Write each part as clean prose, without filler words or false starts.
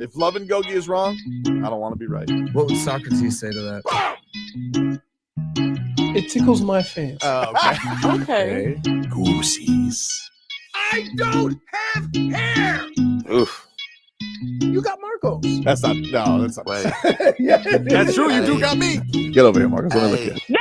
If Love and Gogi is wrong, I don't want to be right. What would Socrates say to that? It tickles my fancy. Okay. Okay. Goosies. I don't have hair. Oof. You got Marcos. That's not Wait. Yeah. That's true. You do got me. Get over here, Marcus. Let me look at you.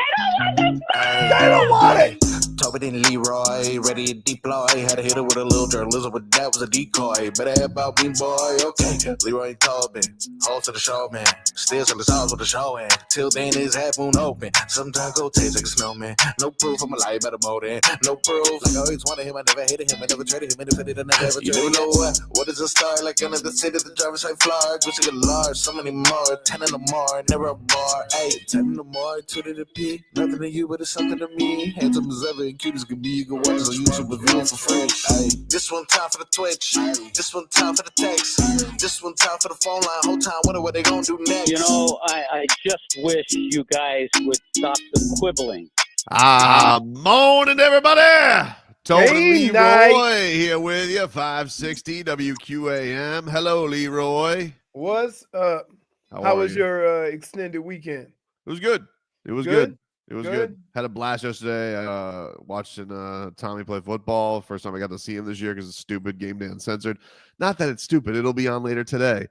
They don't want it. Tobin and Leroy, ready to deploy. Had to hit it with a little journalism, but that was a decoy. Better have about me, boy. Okay, Leroy and Tobin, hold to the show, man. Still till it's all with the show, and till then it's half moon open. Sometimes go taste like a snowman. No proof I'm alive at a motor. No proof. Like I always wanted him, I never hated him, I never traded him, independent, I never ever traded him. You know what is a star? Like another city, the driver's side floor. Gucci get large, so many more. 10 in the more, never a bar. 8, 10 in the more, 2 to the P. Nothing to you, but it's something to me. Handsome as ever. Cute as could be, you can watch us on YouTube with view for free. Ay, this one time for the Twitch, this one time for the text, this one time for the phone line. Whole time wonder what they gonna do next. You know, I just wish you guys would stop the quibbling. Morning, everybody. Tobin Hey, Leroy here with you, 560 WQAM. Hello, Leroy. What's up? How was your extended weekend? It was good. It was Good? good. It was good. Had a blast yesterday. Watching Tommy play football. First time I got to see him this year because it's stupid. Game Day Uncensored. Not that it's stupid. It'll be on later today.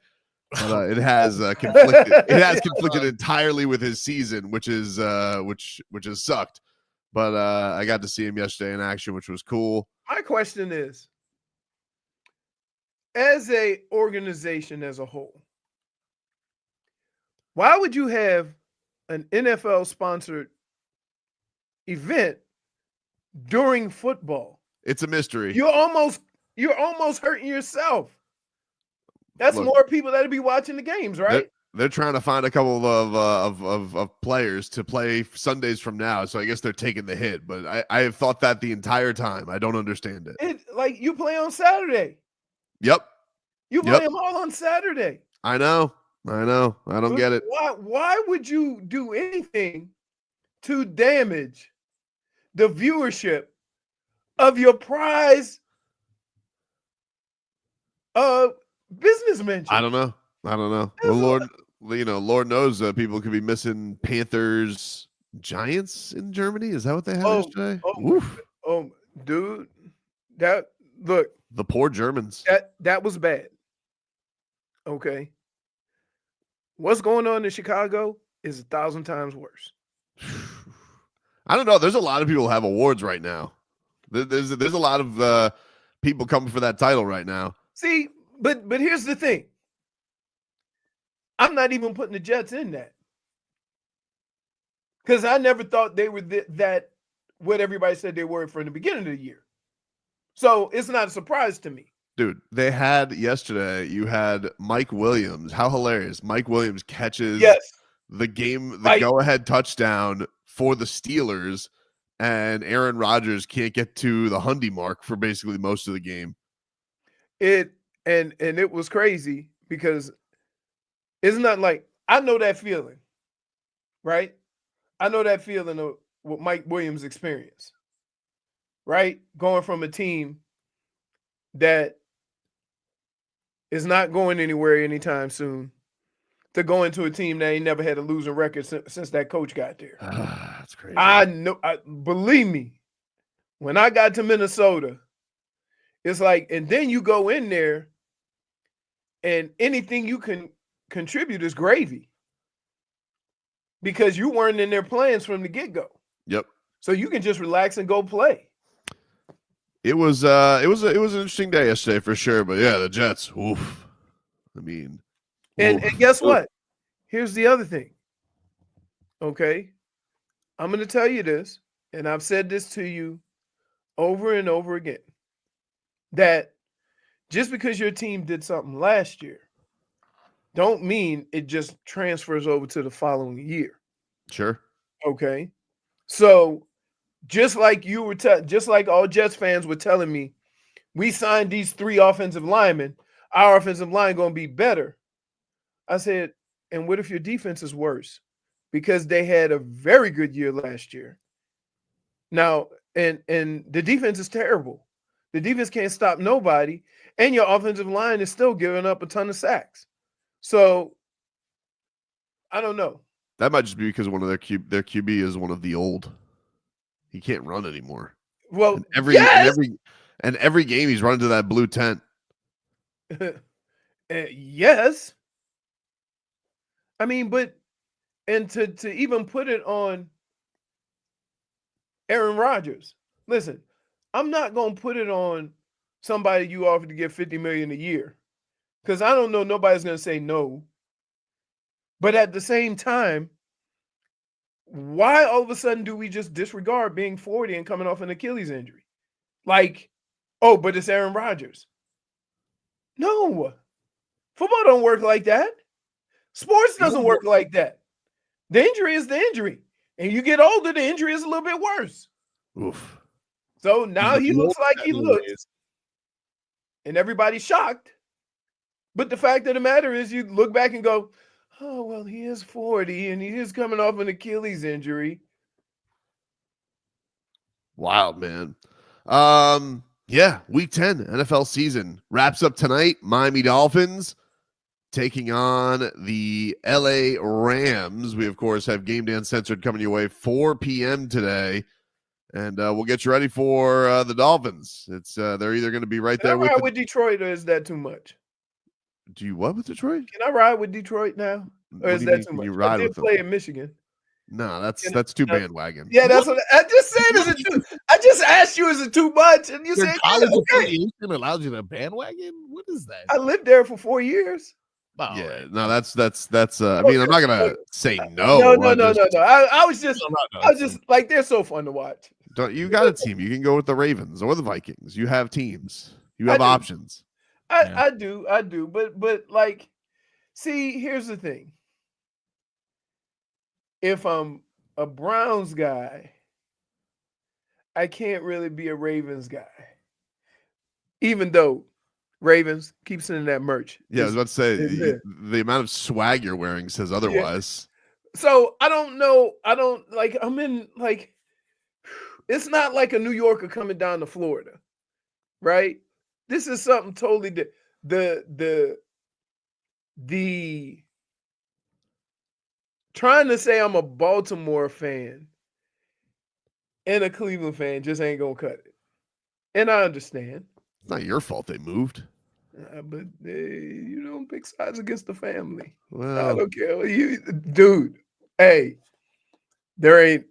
But it has conflicted. It has conflicted entirely with his season, which is which has sucked. But I got to see him yesterday in action, which was cool. My question is, as a organization as a whole, why would you have an NFL sponsored event during football? It's a mystery. You're almost hurting yourself. That's Look, more people that'll be watching the games, right? They're trying to find a couple of players to play Sundays from now, so I guess they're taking the hit. But I have thought that the entire time. I don't understand it. Like you play on Saturday. Yep. You play them all on Saturday. I know. I don't get it. Why would you do anything to damage the viewership of your prize businessman? I don't know. Well, Lord knows people could be missing Panthers, Giants in Germany. Is that what they had yesterday? Dude, look. The poor Germans. That was bad. Okay. What's going on in Chicago is 1,000 times worse. I don't know. There's a lot of people who have awards right now. There's a lot of people coming for that title right now. See, but here's the thing. I'm not even putting the Jets in that. Because I never thought they were that what everybody said they were from the beginning of the year. So it's not a surprise to me. Dude, they had yesterday, you had Mike Williams. How hilarious. Mike Williams catches the go-ahead touchdown for the Steelers, and Aaron Rodgers can't get to the Hundy mark for basically most of the game. And it was crazy because it's not like I know that feeling, right? I know that feeling of what Mike Williams experienced, right? Going from a team that is not going anywhere anytime soon to go into a team that ain't never had a losing record since that coach got there. That's crazy. I know. Believe me, when I got to Minnesota, it's like, and then you go in there and anything you can contribute is gravy because you weren't in their plans from the get-go. Yep. So you can just relax and go play. It was an interesting day yesterday for sure, but yeah, the Jets. Oof. I mean, and guess what? Here's the other thing. Okay, I'm going to tell you this, and I've said this to you over and over again, that just because your team did something last year, don't mean it just transfers over to the following year. Sure. Okay, so. Just like you were, just like all Jets fans were telling me, we signed these 3 offensive linemen. Our offensive line going to be better. I said, and what if your defense is worse? Because they had a very good year last year. Now, and the defense is terrible. The defense can't stop nobody, and your offensive line is still giving up a ton of sacks. So I don't know. That might just be because one of their QB is one of the old. He can't run anymore. Well, And every game he's running to that blue tent. Yes. I mean, and to even put it on Aaron Rodgers. Listen, I'm not going to put it on somebody you offered to give $50 million a year, because I don't know nobody's going to say no. But at the same time, why all of a sudden do we just disregard being 40 and coming off an Achilles injury? Like, oh, but it's Aaron Rodgers. No. Football don't work like that. Sports doesn't work like that. The injury is the injury. And you get older, the injury is a little bit worse. Oof. So now he looks like he looks. And everybody's shocked. But the fact of the matter is, you look back and go, oh, well, he is 40 and he is coming off an Achilles injury. Wild, man. Yeah, week 10 NFL season wraps up tonight. Miami Dolphins taking on the LA Rams. We, of course, have Game Day Uncensored coming your way 4 p.m. today. And we'll get you ready for the Dolphins. It's they're either going to be right there with Detroit, or is that too much? Do you what with Detroit? Can I ride with Detroit now? Or is that too much? You ride I did with play them? in Michigan. No, that's too bandwagon. Yeah, that's what I just said. Is it too? I just asked you, is it too much? And you Your said, college yeah, okay. affiliation allows you to bandwagon? What is that? I lived there for 4 years. Oh, Yeah, right. no, that's. I mean, I'm not gonna say no. No. I was just like, they're so fun to watch. You got a team. You can go with the Ravens or the Vikings. You have teams. You have options. I do. But like, see, here's the thing. If I'm a Browns guy, I can't really be a Ravens guy. Even though Ravens keep sending that merch. Yeah, I was about to say the amount of swag you're wearing says otherwise. Yeah. So I don't know. I'm in like, it's not like a New Yorker coming down to Florida, right? This is something totally different. The trying to say I'm a Baltimore fan and a Cleveland fan just ain't gonna cut it. And I understand. It's not your fault they moved. But you don't pick sides against the family. Well, I don't care. Dude, hey, there ain't.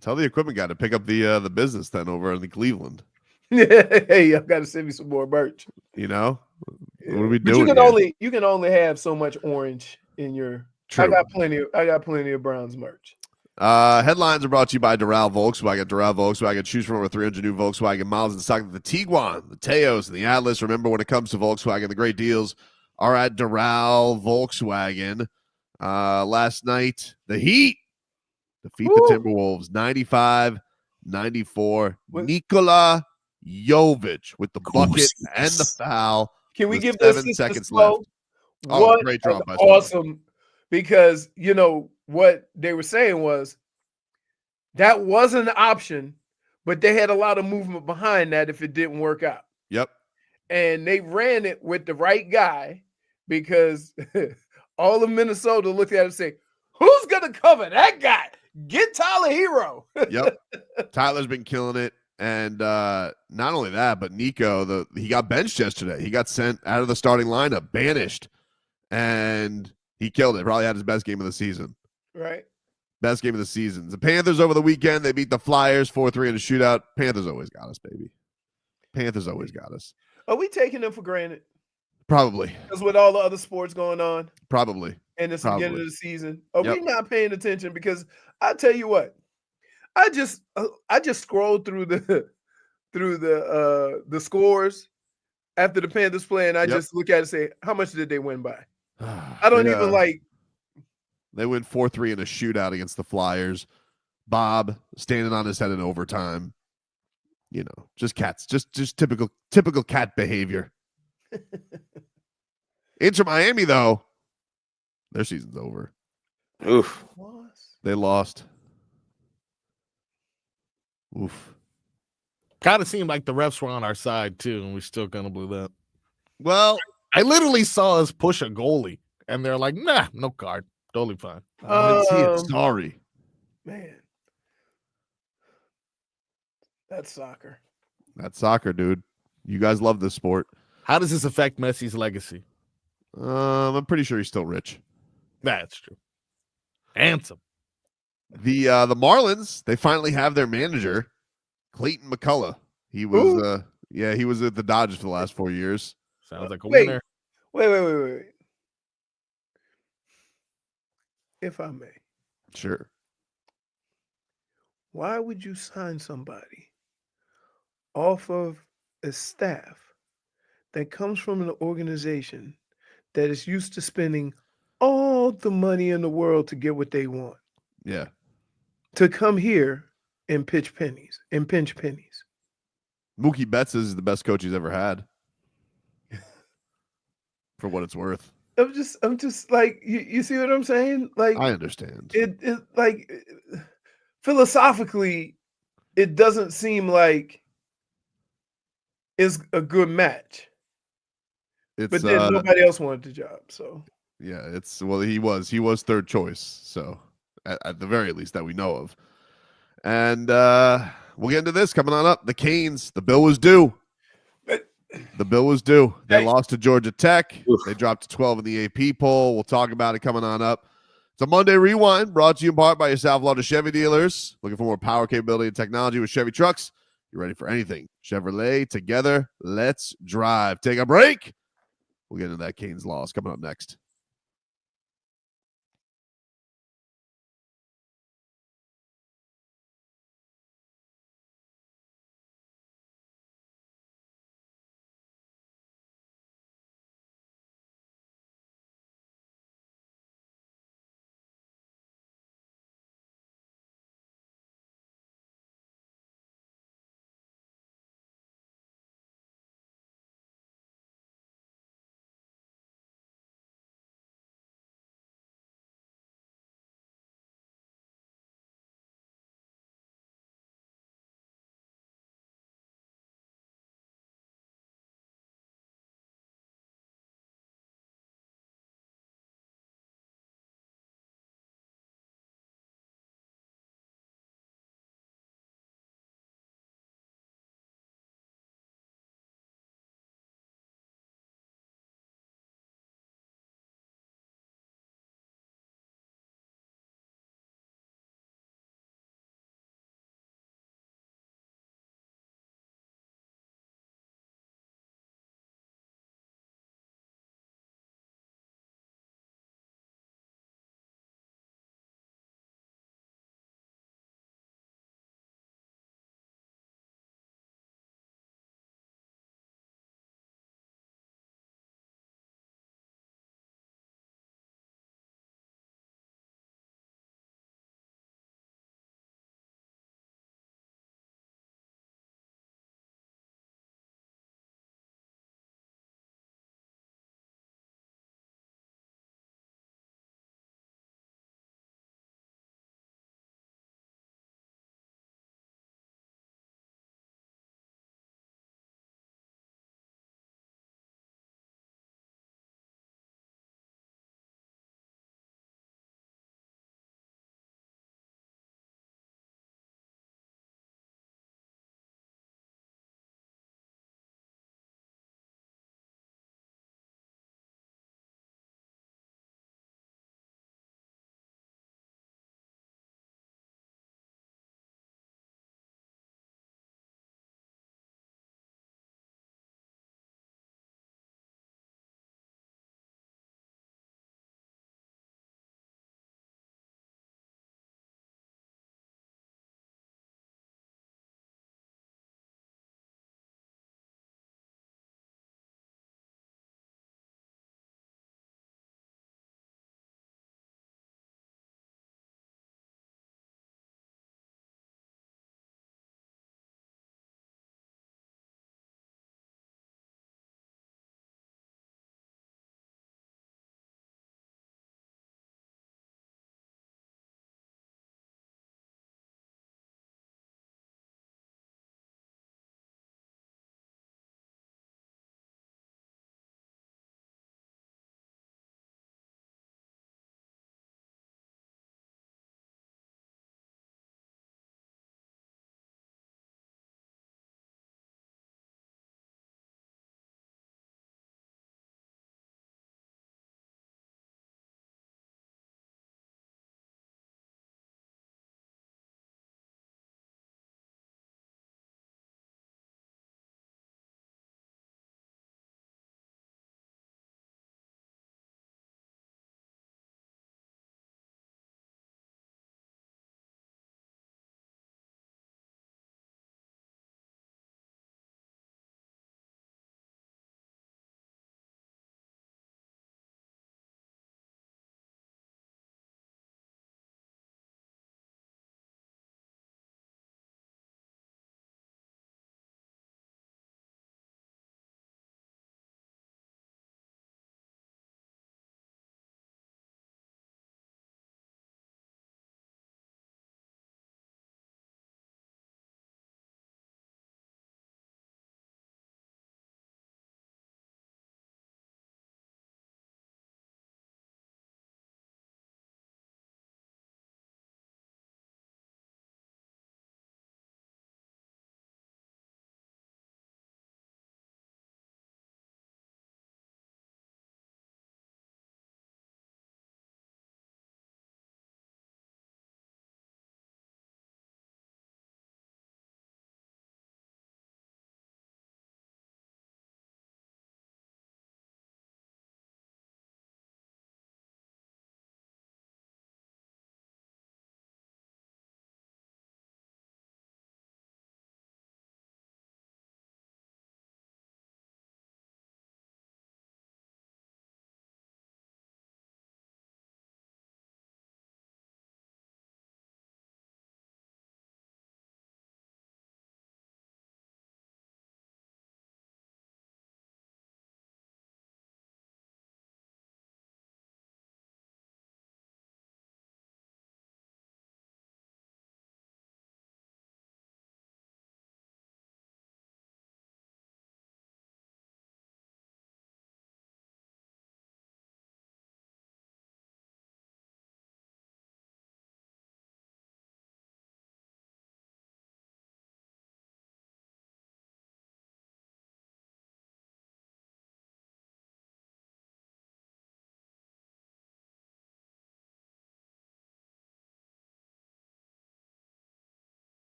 Tell the equipment guy to pick up the business then over in the Cleveland. Hey, y'all got to send me some more merch. You know, what are we But doing? you can only have so much orange in your. True. I got plenty of Browns merch. Headlines are brought to you by Doral Volkswagen. Doral Volkswagen. Choose from over 300 new Volkswagen models in stock. The Tiguan, the Teos, and the Atlas. Remember, when it comes to Volkswagen, the great deals are at Doral Volkswagen. Last night, the Heat defeat the Timberwolves 95-94. Nikola Jović with the bucket and the foul. Can we with give 7 seconds left? What Great drop by awesome. Because, you know, what they were saying was that was an option, but they had a lot of movement behind that if it didn't work out. Yep. And they ran it with the right guy, because all of Minnesota looked at it and said, who's going to cover that guy? Get Tyler Hero. Yep. Tyler's been killing it. And not only that, but Nico, he got benched yesterday. He got sent out of the starting lineup, banished, and he killed it. Probably had his best game of the season. Right. Best game of the season. The Panthers over the weekend, they beat the Flyers 4-3 in a shootout. Panthers always got us, baby. Panthers always got us. Are we taking them for granted? Probably. Because with all the other sports going on. Probably. And it's the beginning of the season. Are we not paying attention? Because I tell you what, I just scrolled through the scores after the Panthers play, and I just look at it and say, how much did they win by? I don't even like. They win 4-3 in a shootout against the Flyers. Bob standing on his head in overtime. You know, just cats, just typical cat behavior. Inter Miami, though, their season's over. Oof. They lost. Oof. Kind of seemed like the refs were on our side too, and we still kind of blew that. Well, I literally saw us push a goalie and they're like, nah, no card. Totally fine. I didn't see it. Sorry. Man. That's soccer. That's soccer, dude. You guys love this sport. How does this affect Messi's legacy? I'm pretty sure he's still rich. That's true. Handsome. The Marlins, they finally have their manager, Clayton McCullough. He was he was at the Dodgers for the last 4 years. Sounds like a Wait. winner. Wait. If I may. Sure. Why would you sign somebody off of a staff that comes from an organization that is used to spending all the money in the world to get what they want? Yeah. To come here and pinch pennies. Mookie Betts is the best coach he's ever had. For what it's worth. I'm just like, you see what I'm saying? Like, I understand. It like philosophically, it doesn't seem like it's a good match. It's But then nobody else wanted the job, so yeah, he was third choice, so at the very least that we know of. And we'll get into this coming on up. The Canes, the bill was due. The bill was due. They lost to Georgia Tech. Oof. They dropped to 12 in the AP poll. We'll talk about it coming on up. It's a Monday Rewind brought to you in part by your South Florida Chevy dealers. Looking for more power, capability, and technology with Chevy trucks? You're ready for anything. Chevrolet, together, let's drive. Take a break. We'll get into that Canes loss coming up next.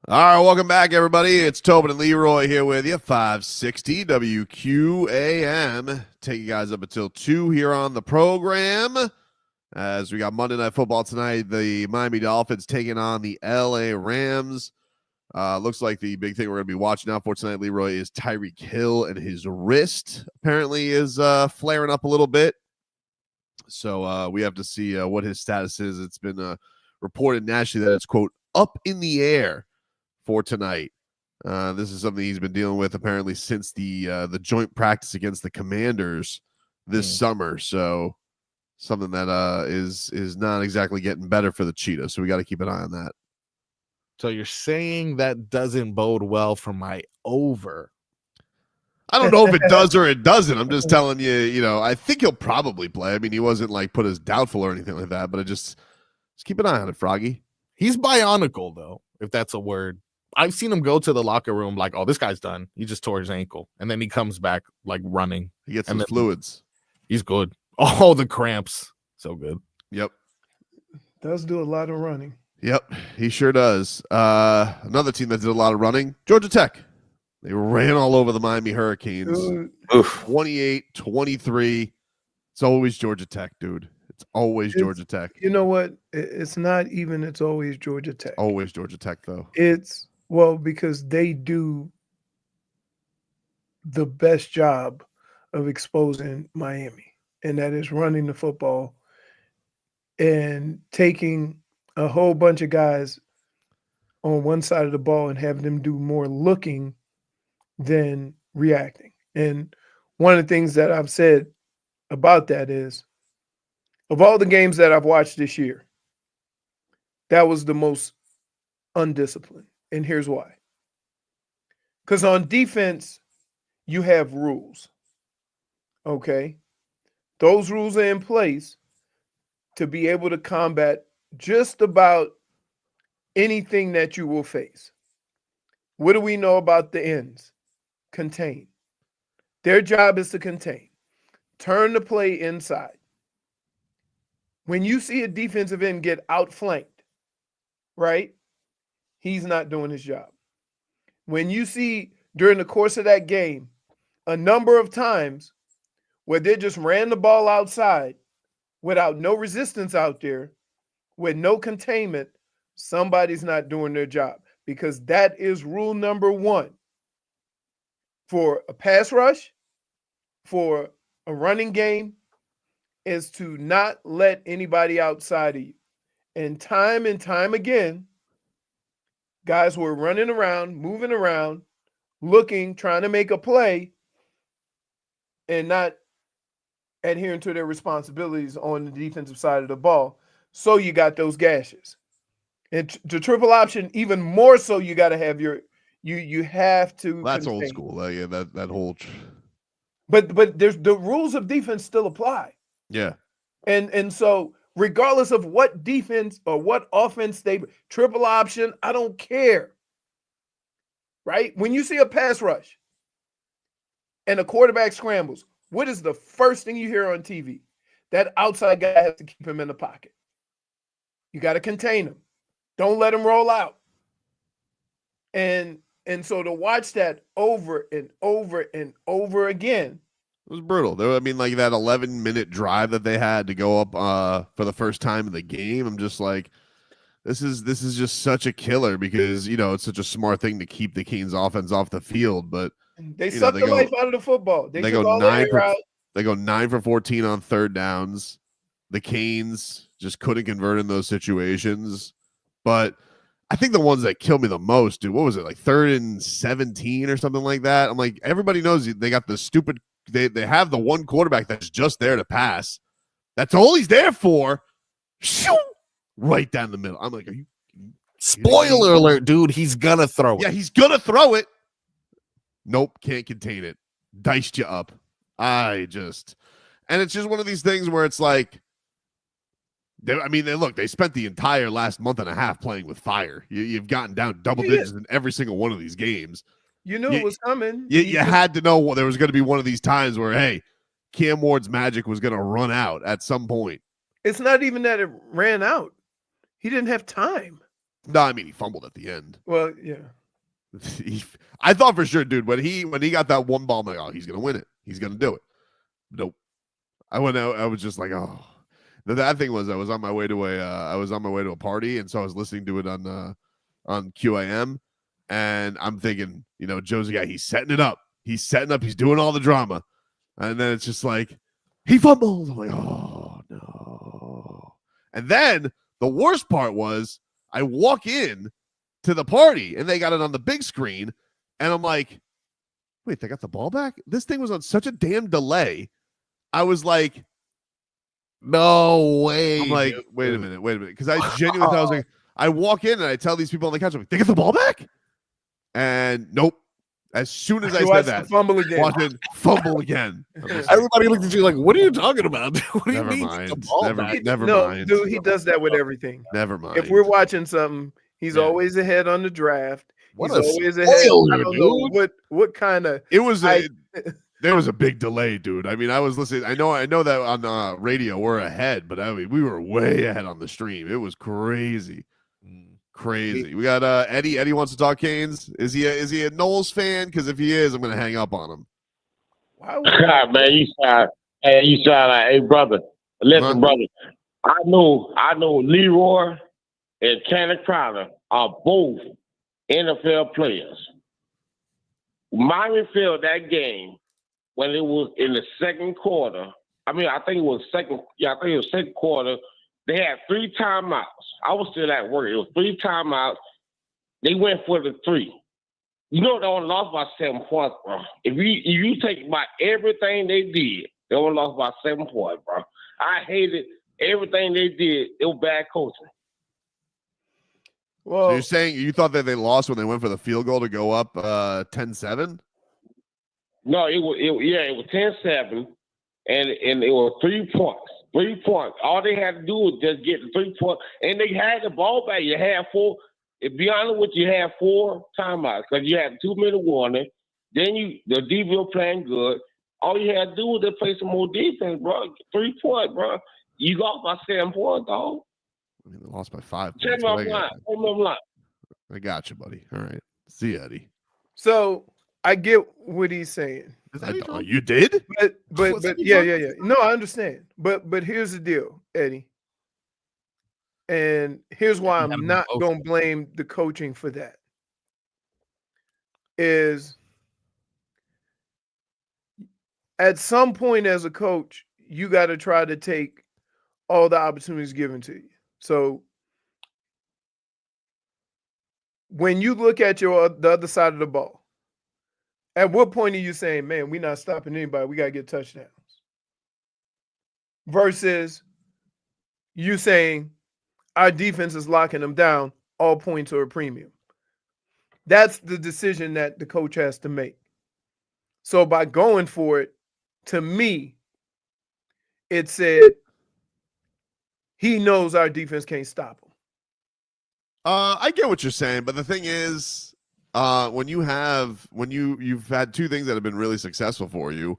All right, welcome back, everybody. It's Tobin and Leroy here with you, 560 WQAM. Take you guys up until 2 here on the program. As we got Monday Night Football tonight, the Miami Dolphins taking on the LA Rams. Looks like the big thing we're going to be watching out for tonight, Leroy, is Tyreek Hill, and his wrist apparently is flaring up a little bit. So we have to see what his status is. It's been reported nationally that it's, quote, up in the air for tonight. This is something he's been dealing with apparently since the joint practice against the Commanders this summer. So something that is not exactly getting better for the Cheetah. So we got to keep an eye on that. So you're saying that doesn't bode well for my over? I don't know if it does or it doesn't. I'm just telling you, I think he'll probably play. I mean, he wasn't like put as doubtful or anything like that, but just keep an eye on it, Froggy. He's bionicle, though, if that's a word. I've seen him go to the locker room like, oh, this guy's done. He just tore his ankle. And then he comes back like running. He gets some fluids. He's good. Oh, the cramps. So good. Yep. Does do a lot of running. Yep, he sure does. Another team that did a lot of running, Georgia Tech. They ran all over the Miami Hurricanes. 28-23. It's always Georgia Tech, dude. It's always Georgia Tech. You know what? It's not even it's always Georgia Tech. Always Georgia Tech, though. It's, because they do the best job of exposing Miami, and that is running the football and taking a whole bunch of guys on one side of the ball and having them do more looking than reacting. And one of the things that I've said about that is, of all the games that I've watched this year, that was the most undisciplined. And here's why. Because on defense, you have rules. Okay? Those rules are in place to be able to combat just about anything that you will face. What do we know about the ends? Contain. Their job is to contain. Turn the play inside. When you see a defensive end get outflanked, right? He's not doing his job. When you see during the course of that game a number of times where they just ran the ball outside without no resistance out there, with no containment, somebody's not doing their job, because that is rule number one for a pass rush, for a running game, is to not let anybody outside of you. And time again, guys were running around, moving around, looking, trying to make a play, and not adhering to their responsibilities on the defensive side of the ball. So you got those gashes. And the triple option, even more so, you got to have you have to. That's contain. old school. Yeah, that whole. But there's the rules of defense still apply. Yeah. And so regardless of what defense or what offense they triple option, I don't care. Right? When you see a pass rush and a quarterback scrambles, what is the first thing you hear on TV? That outside guy has to keep him in the pocket. You got to contain him. Don't let him roll out. And so to watch that over and over and over again. It was brutal. I mean, like that 11-minute drive that they had to go up for the first time in the game. I'm just like, this is just such a killer, because, it's such a smart thing to keep the Canes offense off the field. But they suck the life out of the football. They go 9 for 14 on third downs. The Canes just couldn't convert in those situations. But I think the ones that killed me the most, dude, what was it, like 3rd and 17 or something like that? I'm like, everybody knows they got the stupid – they have the one quarterback that's just there to pass. That's all he's there for. Shoo! Right down the middle. I'm like, are you – Spoiler alert, dude, he's going to throw it. Yeah, he's going to throw it. Nope, can't contain it. Diced you up. And it's just one of these things where it's like, they spent the entire last month and a half playing with fire. You've gotten down double digits in every single one of these games. You knew it was coming. You had to know there was going to be one of these times where, hey, Cam Ward's magic was going to run out at some point. It's not even that it ran out. He didn't have time. No, I mean he fumbled at the end. Well, yeah. I thought for sure, dude, when he got that one ball, I'm like, oh, he's gonna win it. He's gonna do it. Nope. I went out. I was just like, oh. That thing was I was on my way to a party, and so I was listening to it on QAM, and I'm thinking, Joe's the guy. He's setting it up. He's doing all the drama, and then it's just like he fumbles. I'm like, oh no. And then the worst part was I walk in to the party, and they got it on the big screen, and I'm like, wait, they got the ball back? This thing was on such a damn delay. I was like, no way. I'm like, wait a minute. Because I genuinely thought I was like, I walk in and I tell these people on the couch, I'm like, they get the ball back? And nope. As soon as I said that, fumble again. Watching fumble again. Everybody looked at you like, what are you talking about? What do you Never mean? mind. The ball Never, back? never No, mind. dude, he does that with everything. Never mind. If we're watching something, he's always ahead on the draft. What He's a always ahead. spoiler, I don't know what kind of. It was there was a big delay, dude. I mean, I was listening. I know that on radio we're ahead, but I mean, we were way ahead on the stream. It was crazy. Crazy. We got Eddie. Eddie wants to talk Canes. Is he a Knowles fan? Because if he is, I'm gonna hang up on him. Why would God, man, you sound like, hey, brother. Listen, brother. I know Leroy and Tanner Crowder are both NFL players. Miami failed that game when it was in the second quarter. I think it was second quarter. They had 3 timeouts. I was still at work. It was 3 timeouts. They went for the 3. They only lost by 7 points, bro. If you take about everything they did, they only lost by 7 points, bro. I hated everything they did. It was bad coaching. Well, So you're saying you thought that they lost when they went for the field goal to go up 10-7? No, it was 10-7, and it was 3 points. 3 points. All they had to do was just get the 3 points, and they had the ball back. You had 4. To be honest with you, had 4 timeouts because you had 2-minute warning. Then the defense was playing good. All you had to do was just play some more defense, bro. 3 points, bro. You lost by 7 points, dog. I mean, they lost by 5 points. Check my line. I got you, buddy. All right. See you, Eddie. so I get what he's saying. You did? But yeah. No, I understand. But here's the deal, Eddie. And here's why I'm not going to blame the coaching for that. Is at some point as a coach, you got to try to take all the opportunities given to you. So when you look at the other side of the ball, at what point are you saying, man, we're not stopping anybody, we got to get touchdowns? Versus you saying our defense is locking them down, all points are a premium. That's the decision that the coach has to make. So by going for it, to me, it said he knows our defense can't stop him. I get what you're saying, but the thing is, when you've had 2 things that have been really successful for you,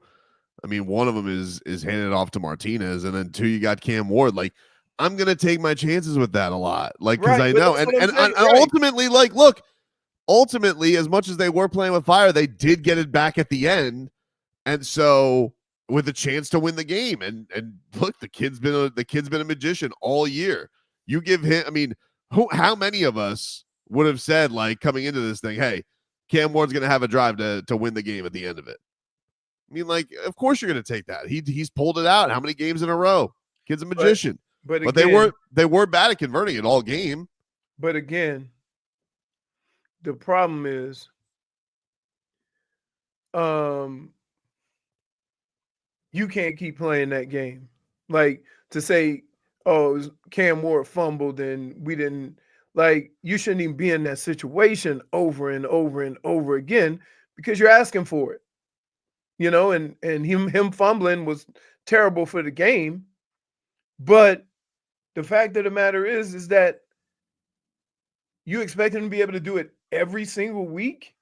I mean, one of them is handing it off to Martinez, and then 2, you got Cam Ward. Like, I'm gonna take my chances with that a lot, like, because I know, and ultimately, like, look, ultimately, as much as they were playing with fire, they did get it back at the end, and so with a chance to win the game. And look, the kid's been a magician all year. You give him, I mean, how many of us would have said, like, coming into this thing, hey, Cam Ward's going to have a drive to win the game at the end of it? I mean, like, of course you're going to take that. He's pulled it out. How many games in a row? Kid's a magician. But again, they were bad at converting it all game. But again, the problem is, you can't keep playing that game. Like, to say, oh, Cam Ward fumbled and we didn't, like, you shouldn't even be in that situation over and over and over again because you're asking for it. And him fumbling was terrible for the game. But the fact of the matter is that you expect him to be able to do it every single week.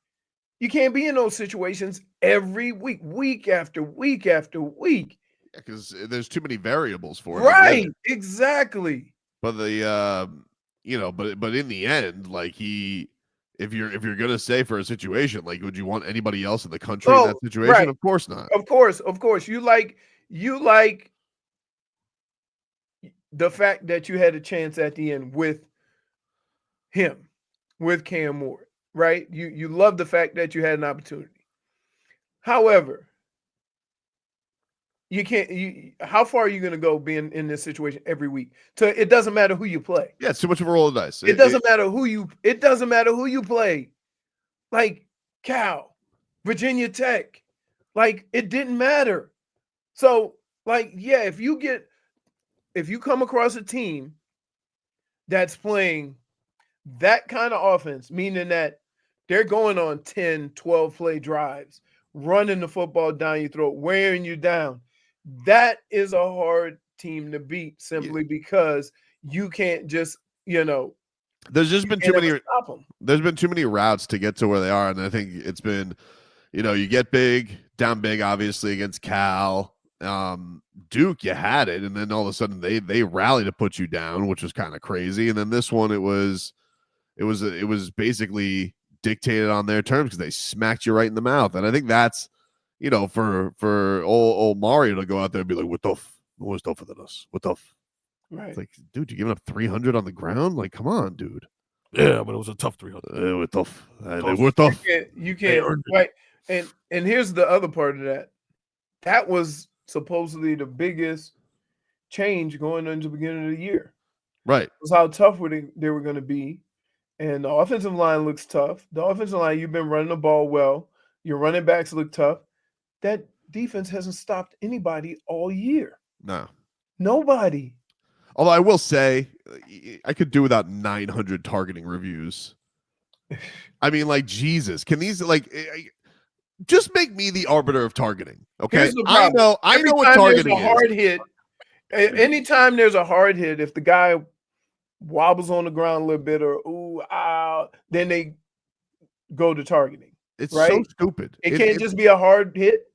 You can't be in those situations every week, week after week after week. Because there's too many variables for it. Right, exactly. But the but in the end, like if you're gonna say for a situation, like, would you want anybody else in the country in that situation? Right. Of course not. Of course. You like the fact that you had a chance at the end with him, with Cam Ward, right? You love the fact that you had an opportunity. However, you can't. How far are you going to go being in this situation every week? So it doesn't matter who you play. Yeah, it's too much of a roll of dice. It doesn't matter who you. It doesn't matter who you play. Like Cal, Virginia Tech, like it didn't matter. So like, yeah, if you come across a team that's playing that kind of offense, meaning that they're going on 10, 12 play drives, running the football down your throat, wearing you down, that is a hard team to beat simply because you can't just, there's just been too many. There's been too many routes to get to where they are, and I think it's been, you get down big, obviously against Cal, Duke. You had it, and then all of a sudden they rally to put you down, which was kind of crazy. And then this one, it was basically dictated on their terms because they smacked you right in the mouth. And I think that's, for old Mario to go out there and be like, what the more tougher than us? What the right? It's like, dude, you're giving up 300 on the ground? Like, come on, dude. Yeah, but it was a tough 300. They were tough. They were tough. You can't right. And here's the other part of that. That was supposedly the biggest change going into the beginning of the year. Right. Was how tough they were going to be. And the offensive line looks tough. The offensive line, you've been running the ball well. Your running backs look tough. That defense hasn't stopped anybody all year. No. Nobody. Although I will say, I could do without 900 targeting reviews. I mean, like, Jesus. Can these, like, just make me the arbiter of targeting, okay? I know what targeting is. Hard hit. Anytime there's a hard hit, if the guy wobbles on the ground a little bit or then they go to targeting. It's right? so stupid. It can't just be a hard hit.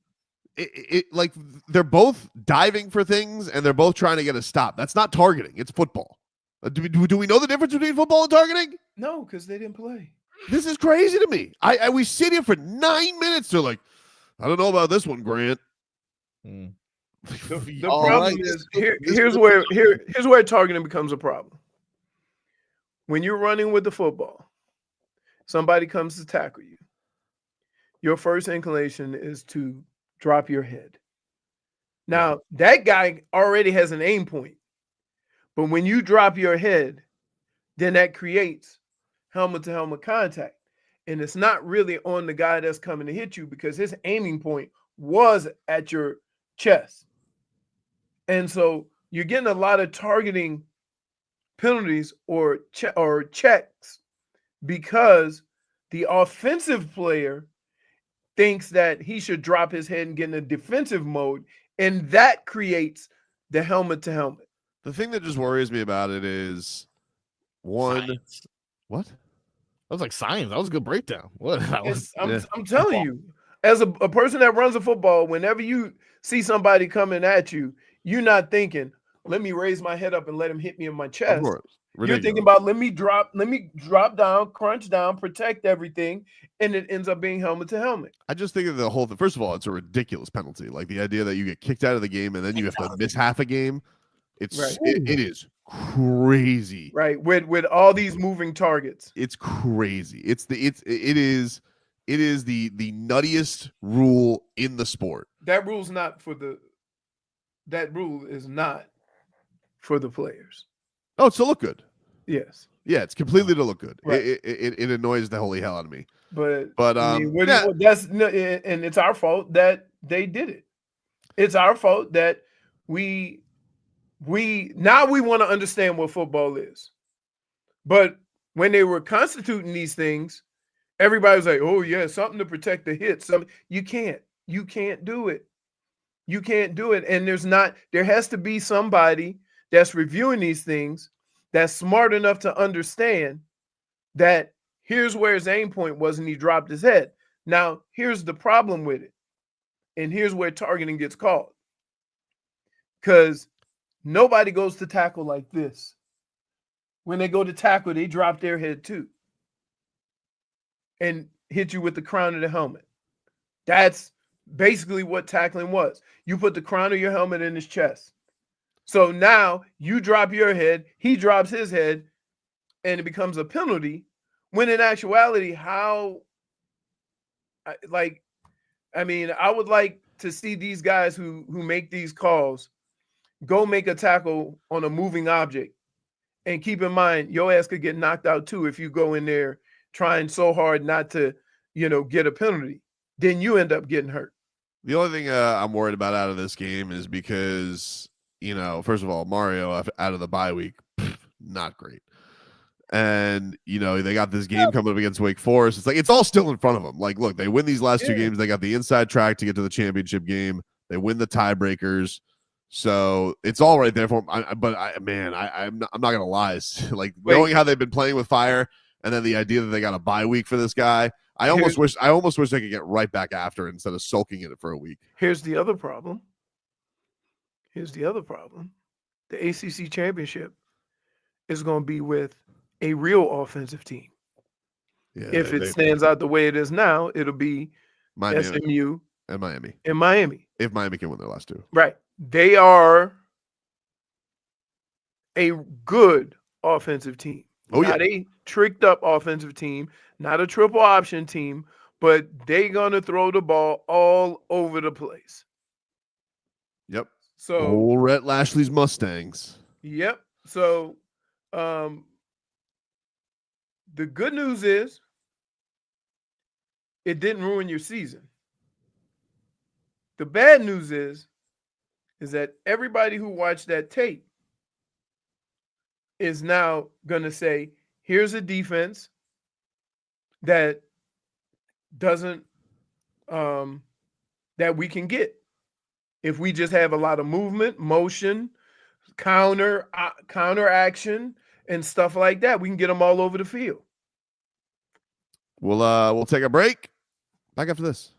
It like they're both diving for things and they're both trying to get a stop. That's not targeting. It's football. Do we know the difference between football and targeting? No, because they didn't play. This is crazy to me. We sit here for 9 minutes. They're like, I don't know about this one, Grant. The problem is here's where targeting becomes a problem. When you're running with the football, somebody comes to tackle you. Your first inclination is to drop your head. Now, that guy already has an aim point. But when you drop your head, then that creates helmet-to-helmet contact. And it's not really on the guy that's coming to hit you because his aiming point was at your chest. And so you're getting a lot of targeting penalties or checks because the offensive player thinks that he should drop his head and get in a defensive mode, and that creates the helmet-to-helmet. The thing that just worries me about it is Science. What? That was like science. That was a good breakdown. What? I'm telling you, as a person that runs a football, whenever you see somebody coming at you, you're not thinking, let me raise my head up and let him hit me in my chest. You're thinking about let me drop down, crunch down, protect everything, and it ends up being helmet to helmet. I just think of the whole thing. First of all, it's a ridiculous penalty. Like the idea that you get kicked out of the game and then you have to miss half a game. It's right. it is crazy. Right. With all these moving targets. It's crazy. It is the nuttiest rule in the sport. That rule is not for the players. Oh, it's to look good. Yes. Yeah, it's completely to look good. Right. It annoys the holy hell out of me. But I mean, and it's our fault that they did it. It's our fault that we want to understand what football is. But when they were constituting these things, everybody was like, "Oh yeah, something to protect the hits." You can't do it. You can't do it. And there has to be somebody that's reviewing these things that's smart enough to understand that here's where his aim point was and he dropped his head. Now, here's the problem with it. And here's where targeting gets called. Because nobody goes to tackle like this. when they go to tackle, they drop their head too and hit you with the crown of the helmet. That's basically what tackling was. You put the crown of your helmet in his chest. So now you drop your head, he drops his head, and it becomes a penalty. When in actuality, I would like to see these guys who make these calls go make a tackle on a moving object. And keep in mind, your ass could get knocked out too if you go in there trying so hard not to, get a penalty. Then you end up getting hurt. The only thing I'm worried about out of this game is because, first of all, Mario out of the bye week, not great. And, they got this game coming up against Wake Forest. It's like, it's all still in front of them. Like, look, they win these last two games. They got the inside track to get to the championship game. They win the tiebreakers. So it's all right there for them. I'm not going to lie. Like, knowing how they've been playing with fire and then the idea that they got a bye week for this guy, I almost wish they could get right back after it instead of sulking in it for a week. Here's the other problem. The ACC Championship is going to be with a real offensive team. Yeah, if it stands out the way it is now, it'll be Miami SMU and Miami. If Miami can win their last two. Right. They are a good offensive team. Not a tricked up offensive team, not a triple option team, but they're going to throw the ball all over the place. Yep. So old Rhett Lashley's Mustangs. Yep. So the good news is it didn't ruin your season. The bad news is that everybody who watched that tape is now going to say, here's a defense that doesn't that we can get if we just have a lot of movement, motion, counter action, and stuff like that. We can get them all over the field. We'll take a break. Back after this.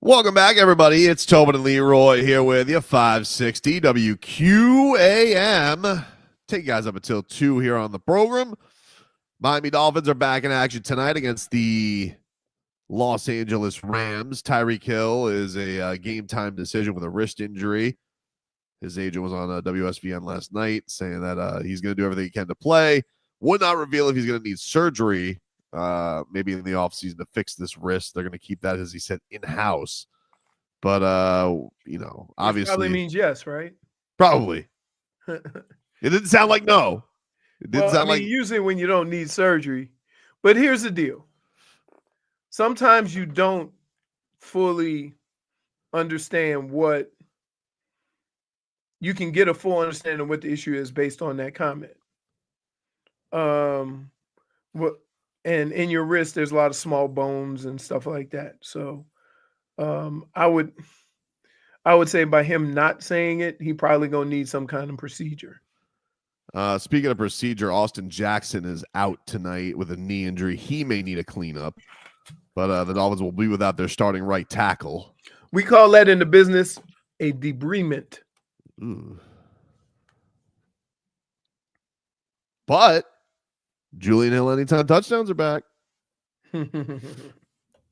Welcome back, everybody. It's Tobin and Leroy here with you, 560 WQAM. Take you guys up until 2 here on the program. Miami Dolphins are back in action tonight against the Los Angeles Rams. Tyreek Hill is a game-time decision with a wrist injury. His agent was on WSVN last night saying that he's going to do everything he can to play. Would not reveal if he's going to need surgery maybe in the offseason to fix this wrist. They're going to keep that, as he said, in-house. But, obviously. Which probably means yes, right? Probably. It didn't sound like no. It didn't sound like. Usually when you don't need surgery. But here's the deal. Sometimes you don't fully understand what you can get a full understanding of what the issue is based on that comment. And in your wrist, there's a lot of small bones and stuff like that. So I would say by him not saying it, he probably gonna need some kind of procedure. Speaking of procedure, Austin Jackson is out tonight with a knee injury. He may need a cleanup, but the Dolphins will be without their starting right tackle. We call that in the business a debridement. Ooh. But Julian Hill anytime touchdowns are back.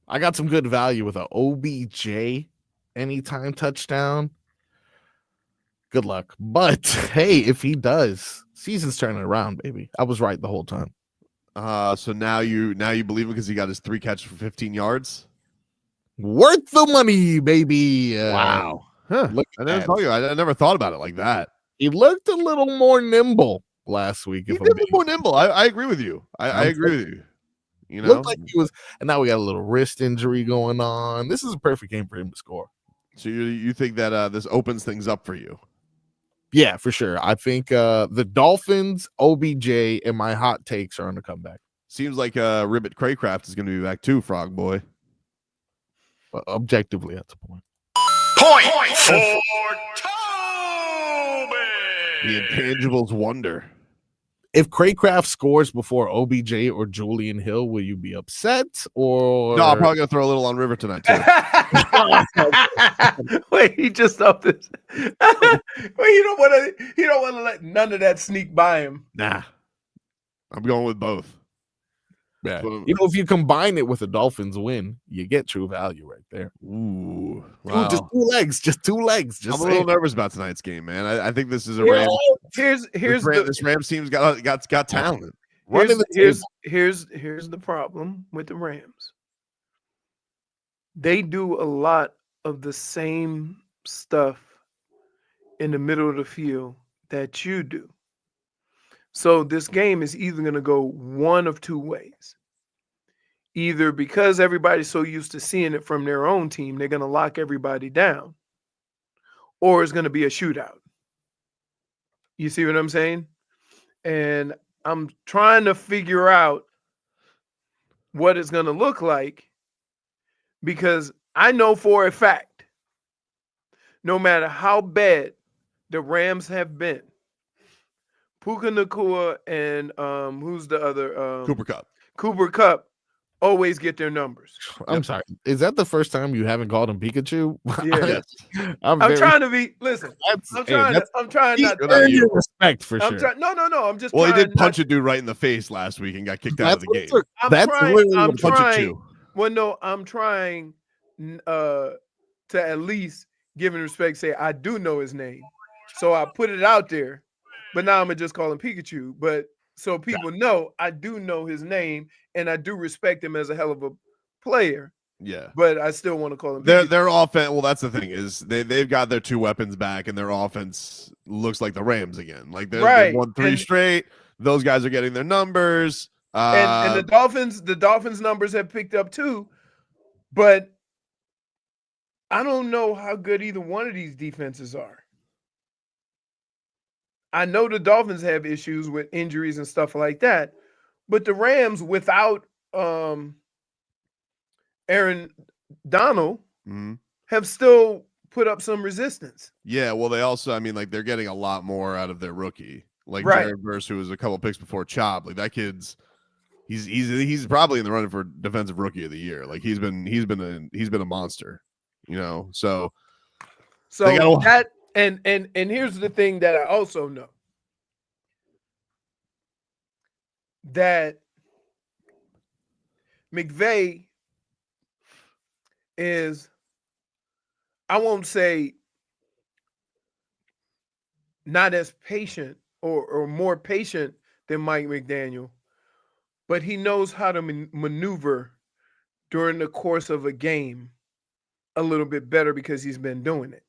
I got some good value with an OBJ anytime touchdown. Good luck. But hey, if he does, season's turning around, baby. I was right the whole time. So now you believe him because he got his 3 catches for 15 yards? Worth the money, baby. Wow. Huh. I never thought about it like that. He looked a little more nimble last week. He did look more nimble. I agree with you. I agree with you. You know, looked like he was, and now we got a little wrist injury going on. This is a perfect game for him to score. So you think that this opens things up for you? Yeah, for sure. I think the Dolphins, OBJ, and my hot takes are on the comeback. Seems like Ribbit Craycraft is going to be back too, Frog Boy. But objectively, that's a point. Point for Tobin. The intangibles wonder. If Craycraft scores before OBJ or Julian Hill, will you be upset? Or no, I'm probably gonna throw a little on River tonight too. Wait, he just upped this. Well, he don't want to let none of that sneak by him. Nah, I'm going with both. Yeah. If you combine it with a Dolphins win, you get true value right there. Ooh, wow. Just two legs. I'm a little nervous about tonight's game, man. I think this is a Rams. This Rams team's got talent. Here's the problem with the Rams. They do a lot of the same stuff in the middle of the field that you do. So this game is either going to go one of two ways. Either because everybody's so used to seeing it from their own team, they're going to lock everybody down, or it's going to be a shootout. You see what I'm saying? And I'm trying to figure out what it's going to look like, because I know for a fact, no matter how bad the Rams have been, Puka Nacua and who's the other? Cooper Kupp always get their numbers. I'm sorry. Is that the first time you haven't called him Pikachu? Yeah. I'm trying to be. Listen, I'm trying not to earn your respect for sure. No. I'm just. Well, he did punch a dude right in the face last week and got kicked out of the game. I'm trying. Well, no, I'm trying to at least give him respect. Say I do know his name, so I put it out there. But now I'm going to just call him Pikachu. But so people know I do know his name and I do respect him as a hell of a player. Yeah. But I still want to call him Pikachu. Their offense, well, that's the thing, is they've got their 2 weapons back and their offense looks like the Rams again. Like they've won 3 straight. Those guys are getting their numbers. And the Dolphins numbers have picked up too. But I don't know how good either one of these defenses are. I know the Dolphins have issues with injuries and stuff like that, but the Rams without Aaron Donald have still put up some resistance. Yeah, well, they also, they're getting a lot more out of their rookie. Like Jared Verse, who was a couple picks before Chop. Like that kid's He's probably in the running for defensive rookie of the year. Like he's been a monster, So that and here's the thing that I also know, that McVay is, I won't say not as patient or more patient than Mike McDaniel, but he knows how to maneuver during the course of a game a little bit better because he's been doing it.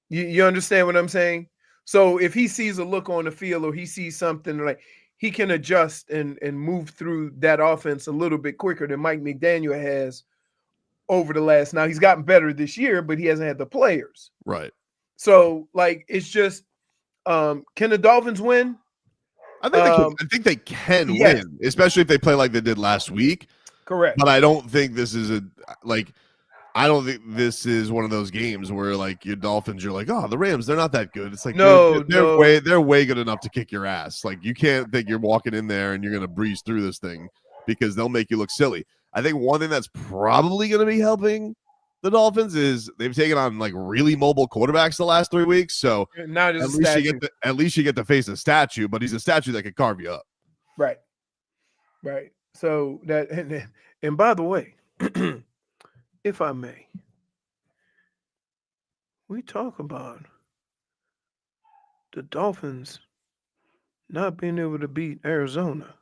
You understand what I'm saying? So if he sees a look on the field or he sees something, like, he can adjust and move through that offense a little bit quicker than Mike McDaniel has over the last. Now, he's gotten better this year, but he hasn't had the players. Right. So, like, it's just, can the Dolphins win? I think they can win, especially if they play like they did last week. Correct. But I don't think this is I don't think this is one of those games where, like, your Dolphins, you're like, oh, the Rams, they're not that good. It's like, they're way good enough to kick your ass. Like, you can't think you're walking in there and you're going to breeze through this thing, because they'll make you look silly. I think one thing that's probably going to be helping the Dolphins is they've taken on, like, really mobile quarterbacks the last 3 weeks. So now at least you get to face a statue, but he's a statue that could carve you up. Right. So that, and by the way, if I may, we talk about the Dolphins not being able to beat Arizona.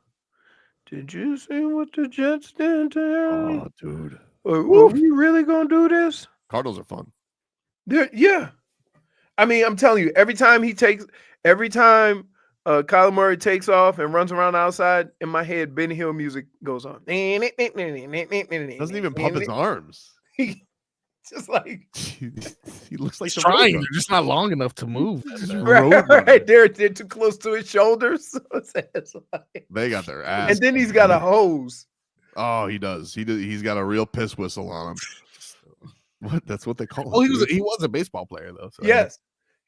Did you see what the Jets did to Arizona? Oh, dude. Are we really going to do this? Cardinals are fun. Yeah. I mean, I'm telling you, every time Kyler Murray takes off and runs around outside, in my head, Benny Hill music goes on. Doesn't even pump his arms. Just like he looks like he's trying. They're just not long enough to move. Right. They're too close to his shoulders. They got their ass. And then he's got a hose. Oh, he does. He's got a real piss whistle on him. What? That's what they call him. Oh, he was a baseball player though. So. Yes,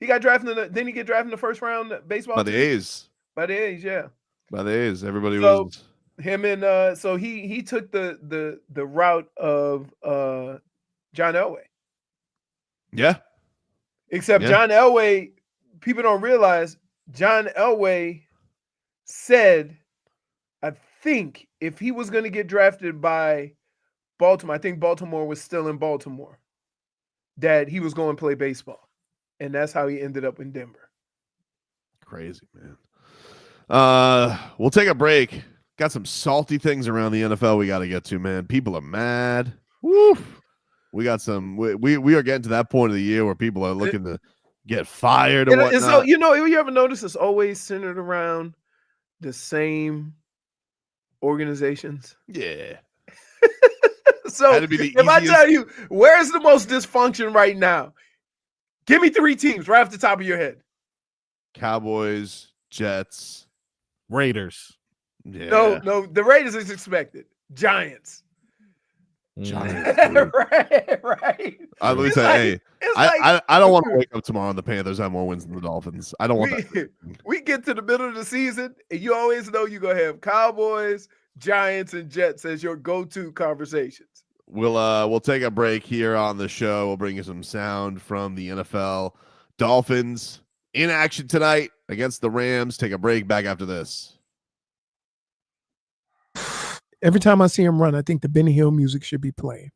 he got drafted. Didn't he get drafted in the first round baseball? By the A's. By the A's, yeah. By the A's, everybody was. Him and so he took the route of John Elway. Yeah. Except John Elway, people don't realize John Elway said, I think if he was going to get drafted by Baltimore, I think Baltimore was still in Baltimore, that he was going to play baseball. And that's how he ended up in Denver. Crazy, man. We'll take a break. Got some salty things around the NFL we got to get to, man. People are mad. Woo! We got some. We are getting to that point of the year where people are looking to get fired and whatnot. So, you ever notice it's always centered around the same organizations? Yeah. So if I tell you, where's the most dysfunction right now? Give me 3 teams right off the top of your head. Cowboys, Jets, Raiders. Yeah. No, the Raiders is expected. Giants. Right. Let me say, hey, I don't want to wake up tomorrow and the Panthers have more wins than the Dolphins. I don't want that. We get to the middle of the season, and you always know you're going to have Cowboys, Giants, and Jets as your go-to conversations. We'll take a break here on the show. We'll bring you some sound from the NFL. Dolphins in action tonight against the Rams. Take a break. Back after this. Every time I see him run, I think the Benny Hill music should be playing.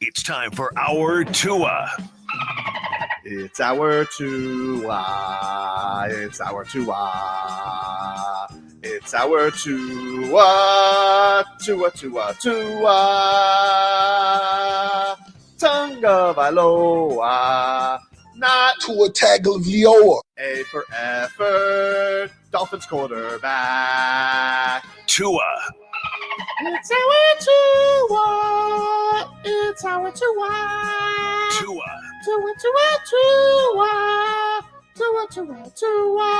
It's time for our Tua. It's our Tua. It's our Tua. It's our Tua. Tua, Tua, Tua. Tonga Vailoa. Not Tua Tagovailoa. A for effort. Dolphins quarterback. Tua. It's our Tua. It's our Tua. Tua. Tua, Tua, Tua. Tua, Tua, Tua.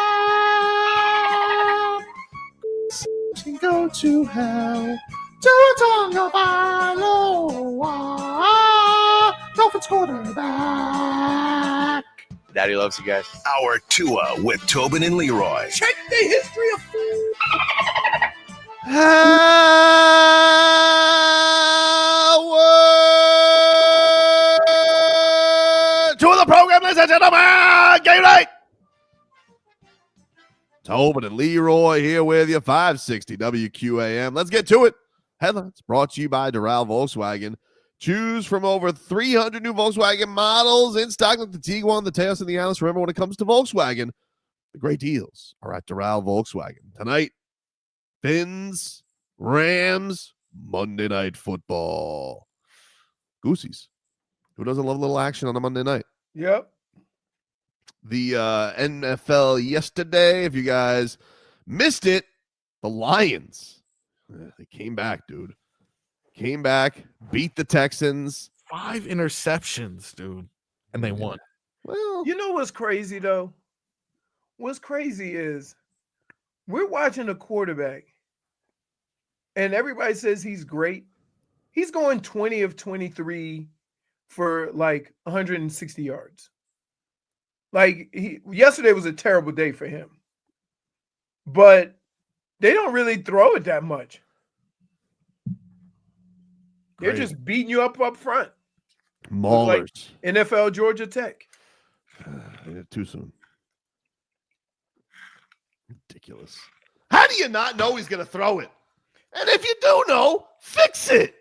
Can go to hell. Tua Tonga Vailoa. Dolphins quarterback. Daddy loves you guys. Our Tua with Tobin and Leroy. Check the history of food. To the program, ladies and gentlemen. Game night. Tobin and Leroy here with you, 560 WQAM. Let's get to it. Headlines brought to you by Doral Volkswagen. Choose from over 300 new Volkswagen models in stock like the Tiguan, the Taos, and the Atlas. Remember, when it comes to Volkswagen, the great deals are at Doral Volkswagen. Tonight, Fins, Rams, Monday Night Football. Goosies. Who doesn't love a little action on a Monday night? Yep. The NFL yesterday, if you guys missed it, the Lions, they came back, dude. Came back, beat the Texans. 5 interceptions, dude, and they won. Well, You know what's crazy, though? What's crazy is we're watching a quarterback, and everybody says he's great. He's going 20 of 23 for like 160 yards. Like, yesterday was a terrible day for him. But they don't really throw it that much. They're Great. just beating you up front. Maulers. NFL Georgia Tech. Too soon. Ridiculous. How do you not know he's going to throw it? And if you do know, fix it.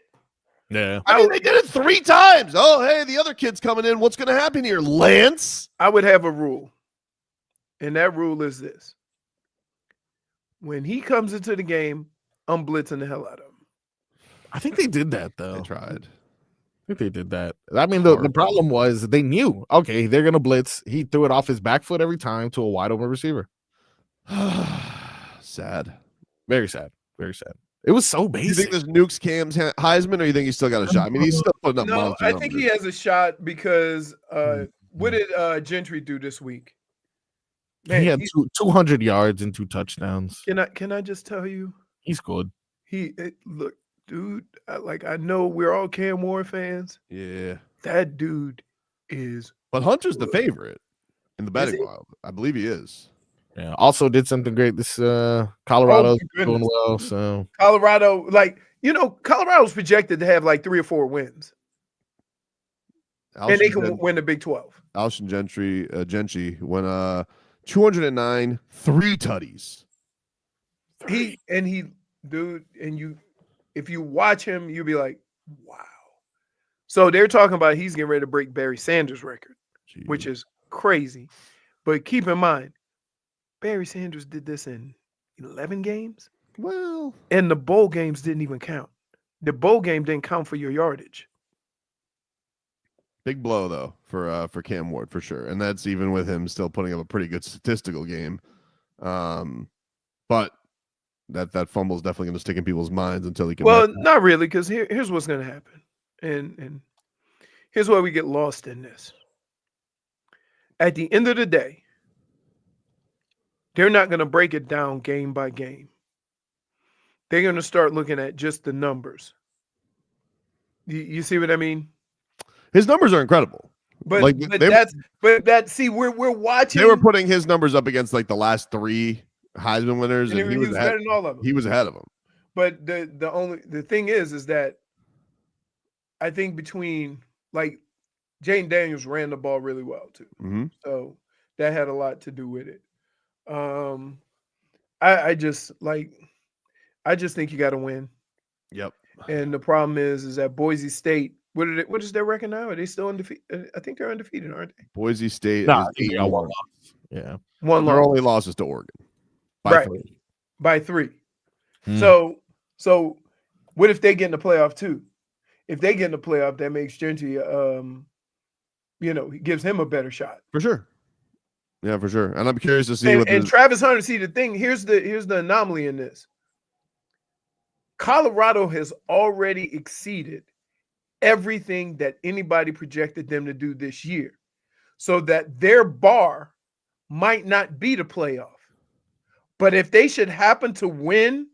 Yeah. I mean, they did it 3 times. Oh, hey, the other kid's coming in. What's going to happen here, Lance? I would have a rule. And that rule is this. When he comes into the game, I'm blitzing the hell out of him. I think they did that, though. They tried. I think they did that. I mean, the problem was they knew, okay, they're going to blitz. He threw it off his back foot every time to a wide open receiver. Sad. Very sad. Very sad. It was so You basic. think this nukes Cam's Heisman, or you think he's still got a shot? I mean, he's still putting up No, monster I think he numbers. has a shot because what did Gentry do this week? Man, He had 200 yards and 2 touchdowns. Can I just tell you? He's good. Look, dude, I know we're all Cam Ward fans. Yeah. That dude is. But Hunter's the favorite in the betting he? wild. I believe he is. Yeah. Also did something great. This Colorado's my doing goodness. well. So Colorado, Colorado's projected to have like 3 or 4 wins, and they can win the Big 12. Alshon Gentry went 209, 3 tutties. If you watch him, you'll be like, wow. So they're talking about he's getting ready to break Barry Sanders' record, which is crazy. But keep in mind, Barry Sanders did this in 11 games. Well, And the bowl games didn't even count. The bowl game didn't count for your yardage. big blow though for Cam Ward for sure, and that's even with him still putting up a pretty good statistical game. But that fumble is definitely going to stick in people's minds until he can. Well, not really, because here's what's going to happen, and here's where we get lost in this. At the end of the day, they're not going to break it down game by game. They're going to start looking at just the numbers. You see what I mean? His numbers are incredible. But Like, we're watching. They were putting his numbers up against like the last 3 Heisman winners, and he was ahead. better than all of them. He was ahead of them. But the thing is that I think between like Jaden Daniels ran the ball really well too, so that had a lot to do with it. I just think you got to win. Yep. And the problem is that Boise State What is their record now? Are they still undefeated? I think they're undefeated, aren't they? Boise State Nah, is they got 8-1. one loss. Yeah. One Their loss. only loss is to Oregon. By Right. 3. By 3. Hmm. So what if they get in the playoff too? If they get in the playoff, that makes Gentry, he gives him a better shot. For sure. Yeah, for sure. And I'm curious to see And Travis Hunter, see the thing, here's the anomaly in this. Colorado has already exceeded everything that anybody projected them to do this year. So that their bar might not be the playoff. But if they should happen to win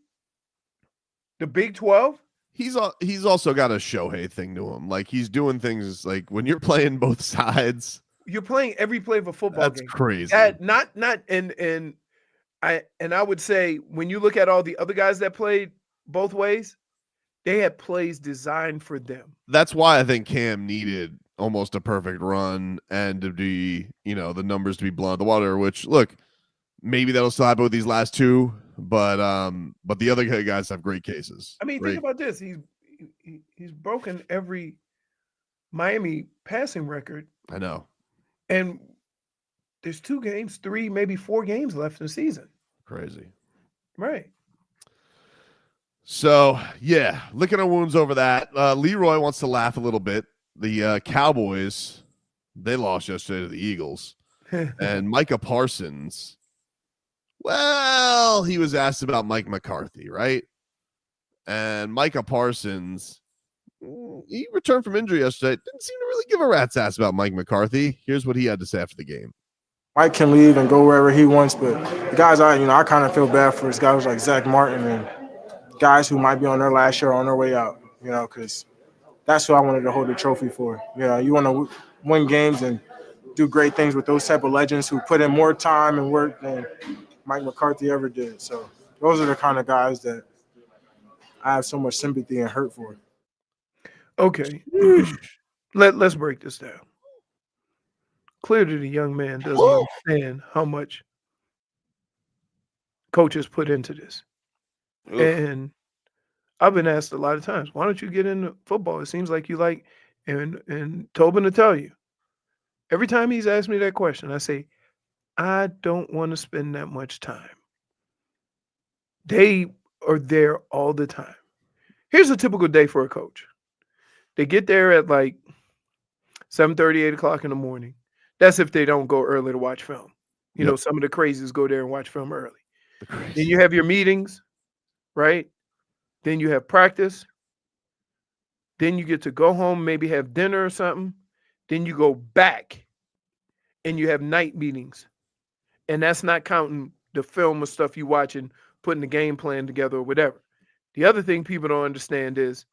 the Big 12, he's also got a Shohei thing to him. Like he's doing things like when you're playing both sides. You're playing every play of a football game. That's crazy. And I would say when you look at all the other guys that played both ways, they had plays designed for them. That's why I think Cam needed almost a perfect run and to be, the numbers to be blown out the water, which look, maybe that'll still happen with these last 2, but the other guys have great cases. I mean, think about this. He's broken every Miami passing record. I know. And there's 2 games, 3, maybe 4 games left in the season. Crazy. Right. So, yeah, licking our wounds over that. Leroy wants to laugh a little bit. The Cowboys, they lost yesterday to the Eagles. And Micah Parsons, well, he was asked about Mike McCarthy, right? And Micah Parsons, he returned from injury yesterday. Didn't seem to really give a rat's ass about Mike McCarthy. Here's what he had to say after the game. Mike can leave and go wherever he wants, but the guys I kind of feel bad for is guys like Zach Martin and guys who might be on their last year on their way out, because that's who I wanted to hold the trophy for. You want to win games and do great things with those type of legends who put in more time and work than Mike McCarthy ever did. So those are the kind of guys that I have so much sympathy and hurt for. Okay. Let's break this down. Clearly, the young man doesn't understand how much coaches put into this. Oof. And I've been asked a lot of times, why don't you get into football? It seems like you like, and Tobin to tell you, every time he's asked me that question, I say, I don't want to spend that much time. They are there all the time. Here's a typical day for a coach. They get there at like 7:30, 8 o'clock in the morning. That's if they don't go early to watch film. You know, some of the crazies go there and watch film early. Then you have your meetings, right? Then you have practice. Then you get to go home, maybe have dinner or something. Then you go back and you have night meetings. And that's not counting the film or stuff you watch and putting the game plan together or whatever. The other thing people don't understand is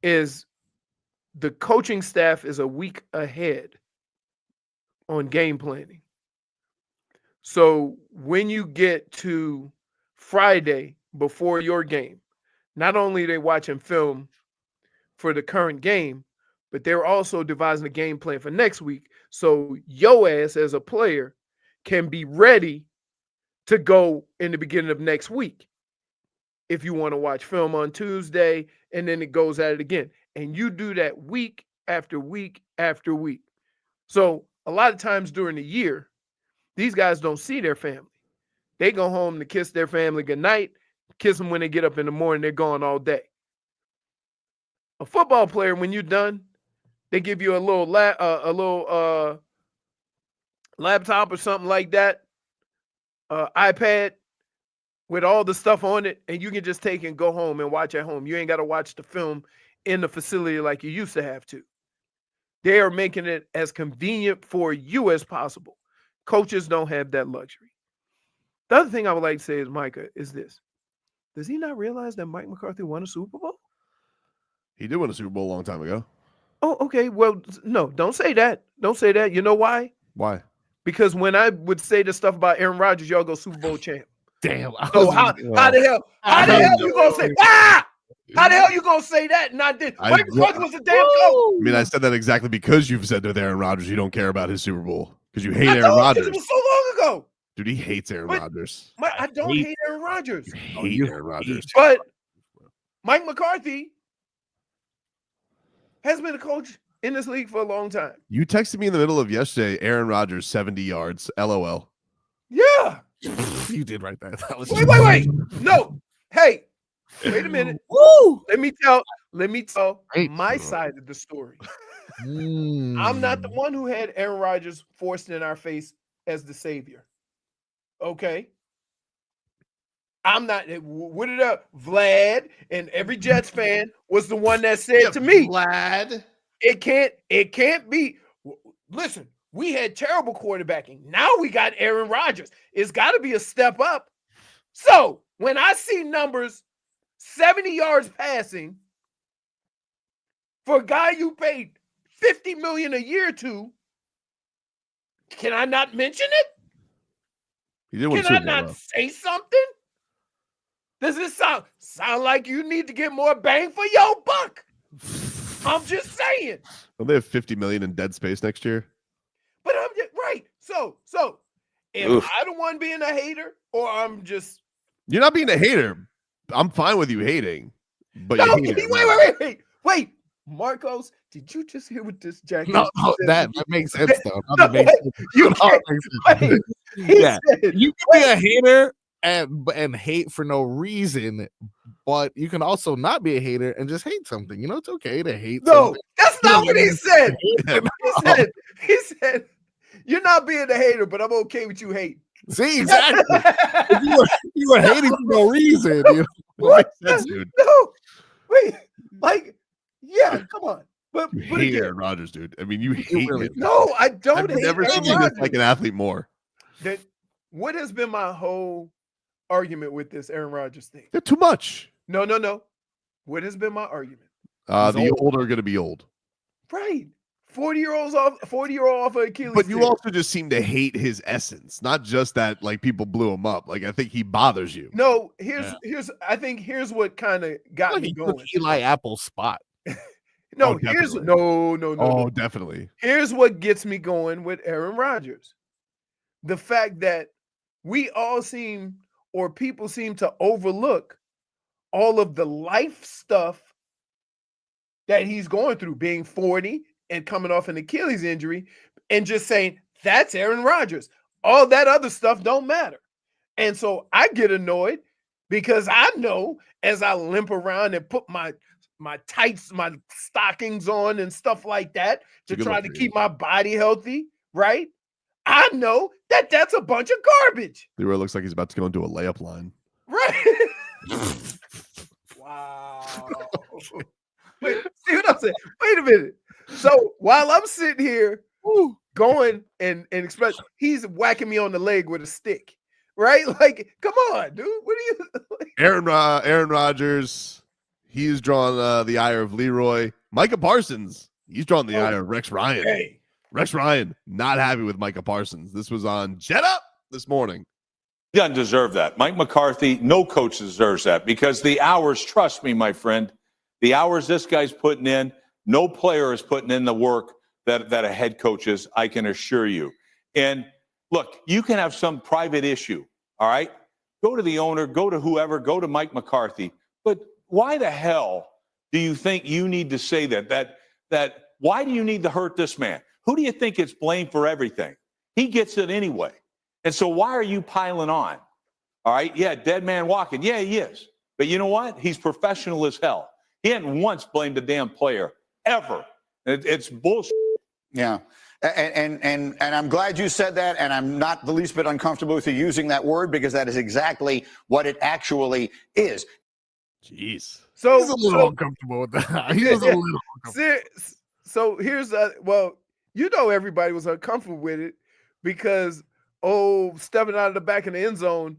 the coaching staff is a week ahead on game planning. So when you get to Friday before your game, not only are they watching film for the current game, but they're also devising a game plan for next week. So your ass as a player can be ready to go in the beginning of next week. If you want to watch film on Tuesday, and then it goes at it again. And you do that week after week after week. So a lot of times during the year, these guys don't see their family. They go home to kiss their family goodnight, kiss them when they get up in the morning, they're gone all day. A football player, when you're done, they give you a little laptop or something like that, iPad with all the stuff on it, and you can just take and go home and watch at home. You ain't got to watch the film in the facility like you used to have to. They are making it as convenient for you as possible. Coaches don't have that luxury. The other thing I would like to say is, Micah, is this. Does he not realize that Mike McCarthy won a Super Bowl? He did win a Super Bowl a long time ago. Oh, okay. Well, no, don't say that. Don't say that. You know why? Why? Because when I would say the stuff about Aaron Rodgers, y'all go Super Bowl champ. Damn. So how the hell you gonna say how the hell you gonna say that and not this? Mike McCarthy was a damn coach. I mean, I said that exactly because you've said with Aaron Rodgers you don't care about his Super Bowl because you hate Aaron Rodgers. It was so long ago. Dude, he hates Aaron Rodgers. I don't hate Aaron Rodgers. You hate Aaron Rodgers. But Mike McCarthy has been a coach in this league for a long time. You texted me in the middle of yesterday, Aaron Rodgers, 70 yards. LOL. Yeah. You did write that. That was Wait. No. Hey, wait a minute. Woo! Let me tell my side of the story. I'm not the one who had Aaron Rodgers forced in our face as the savior. Okay. I'm not. What did Vlad and every Jets fan was the one that said to me, Vlad, it can't be. Listen, we had terrible quarterbacking. Now we got Aaron Rodgers. It's got to be a step up. So when I see numbers, 70 yards passing for a guy you paid $50 million a year to, can I not mention it? Can I not say something? Does it sound like you need to get more bang for your buck? I'm just saying. Don't they have $50 million in dead space next year? But I'm just right. So am I the one being a hater, or I'm just? You're not being a hater. I'm fine with you hating, but No, you hate it. wait. Marcos, did you just hear what this jacket? No, that makes sense though. Yeah, you can be a hater and hate for no reason, but you can also not be a hater and just hate something. You know, it's okay to hate. No, that's not what he said. He said, "You're not being a hater, but I'm okay with you hate." See, exactly. you were hating for no reason. You know? What? Dude. No, wait, like, yeah, come on. But hate Aaron Rodgers, dude. I mean, you hate him. No, I don't. I've never seen you dislike an athlete more. What has been my whole argument with this Aaron Rodgers thing? They're too much. No. What has been my argument? The old are going to be old. Right. 40-year-old off of Achilles. But you also just seem to hate his essence, not just that like people blew him up. Like I think he bothers you. No, here's what kind of got me going. Eli Apple's spot. No, no. Oh, definitely. Here's what gets me going with Aaron Rodgers. The fact that we all people seem to overlook all of the life stuff that he's going through, being 40 and coming off an Achilles injury, and just saying, that's Aaron Rodgers. All that other stuff don't matter. And so I get annoyed because I know as I limp around and put my tights, my stockings on and stuff like that to try to keep my body healthy, right? I know that that's a bunch of garbage. Leroy looks like he's about to go into a layup line. Right. Wow. Wait, see what I'm saying? Wait a minute. So while I'm sitting here going and express, he's whacking me on the leg with a stick, right? Like, come on, dude. What are you? Like? Aaron Rodgers, he's drawn the ire of Leroy. Micah Parsons, he's drawn the ire of Rex Ryan. Hey. Rex Ryan, not happy with Micah Parsons. This was on Jet Up this morning. He doesn't deserve that. Mike McCarthy, no coach deserves that because the hours, trust me, my friend, the hours this guy's putting in, no player is putting in the work that a head coach is, I can assure you. And look, you can have some private issue, all right? Go to the owner, go to whoever, go to Mike McCarthy. But why the hell do you think you need to say that why do you need to hurt this man? Who do you think gets blamed for everything? He gets it anyway. And so why are you piling on? All right, yeah, dead man walking. Yeah, he is. But you know what? He's professional as hell. He hadn't once blamed a damn player, ever. It's bullshit. Yeah. And I'm glad you said that, and I'm not the least bit uncomfortable with you using that word because that is exactly what it actually is. Jeez. So he's a little uncomfortable with that. He was a little uncomfortable. So here's everybody was uncomfortable with it because stepping out of the back of the end zone,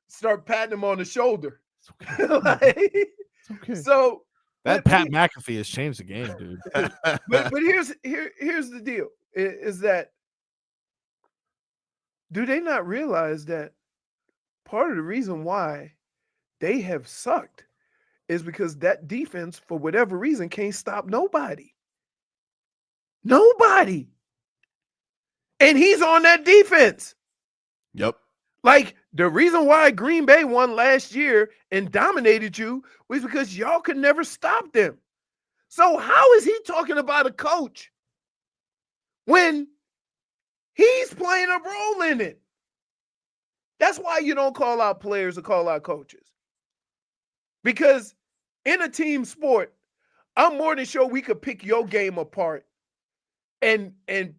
start patting him on the shoulder. It's okay. So that Pat McAfee has changed the game, dude. but here's the deal: is that do they not realize that part of the reason why they have sucked is because that defense, for whatever reason, can't stop nobody. Nobody. And he's on that defense. Yep. Like, the reason why Green Bay won last year and dominated you was because y'all could never stop them. So how is he talking about a coach when he's playing a role in it? That's why you don't call out players or call out coaches. Because in a team sport, I'm more than sure we could pick your game apart and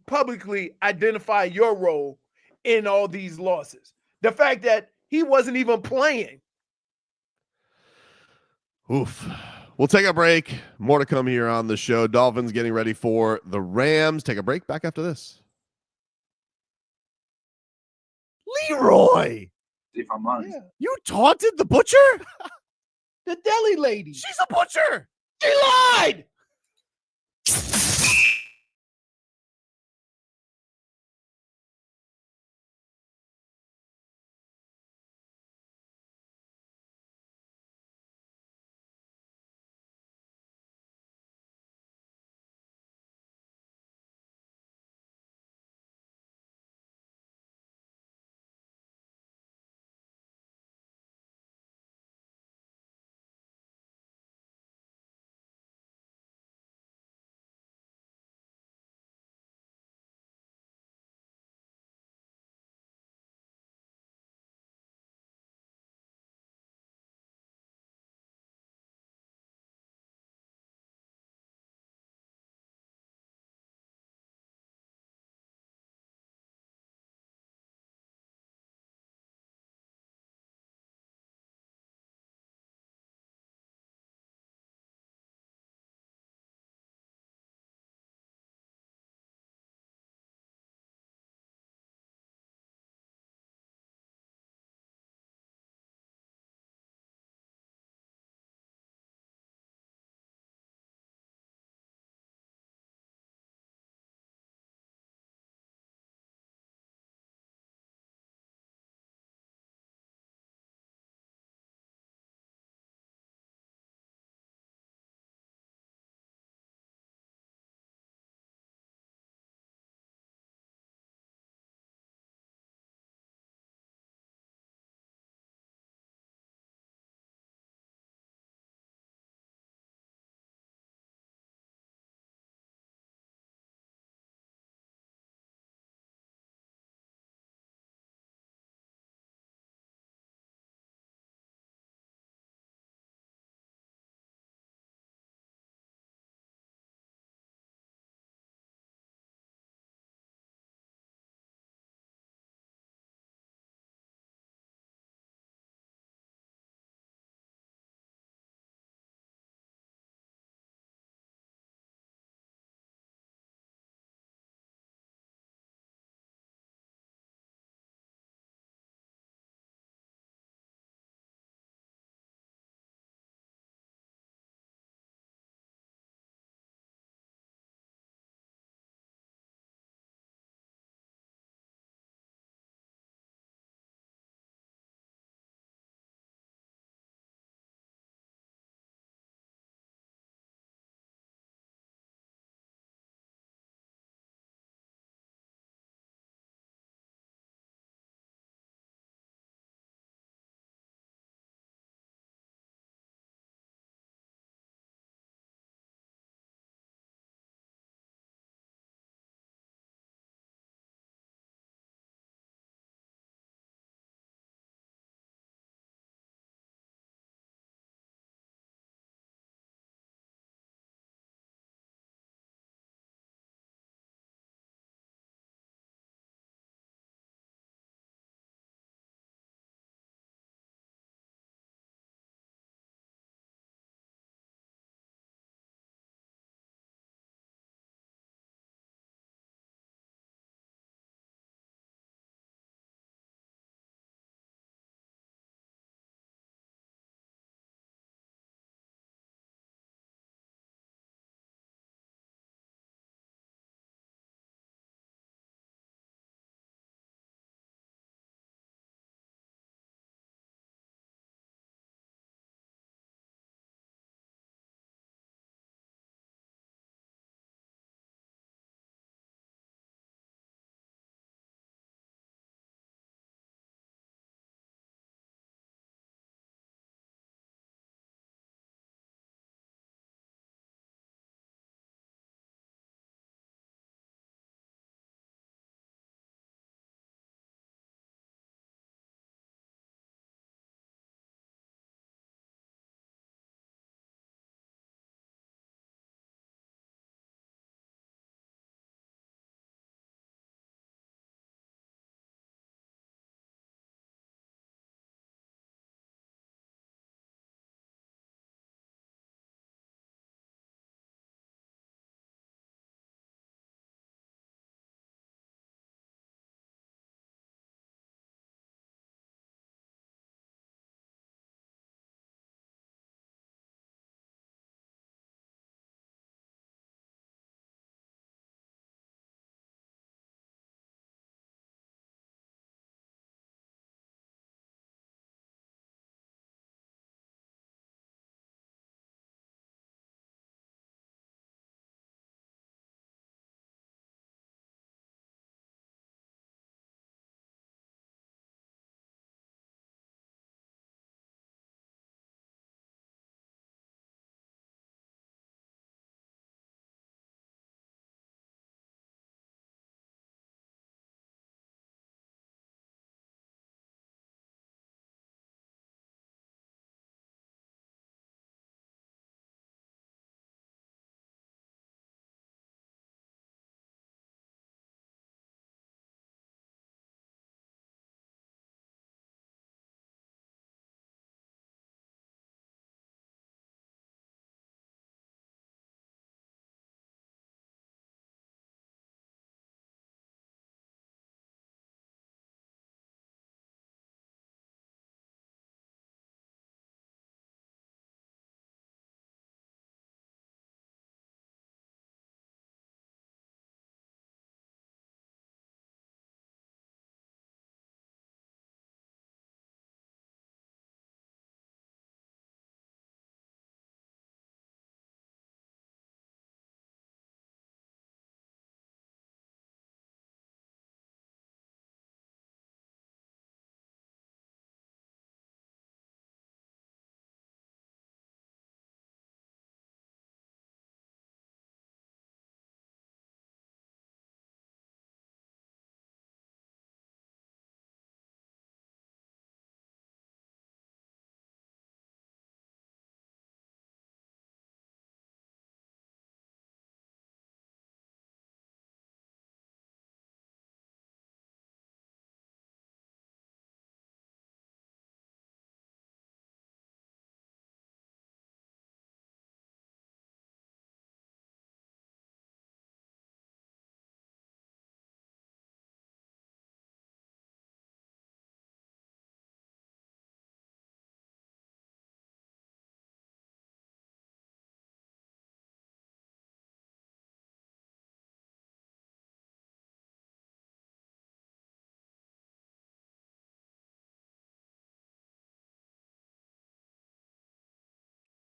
publicly identify your role in all these losses. The fact that he wasn't even playing. Oof. We'll take a break. More to come here on the show. Dolphins getting ready for the Rams. Take a break. Back after this. Leroy, If I'm honest. Yeah. you taunted the butcher? The deli lady. She's a butcher. She lied.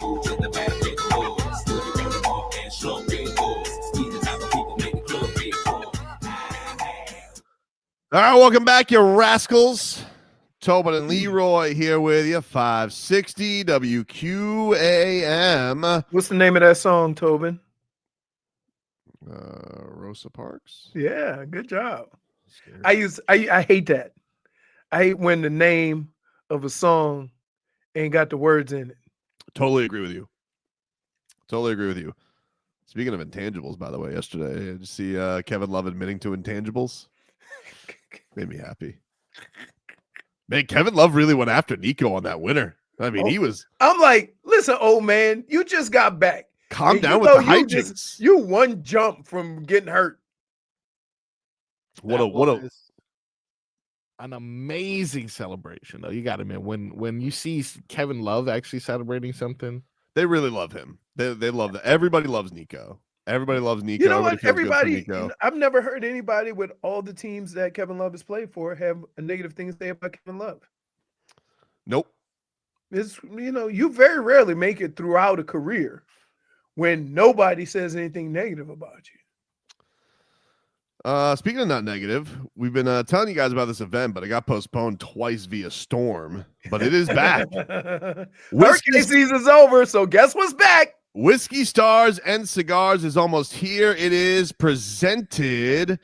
All right, welcome back, you rascals. Tobin and Leroy here with you, 560 WQAM. What's the name of that song, Tobin? Rosa Parks. Yeah, good job. I hate that. I hate when the name of a song ain't got the words in it. Totally agree with you. Speaking of intangibles, by the way, yesterday, did you see Kevin Love admitting to intangibles? Made me happy. Man, Kevin Love really went after Nico on that winner. I mean, he was. I'm like, listen, old man, you just got back. Calm down with the hijinks. You one jump from getting hurt. What an amazing celebration, though. You got to admit, when you see Kevin Love actually celebrating something, they really love him. They love that. Everybody loves Nico. Everybody loves Nico. You know what? I've never heard anybody with all the teams that Kevin Love has played for have a negative thing to say about Kevin Love. Nope. It's, you very rarely make it throughout a career when nobody says anything negative about you. Speaking of not negative, we've been telling you guys about this event, but it got postponed twice via storm. But it is back. Hurricane season's over, so guess what's back? Whiskey Stars and Cigars is almost here. It is presented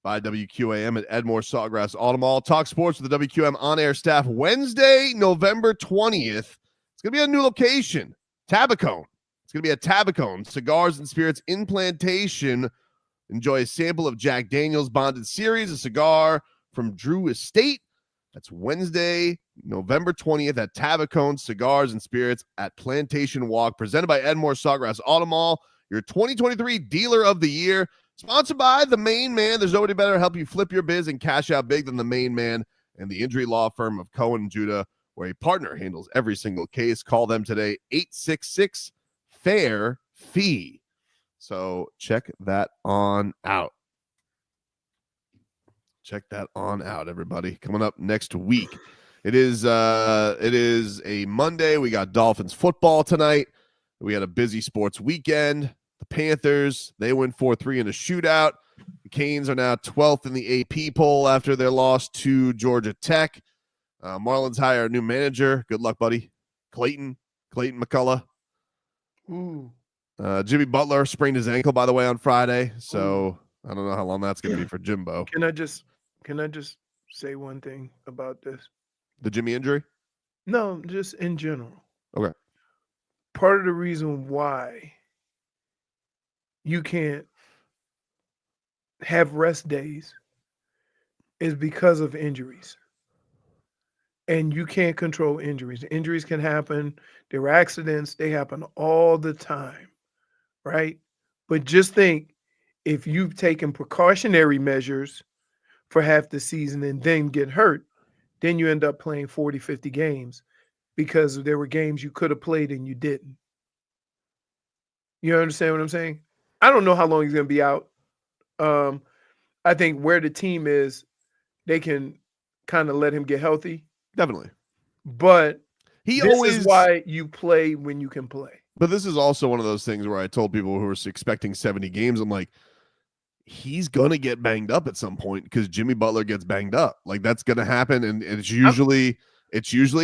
by WQAM at Edmore Sawgrass Auto Mall. Talk sports with the WQAM on-air staff Wednesday, November 20th. It's going to be a new location, Tabacone. It's going to be at Tabacone Cigars and Spirits in Plantation. Enjoy a sample of Jack Daniel's Bonded Series, a cigar from Drew Estate. That's Wednesday, November 20th at Tabacone Cigars and Spirits at Plantation Walk, presented by Edmore Sawgrass Auto Mall, your 2023 Dealer of the Year, sponsored by The Main Man. There's nobody better to help you flip your biz and cash out big than The Main Man and the injury law firm of Cohen & Judah, where a partner handles every single case. Call them today, 866-FAIR-FEE. So check that on out. Check that on out, everybody. Coming up next week. It is a Monday. We got Dolphins football tonight. We had a busy sports weekend. The Panthers, they win 4-3 in a shootout. The Canes are now 12th in the AP poll after their loss to Georgia Tech. Marlins hire a new manager. Good luck, buddy. Clayton McCullough. Ooh. Jimmy Butler sprained his ankle, by the way, on Friday. So I don't know how long that's going to be for Jimbo. Can I just say one thing about this? The Jimmy injury? No, just in general. Okay. Part of the reason why you can't have rest days is because of injuries. And you can't control injuries. Injuries can happen. There are accidents. They happen all the time, right? But just think, if you've taken precautionary measures for half the season and then get hurt, then you end up playing 40, 50 games because there were games you could have played and you didn't. You understand what I'm saying? I don't know how long he's going to be out. I think where the team is, they can kind of let him get healthy. Definitely. But this is why you play when you can play. But this is also one of those things where I told people who were expecting 70 games, I'm like, he's going to get banged up at some point because Jimmy Butler gets banged up. Like, that's going to happen. And it's usually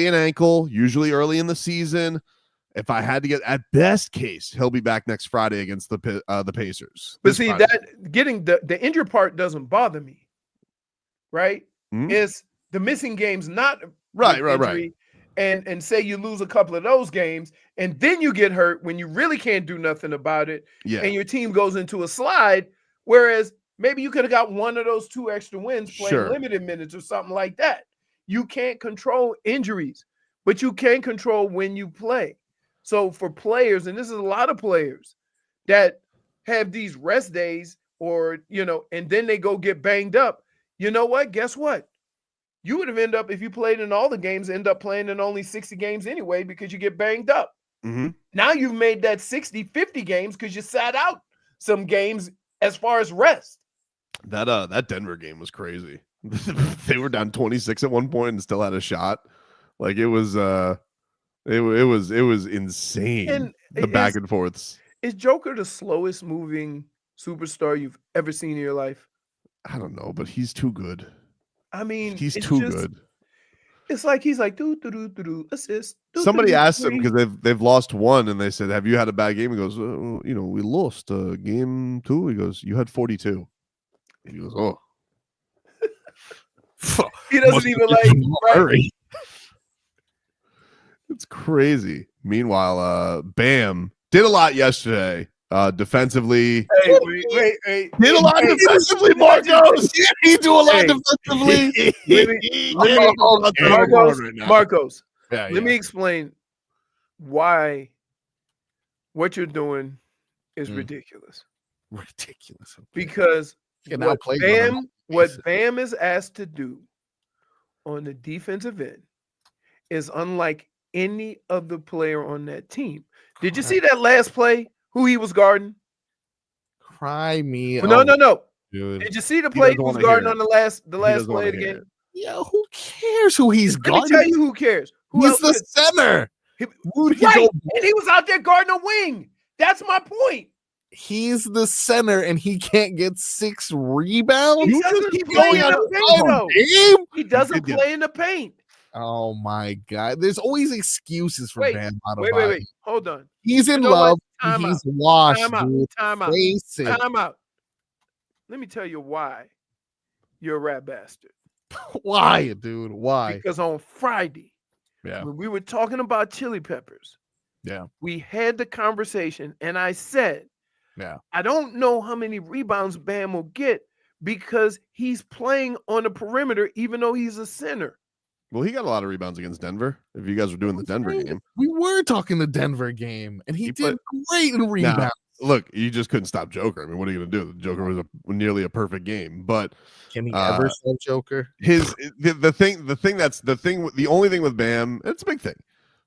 an ankle, usually early in the season. If I had to get, at best case, he'll be back next Friday against the Pacers. But see, Friday. That getting the injured part doesn't bother me, right? Mm-hmm. It's the missing games, not right. And say you lose a couple of those games, and then you get hurt when you really can't do nothing about it, and your team goes into a slide. Whereas maybe you could have got one of those 2 extra wins playing limited minutes or something like that. You can't control injuries, but you can control when you play. So for players, and this is a lot of players that have these rest days or, and then they go get banged up. You know what? Guess what? You would have ended up, if you played in all the games, end up playing in only 60 games anyway because you get banged up. Mm-hmm. Now you've made that 60, 50 games because you sat out some games as far as rest. That Denver game was crazy. They were down 26 at one point and still had a shot. Like, it was It was insane. And the back and forths. Is Joker the slowest moving superstar you've ever seen in your life? I don't know, but he's too good. I mean, he's too good. It's like he's like do assist. Somebody asked him because they've lost one, and they said, "Have you had a bad game?" He goes, we lost game 2. He goes, "You had 42." He goes, "Oh." He doesn't even hurry. It's crazy. Meanwhile, Bam did a lot yesterday. Defensively. Hey, wait. Did a lot defensively, Marcos. He do a lot defensively. Marcos. Yeah, let me explain why what you're doing is ridiculous. Ridiculous. Because what Bam is asked to do on the defensive end is unlike any other player on that team. Did you see that last play? Who he was guarding? Cry me. No. Dude. Did you see the play he was guarding on the last play of the game? Yeah, who cares who he's guarding? Let me tell you who cares. He's the center. Right, and he was out there guarding a wing. That's my point. He's the center, and he can't get 6 rebounds. He doesn't play in the paint, though. He doesn't play in the paint. Oh my God! There's always excuses for Bam Adebayo. Wait. Hold on. He's in love. He's washed. Time out. Face it. Time out. Let me tell you why you're a rat bastard. Why, dude? Why? Because on Friday, when we were talking about chili peppers, we had the conversation, and I said, I don't know how many rebounds Bam will get because he's playing on the perimeter, even though he's a center. Well, he got a lot of rebounds against Denver. If you guys were doing the Denver game, we were talking the Denver game, and he did great in rebounds. Now, look, you just couldn't stop Joker. I mean, what are you going to do? The Joker was nearly a perfect game, but can he ever stop Joker? The only thing with Bam, it's a big thing,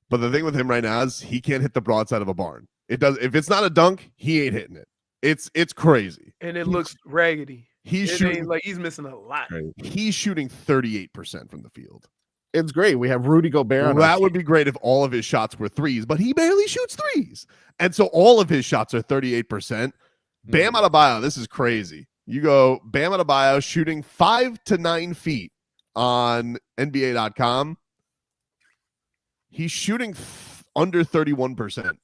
but the thing with him right now is he can't hit the broadside of a barn. It does. If it's not a dunk, he ain't hitting it. It's crazy, and it looks raggedy. He's shooting like he's missing a lot. He's shooting 38% from the field. It's great. We have Rudy Gobert. That would be great if all of his shots were threes, but he barely shoots threes. And so all of his shots are 38%. Bam Adebayo, this is crazy. You go Bam Adebayo shooting 5 to 9 feet on NBA.com. He's shooting under 31%.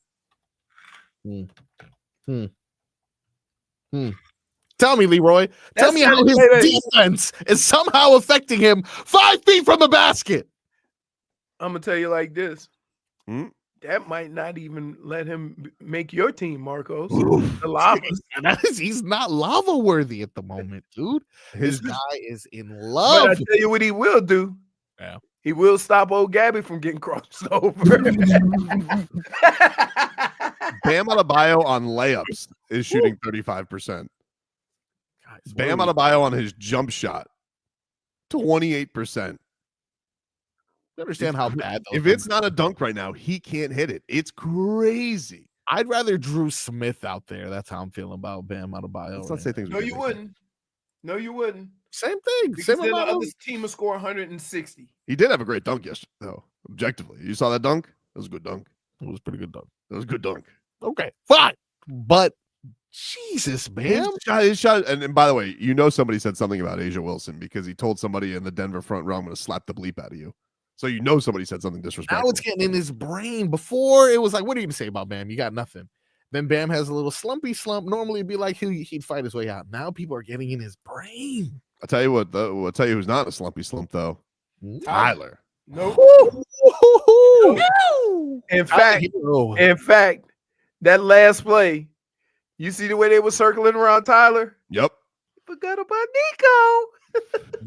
Tell me, Leroy. Tell me how his defense is somehow affecting him 5 feet from the basket. I'm gonna tell you like this. That might not even let him make your team, Marcos. The lava. He's not lava worthy at the moment, dude. His guy is in love. But I tell you what he will do. Yeah. He will stop old Gabby from getting crossed over. Bam Adebayo on layups is shooting 35%. Bam Adebayo on his jump shot, 28%. You understand how bad? If it's not a dunk right now, he can't hit it. It's crazy. I'd rather Drew Smith out there. That's how I'm feeling about Bam Adebayo. Let's not say things. No, you wouldn't. No, you wouldn't. Same thing. Because Same then the amount. other team will score 160. He did have a great dunk yesterday, though. Objectively, you saw that dunk? That was a good dunk. It was a pretty good dunk. That was a good dunk. Okay, fine. But Jesus, man. His shot, and by the way, you know somebody said something about Asia Wilson because he told somebody in the Denver front row, I'm going to slap the bleep out of you. So you know somebody said something disrespectful. Now it's getting in his brain. Before, it was like, what are you going to say about Bam? You got nothing. Then Bam has a little slumpy slump. Normally, it'd be like he'd fight his way out. Now people are getting in his brain. I'll tell you what, though. I'll tell you who's not in a slumpy slump, though. Tyler. Nope. In fact, that last play, you see the way they were circling around Tyler? Yep. Forgot about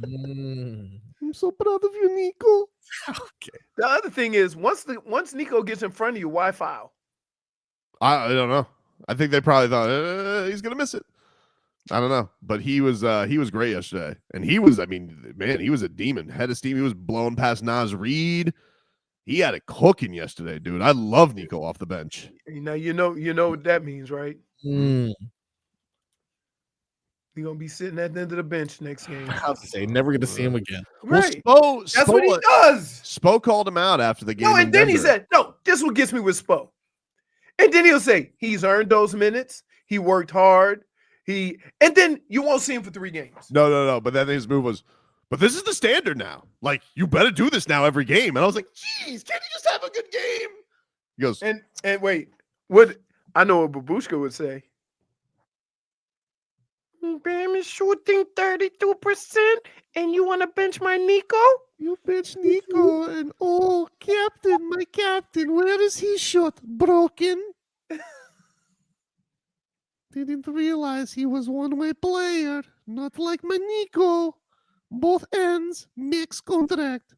Nico. I'm so proud of you, Nico. Okay. The other thing is, once Nico gets in front of you, why foul? I don't know. I think they probably thought he's gonna miss it. I don't know, but he was great yesterday, and he was a demon, head of steam. He was blowing past Naz Reid. He had it cooking yesterday, dude. I love Nico off the bench. Now you know what that means, right? You're gonna be sitting at the end of the bench next game. I was to say, never gonna see him again. Right. Well, That's what he does. Spo called him out after the game. No, and then he said, no, This what gets me with Spo. And then he'll say he's earned those minutes. He worked hard. And then you won't see him for 3 games. No. But then his move was, but this is the standard now. Like, you better do this now every game. And I was like, geez, can't he just have a good game? He goes, and wait, what I know what Bobrovsky would say. Bam is shooting 32%, and you want to bench my Nico? You bench Nico, and oh, captain, my captain, where is he shot? Broken. Didn't realize he was one-way player, not like my Nico. Both ends, mixed contract.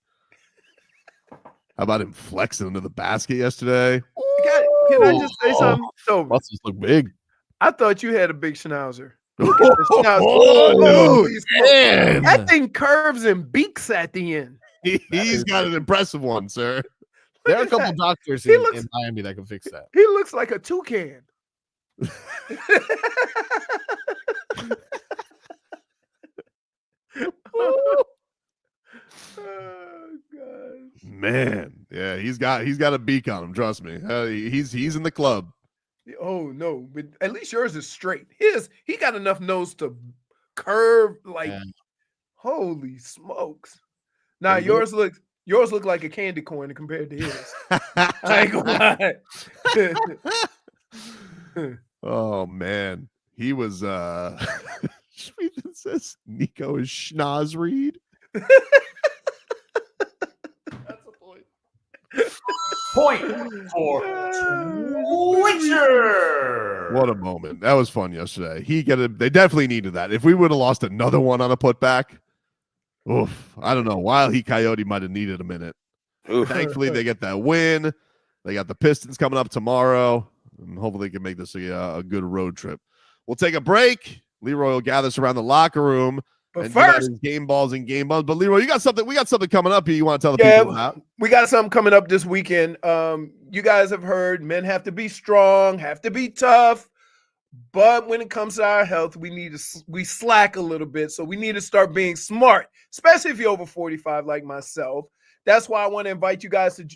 How about him flexing into the basket yesterday? Can I just say something? So muscles look big. I thought you had a big schnauzer. Look at the schnauzer. Man. That thing curves and beaks at the end. He's got an impressive one, sir. There are a couple doctors in Miami that can fix that. He looks like a toucan. Oh, God. Man, yeah, he's got a beak on him. Trust me, he's in the club. Oh no, but at least yours is straight. He got enough nose to curve like. Holy smokes! Now yours look like a candy corn compared to his. I ain't gonna lie. Oh man, he was. Schmieden says Nico is schnoz read. Point for Twitcher. What a moment. That was fun yesterday. They definitely needed that. If we would have lost another one on a putback, oof, I don't know. Wiley Coyote might have needed a minute. Thankfully, they get that win. They got the Pistons coming up tomorrow, and hopefully they can make this a good road trip. We'll take a break. Leroy will gather us around the locker room. But and first, game balls and game bums. But Leroy, we got something coming up here you want to tell the people about? We got something coming up this weekend. You guys have heard men have to be strong, have to be tough. But when it comes to our health, we slack a little bit. So we need to start being smart, especially if you're over 45 like myself. That's why I want to invite you guys to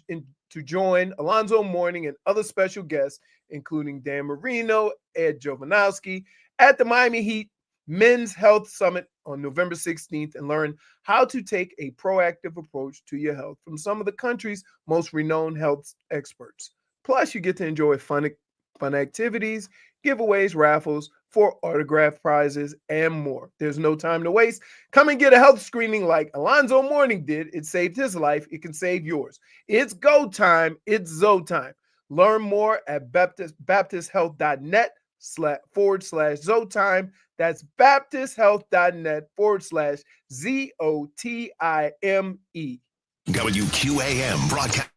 join Alonzo Mourning and other special guests, including Dan Marino, Ed Jovanowski, at the Miami Heat Men's Health Summit on November 16th and learn how to take a proactive approach to your health from some of the country's most renowned health experts. Plus, you get to enjoy fun activities, giveaways, raffles for autograph prizes, and more. There's no time to waste. Come and get a health screening like Alonzo Mourning did. It saved his life. It can save yours. It's go time. It's Zo time. Learn more at baptisthealth.net/Zo time. That's baptisthealth.net/ZOTIME. WQAM broadcast.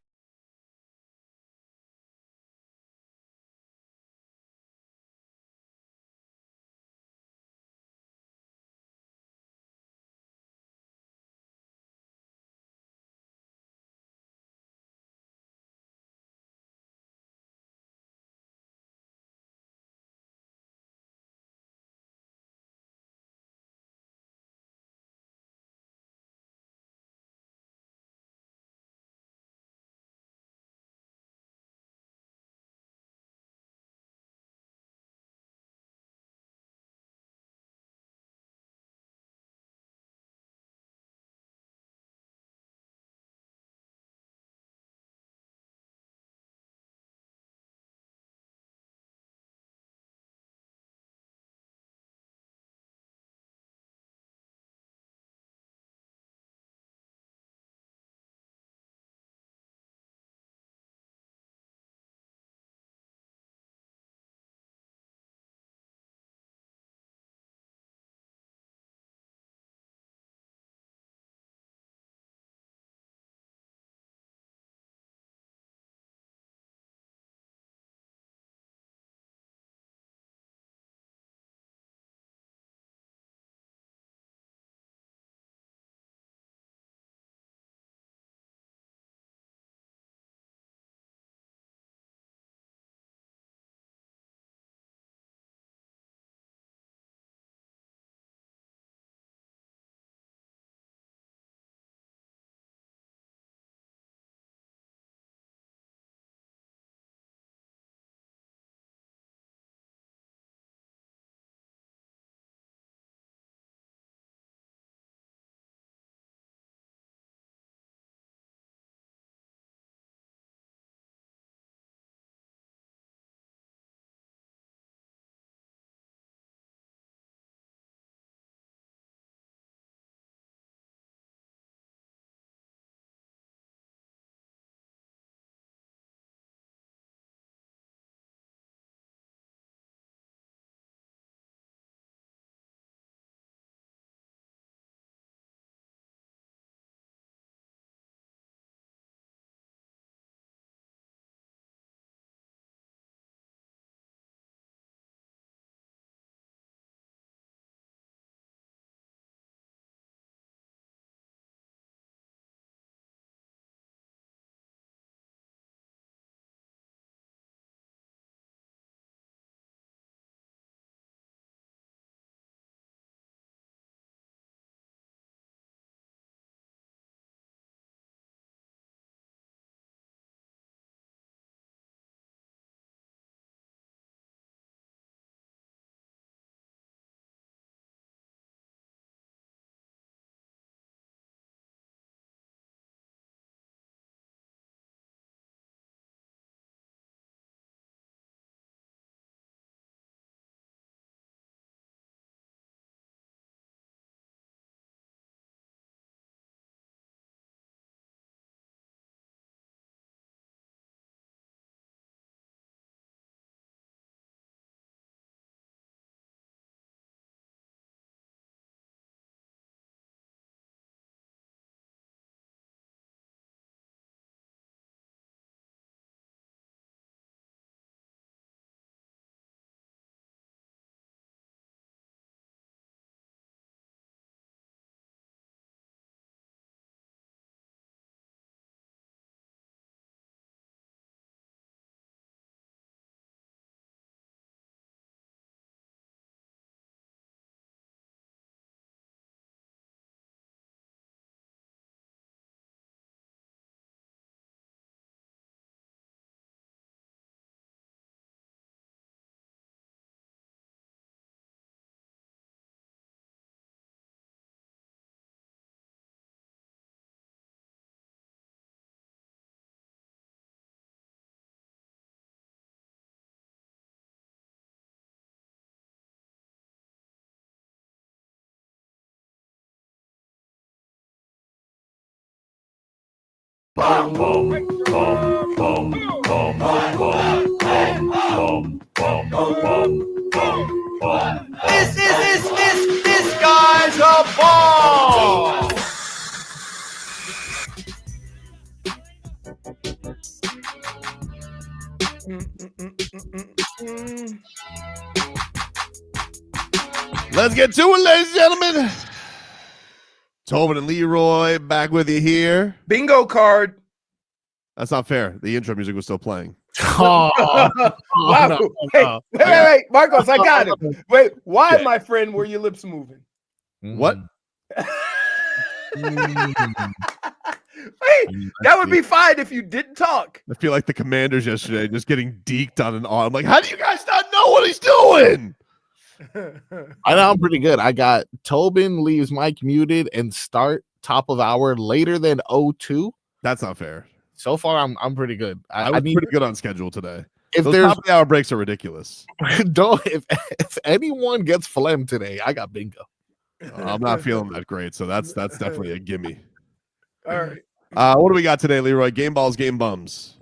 This guy's a ball. Let's get to it, ladies and gentlemen. Tobin and Leroy back with you here. Bingo card. That's not fair. The intro music was still playing. Wow. no, Hey, wait, Marcos, I got it. Wait, why, my friend, were your lips moving? What? Hey, that would be fine if you didn't talk. I feel like the Commanders yesterday just getting deked on an arm. Like, how do you guys not know what he's doing? I know I'm pretty good. I got Tobin leaves Mike muted and start top of hour later than 02. That's not fair. So far, I'm pretty good. I was pretty good on schedule today. If Those there's top of the hour breaks are ridiculous. if anyone gets phlegm today, I got bingo. I'm not feeling that great, so that's definitely a gimme. All right. What do we got today, Leroy? Game balls, game bums.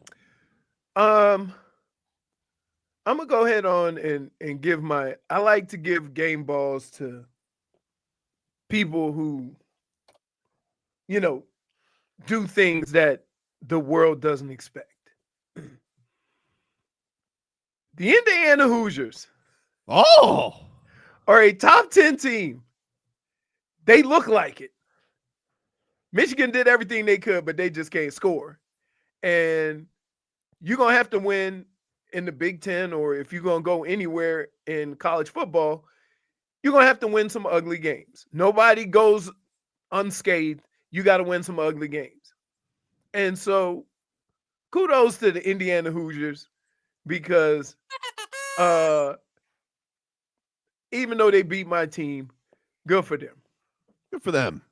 I'm gonna go ahead on and give I like to give game balls to people who, do things that the world doesn't expect. The Indiana Hoosiers are a top 10 team. They look like it. Michigan did everything they could, but they just can't score. And you're going to have to win in the Big Ten, or if you're going to go anywhere in college football, you're going to have to win some ugly games. Nobody goes unscathed. You got to win some ugly games. And so kudos to the Indiana Hoosiers because even though they beat my team, good for them. Good for them.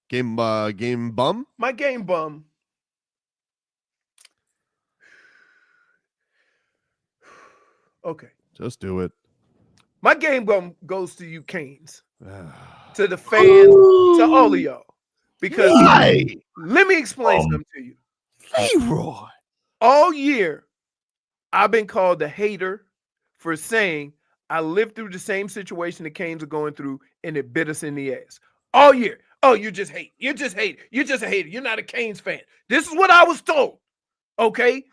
Game bum? My game bum. Okay. Just do it. My game bum goes to you Canes. To the fans, to all of y'all. Because let me explain something to you. Leroy. All year, I've been called a hater for saying I lived through the same situation the Canes are going through, and it bit us in the ass. All year. Oh, you just hate. You just hate. You're just a hater. You're not a Canes fan. This is what I was told. Okay?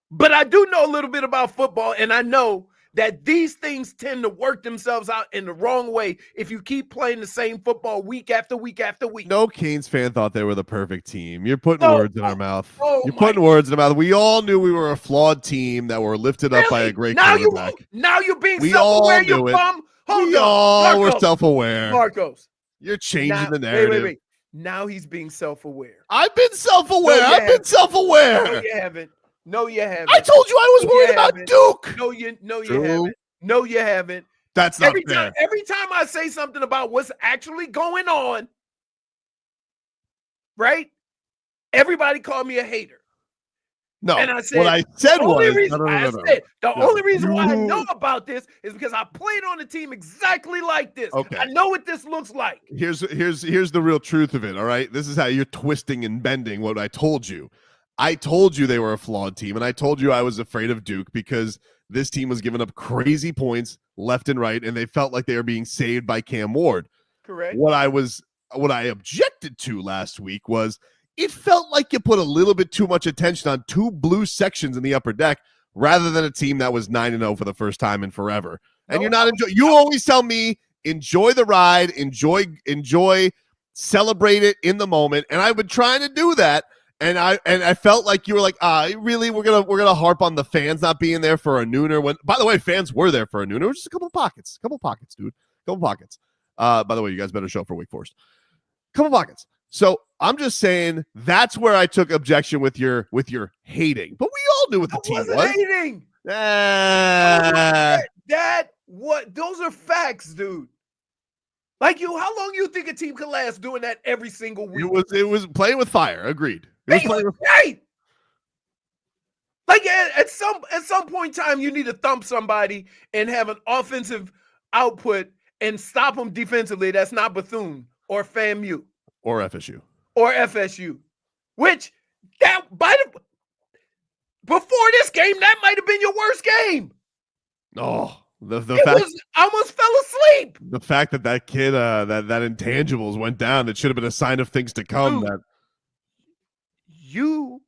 But I do know a little bit about football, and I know that these things tend to work themselves out in the wrong way if you keep playing the same football week after week after week. No Canes fan thought they were the perfect team. You're putting words in our mouth. You're putting words in our mouth. We all knew we were a flawed team that were lifted up by a great quarterback. Now you're being self-aware, you bum. We all were self-aware. Marcos. You're changing the narrative. Wait. Now he's being self-aware. I've been self-aware. I've been self-aware. No, you haven't. No, you haven't. I told you I was worried about Duke. No, you haven't. No, you haven't. That's not fair. Every time I say something about what's actually going on, right? Everybody called me a hater. No, and I said, what I said the was only reason why I know about this is because I played on a team exactly like this. Okay. I know what this looks like. Here's the real truth of it. All right, this is how you're twisting and bending what I told you. I told you they were a flawed team, and I told you I was afraid of Duke because this team was giving up crazy points left and right, and they felt like they were being saved by Cam Ward. Correct. What I objected to last week was it felt like you put a little bit too much attention on two blue sections in the upper deck rather than a team that was 9-0 for the first time in forever. And you're not enjoying. You always tell me enjoy the ride, enjoy, celebrate it in the moment, and I've been trying to do that. And I felt like you were like, really, we're gonna harp on the fans not being there for a nooner. When, by the way, fans were there for a nooner. It was just a couple pockets, dude, couple pockets. By the way, you guys better show up for Wake Forest. Couple pockets. So I'm just saying that's where I took objection with your hating. But we all knew what the team was. Hating. Those are facts, dude. Like how long you think a team can last doing that every single week? It was playing with fire. Agreed. Right. Like at some point in time, you need to thump somebody and have an offensive output and stop them defensively. That's not Bethune or FAMU or FSU. which before this game, that might have been your worst game. Oh, the It fact was, I almost fell asleep. the fact that kid that intangibles went down, it should have been a sign of things to come. Dude, that you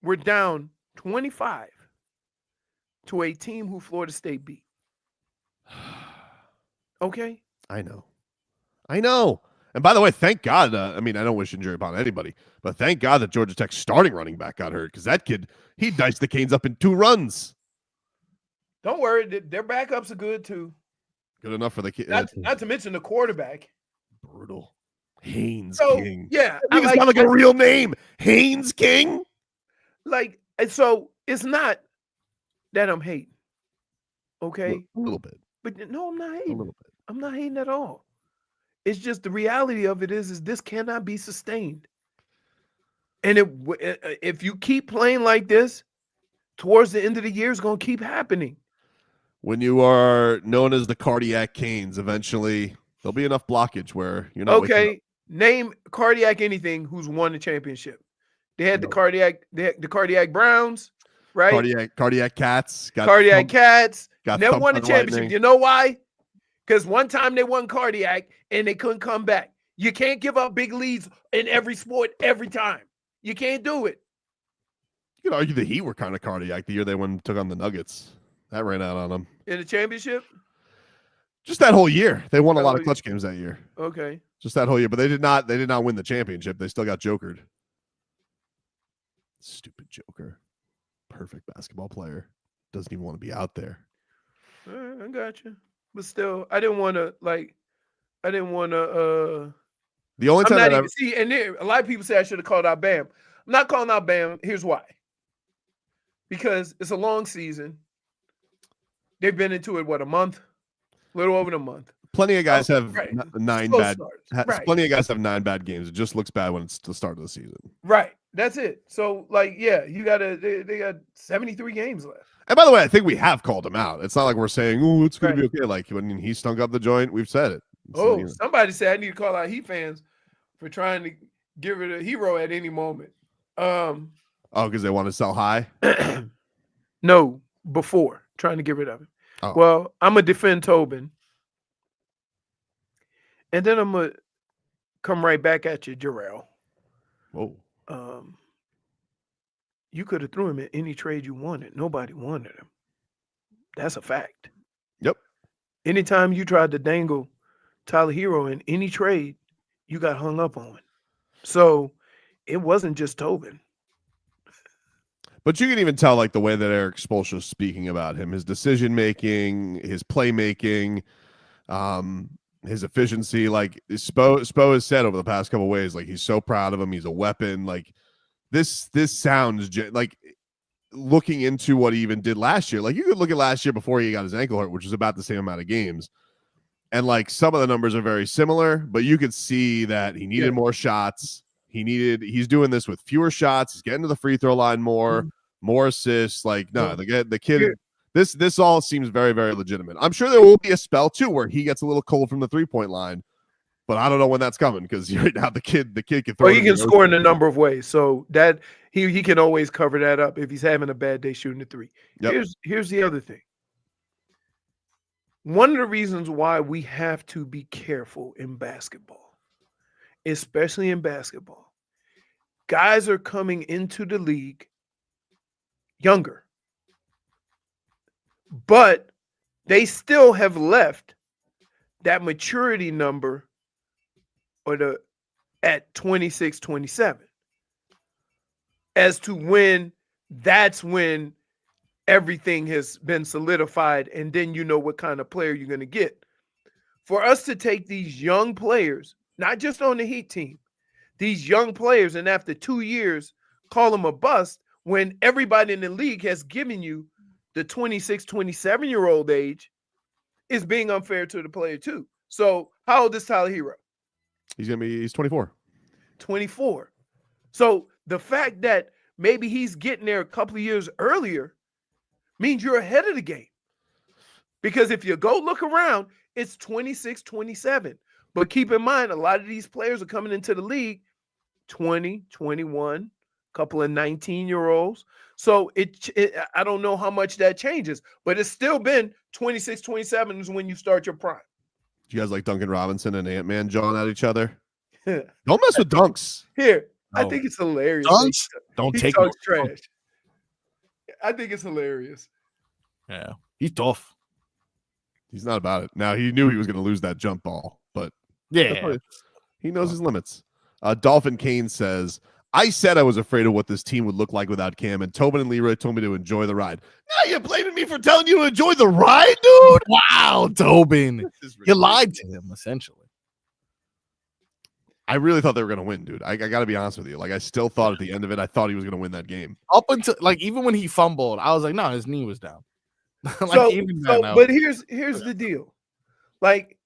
were down 25 to a team who Florida State beat. Okay? I know. And by the way, thank God. I mean, I don't wish injury upon anybody, but thank God that Georgia Tech's starting running back got hurt, because that kid, he diced the Canes up in 2 runs. Don't worry, their backups are good too. Good enough for the kid. Not to mention the quarterback. Brutal. Haynes So, King. yeah. I think it's not like a real name. Haynes King? Like, and so it's not that I'm hating. Okay? A little bit. But no, I'm not hating. A little bit. I'm not hating at all. It's just the reality of it is this cannot be sustained. And if you keep playing like this, towards the end of the year, it's going to keep happening. When you are known as the cardiac Canes, eventually there'll be enough blockage where you're not. Okay, name cardiac anything who's won the championship. They had the cardiac Browns, right? Cardiac Cats. Cats. Got Never won the thumped by championship. lightning. You know why? Because one time they won cardiac and they couldn't come back. You can't give up big leads in every sport every time. You can't do it. You could argue the Heat were kind of cardiac the year they took on the Nuggets. That ran out on them. In the championship? Just that whole year. They won a lot of clutch games that year. Okay. Just that whole year. But they did not win the championship. They still got jokered. Stupid Joker. Perfect basketball player. Doesn't even want to be out there. I got you. But still, I didn't want to. The only time a lot of people say I should have called out Bam. I'm not calling out Bam. Here's why. Because it's a long season. They've been into it, a month? A little over a month. Plenty of guys have nine bad. Plenty of guys have 9 bad games. It just looks bad when it's the start of the season. Right. That's it. So, you they got 73 games left. And by the way, I think we have called him out. It's not like we're saying, "Oh, it's going to be okay." Like when he stunk up the joint, we've said it. Somebody said I need to call out Heat fans for trying to get rid of Hero at any moment. Because they want to sell high? No, before trying to get rid of him. Oh. Well, I'm going to defend Tobin. And then I'm going to come right back at you, Jarrell. Whoa. You could have threw him in any trade you wanted. Nobody wanted him. That's a fact. Yep. Anytime you tried to dangle Tyler Hero in any trade, you got hung up on. So it wasn't just Tobin. But you can even tell, the way that Eric Spoelstra's speaking about him, his decision making, his playmaking, his efficiency. Spo has said over the past couple of ways, he's so proud of him. He's a weapon. This sounds looking into what he even did last year. You could look at last year before he got his ankle hurt, which was about the same amount of games. And some of the numbers are very similar, but you could see that he needed more shots. He's doing this with fewer shots. He's getting to the free throw line more assists. The kid, this all seems very, very legitimate. I'm sure there will be a spell too where he gets a little cold from the 3-point line, but I don't know when that's coming, because right now the kid can throw. Well, he can score in a number of ways, so that he can always cover that up if he's having a bad day shooting the 3. Yep. Here's the other thing. One of the reasons why we have to be careful in basketball, especially in basketball, guys are coming into the league younger, but they still have left that maturity number at 26, 27 as to when everything has been solidified, and then you know what kind of player you're going to get. For us to take these young players, not just on the Heat team, these young players, and after 2 years, call them a bust when everybody in the league has given you the 26, 27-year-old age, is being unfair to the player too. So how old is Tyler Hero? He's 24. 24. So the fact that maybe he's getting there a couple of years earlier means you're ahead of the game. Because if you go look around, it's 26, 27. But keep in mind, a lot of these players are coming into the league 20, 21, couple of 19-year-olds. So I don't know how much that changes, but it's still been 26, 27 is when you start your prime. Do you guys like Duncan Robinson and Ant-Man jawing at each other? Don't mess with Dunks. Here, No. I think it's hilarious. Dunks? Don't He take talks no- trash. I think it's hilarious. Yeah, he's tough. He's not about it. Now, he knew he was going to lose that jump ball, but Yeah. he knows his limits. Dolphin Kane says, I said I was afraid of what this team would look like without Cam, and Tobin and Leroy told me to enjoy the ride. Now you're blaming me for telling you to enjoy the ride, dude? Wow, Tobin. You lied to him, essentially. I really thought they were going to win, dude. I got to be honest with you. Like, I still thought at the end of it, I thought he was going to win that game. Up until, like, even when he fumbled, I was like, no, his knee was down. But here's the deal. Like,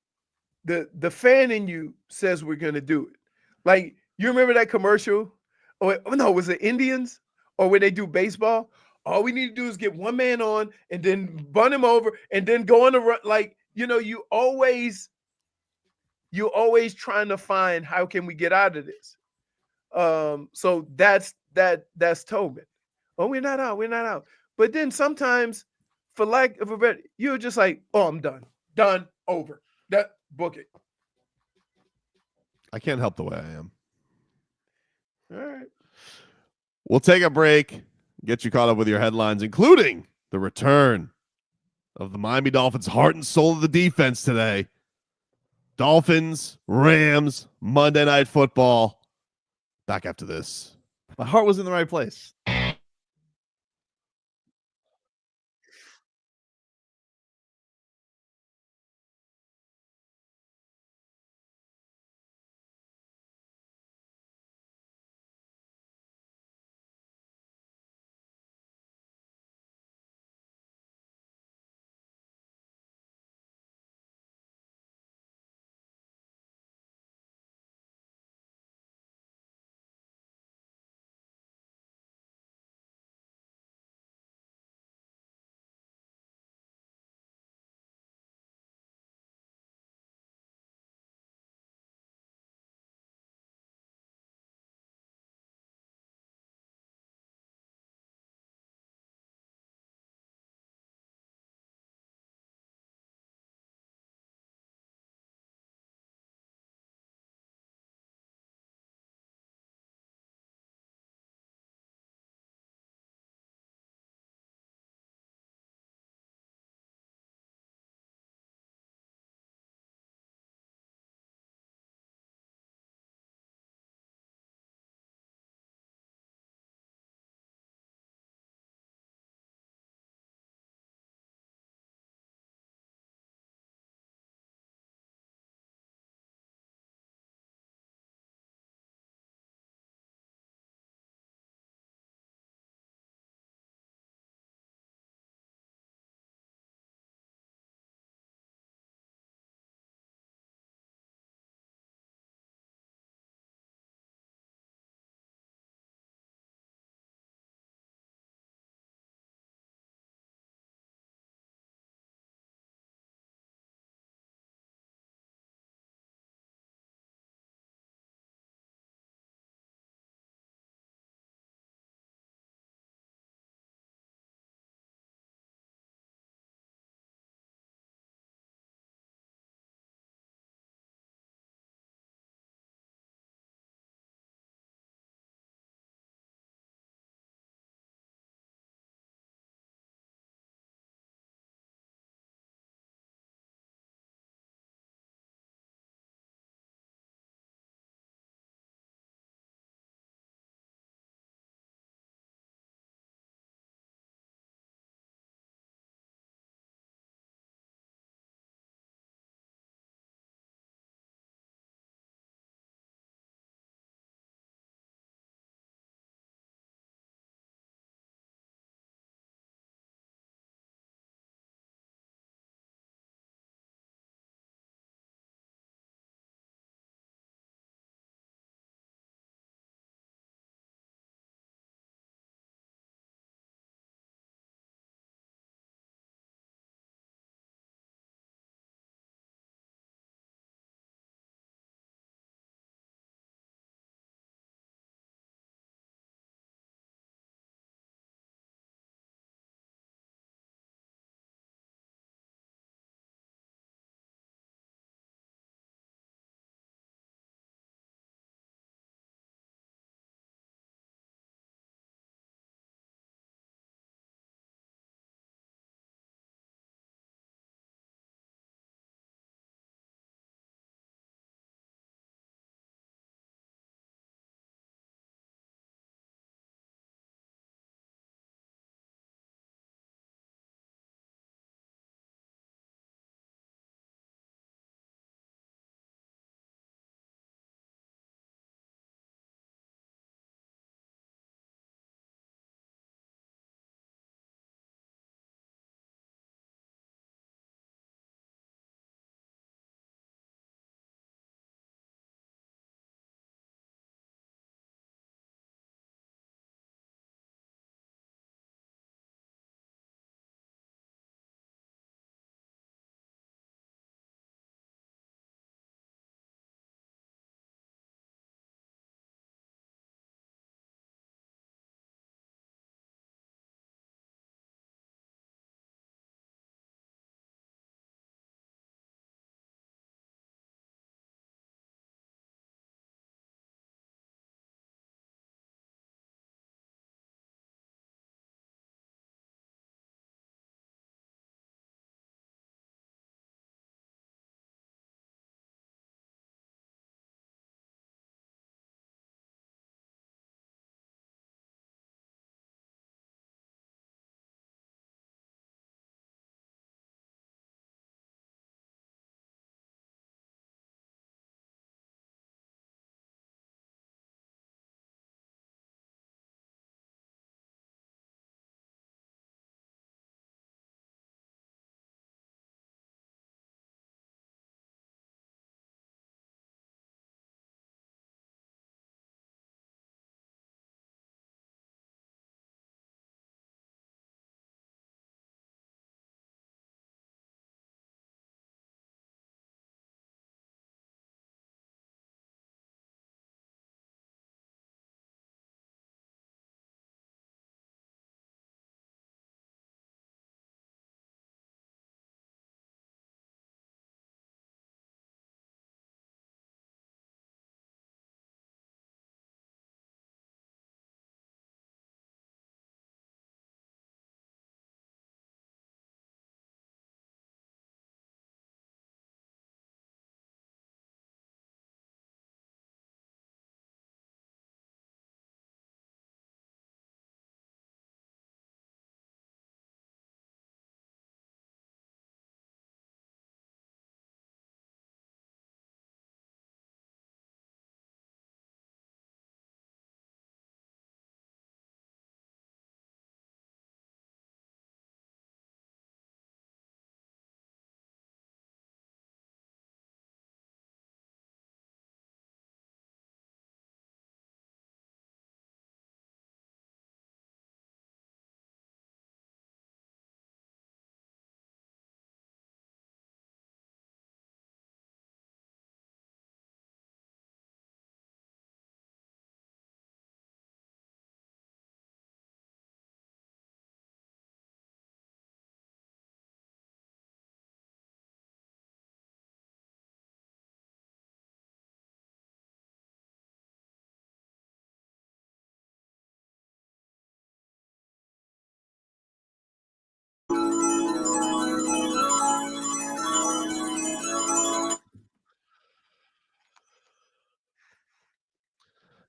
the fan in you says we're going to do it. Like, you remember that commercial? Oh, no, was it Indians? Or when they do baseball? All we need to do is get one man on and then bun him over and then go on the run. Like, you always trying to find how can we get out of this. So that's Tobin. Oh, we're not out. But then sometimes, for lack of a better, you're just like, oh, I'm done, over. That book it. I can't help the way I am. All right. We'll take a break, get you caught up with your headlines, including the return of the Miami Dolphins' heart and soul of the defense today. Dolphins, Rams, Monday Night Football. Back after this. My heart was in the right place.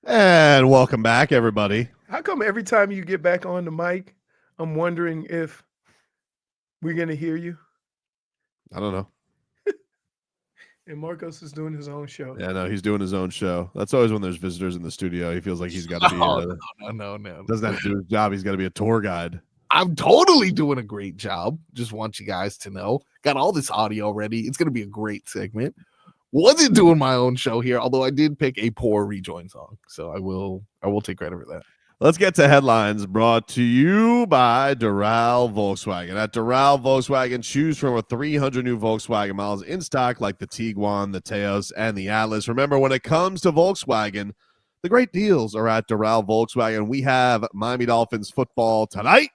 And welcome back, everybody. How come every time you get back on the mic, I'm wondering if we're going to hear you? I don't know. And Marcos is doing his own show. Yeah, no, he's doing his own show. That's always when there's visitors in the studio. He feels like he's got to be. No. Doesn't have to do his job. He's got to be a tour guide. I'm totally doing a great job. Just want you guys to know. Got all this audio ready. It's going to be a great segment. Wasn't doing my own show here, although I did pick a poor rejoin song. So I will take credit for that. Let's get to headlines brought to you by Doral Volkswagen. At Doral Volkswagen, choose from over 300 new Volkswagen models in stock like the Tiguan, the Teos, and the Atlas. Remember, when it comes to Volkswagen, the great deals are at Doral Volkswagen. We have Miami Dolphins football tonight,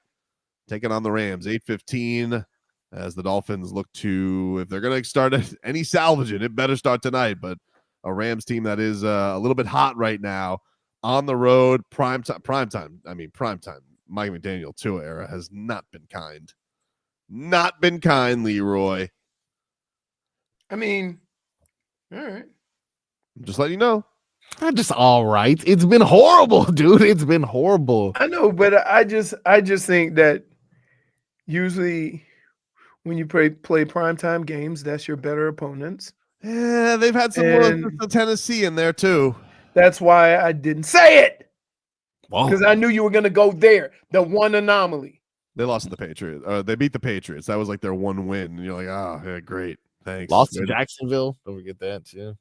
taking on the Rams, 8:15, as the Dolphins look to, if they're going to start any salvaging, it better start tonight. But a Rams team that is a little bit hot right now. On the road, prime time. Mike McDaniel Tua era has not been kind. Not been kind, Leroy. I mean, all right. I'm just letting you know. Just all right. It's been horrible, dude. It's been horrible. I know, but I just think that usually when you play primetime games, that's your better opponents. Yeah, they've had some losses to Tennessee in there too. That's why I didn't say it. Because I knew you were going to go there. The one anomaly. They lost to the Patriots. They beat the Patriots. That was like their one win. And you're like, oh, yeah, great. Thanks. Lost to Jacksonville. Don't forget that too.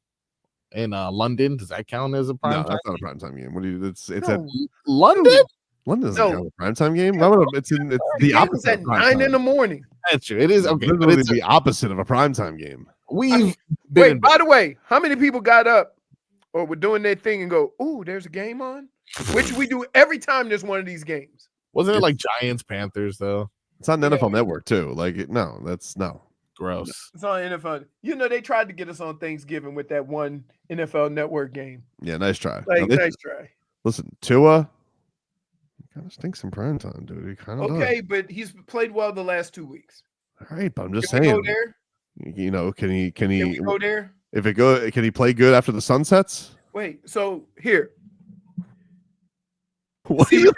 In London, does that count as a prime time? No, that's not a primetime game. What do you? It's at London. London doesn't count as a primetime game. It's the opposite. At 9 in the morning. That's true. It is okay. But it's the opposite of a primetime game. Wait, by the way, how many people got up or were doing their thing and go, "Ooh, there's a game on," which we do every time there's one of these games. Wasn't it like Giants Panthers though? It's on the NFL Network too. Like no, that's no gross. It's on NFL. You know they tried to get us on Thanksgiving with that one NFL Network game. Yeah, nice try. Nice try. Listen, Tua kind of stinks in prime time, dude. He kind of okay, does. but he's played well the last 2 weeks. All right, but I'm just Can saying. we go there? You know, can he go there? Can he play good after the sun sets? Wait, so here. What are you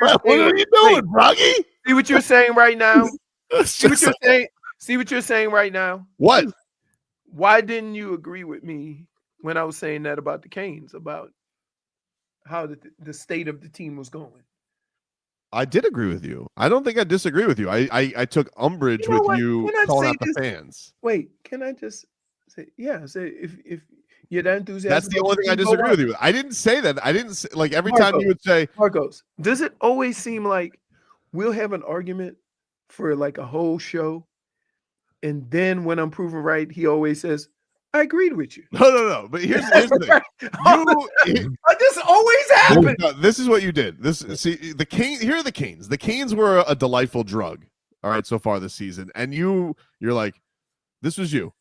doing, Froggy? See what you're saying right now? See what you're saying right now? What? Why didn't you agree with me when I was saying that about the Canes, about how the state of the team was going? I did agree with you. I don't think I disagree with you. I took umbrage with you calling out the fans. Wait, can I just say, yeah, say if you're that enthusiastic. That's the only thing I disagree with you. I didn't say that. I didn't say, like every time you would say, Marcos, does it always seem like we'll have an argument for like a whole show, and then when I'm proven right, he always says, I agreed with you. No. But here's the thing. This always happens. No, this is what you did. The Canes. Here are the Canes. The Canes were a delightful drug. All right, so far this season, and you're like, this was you.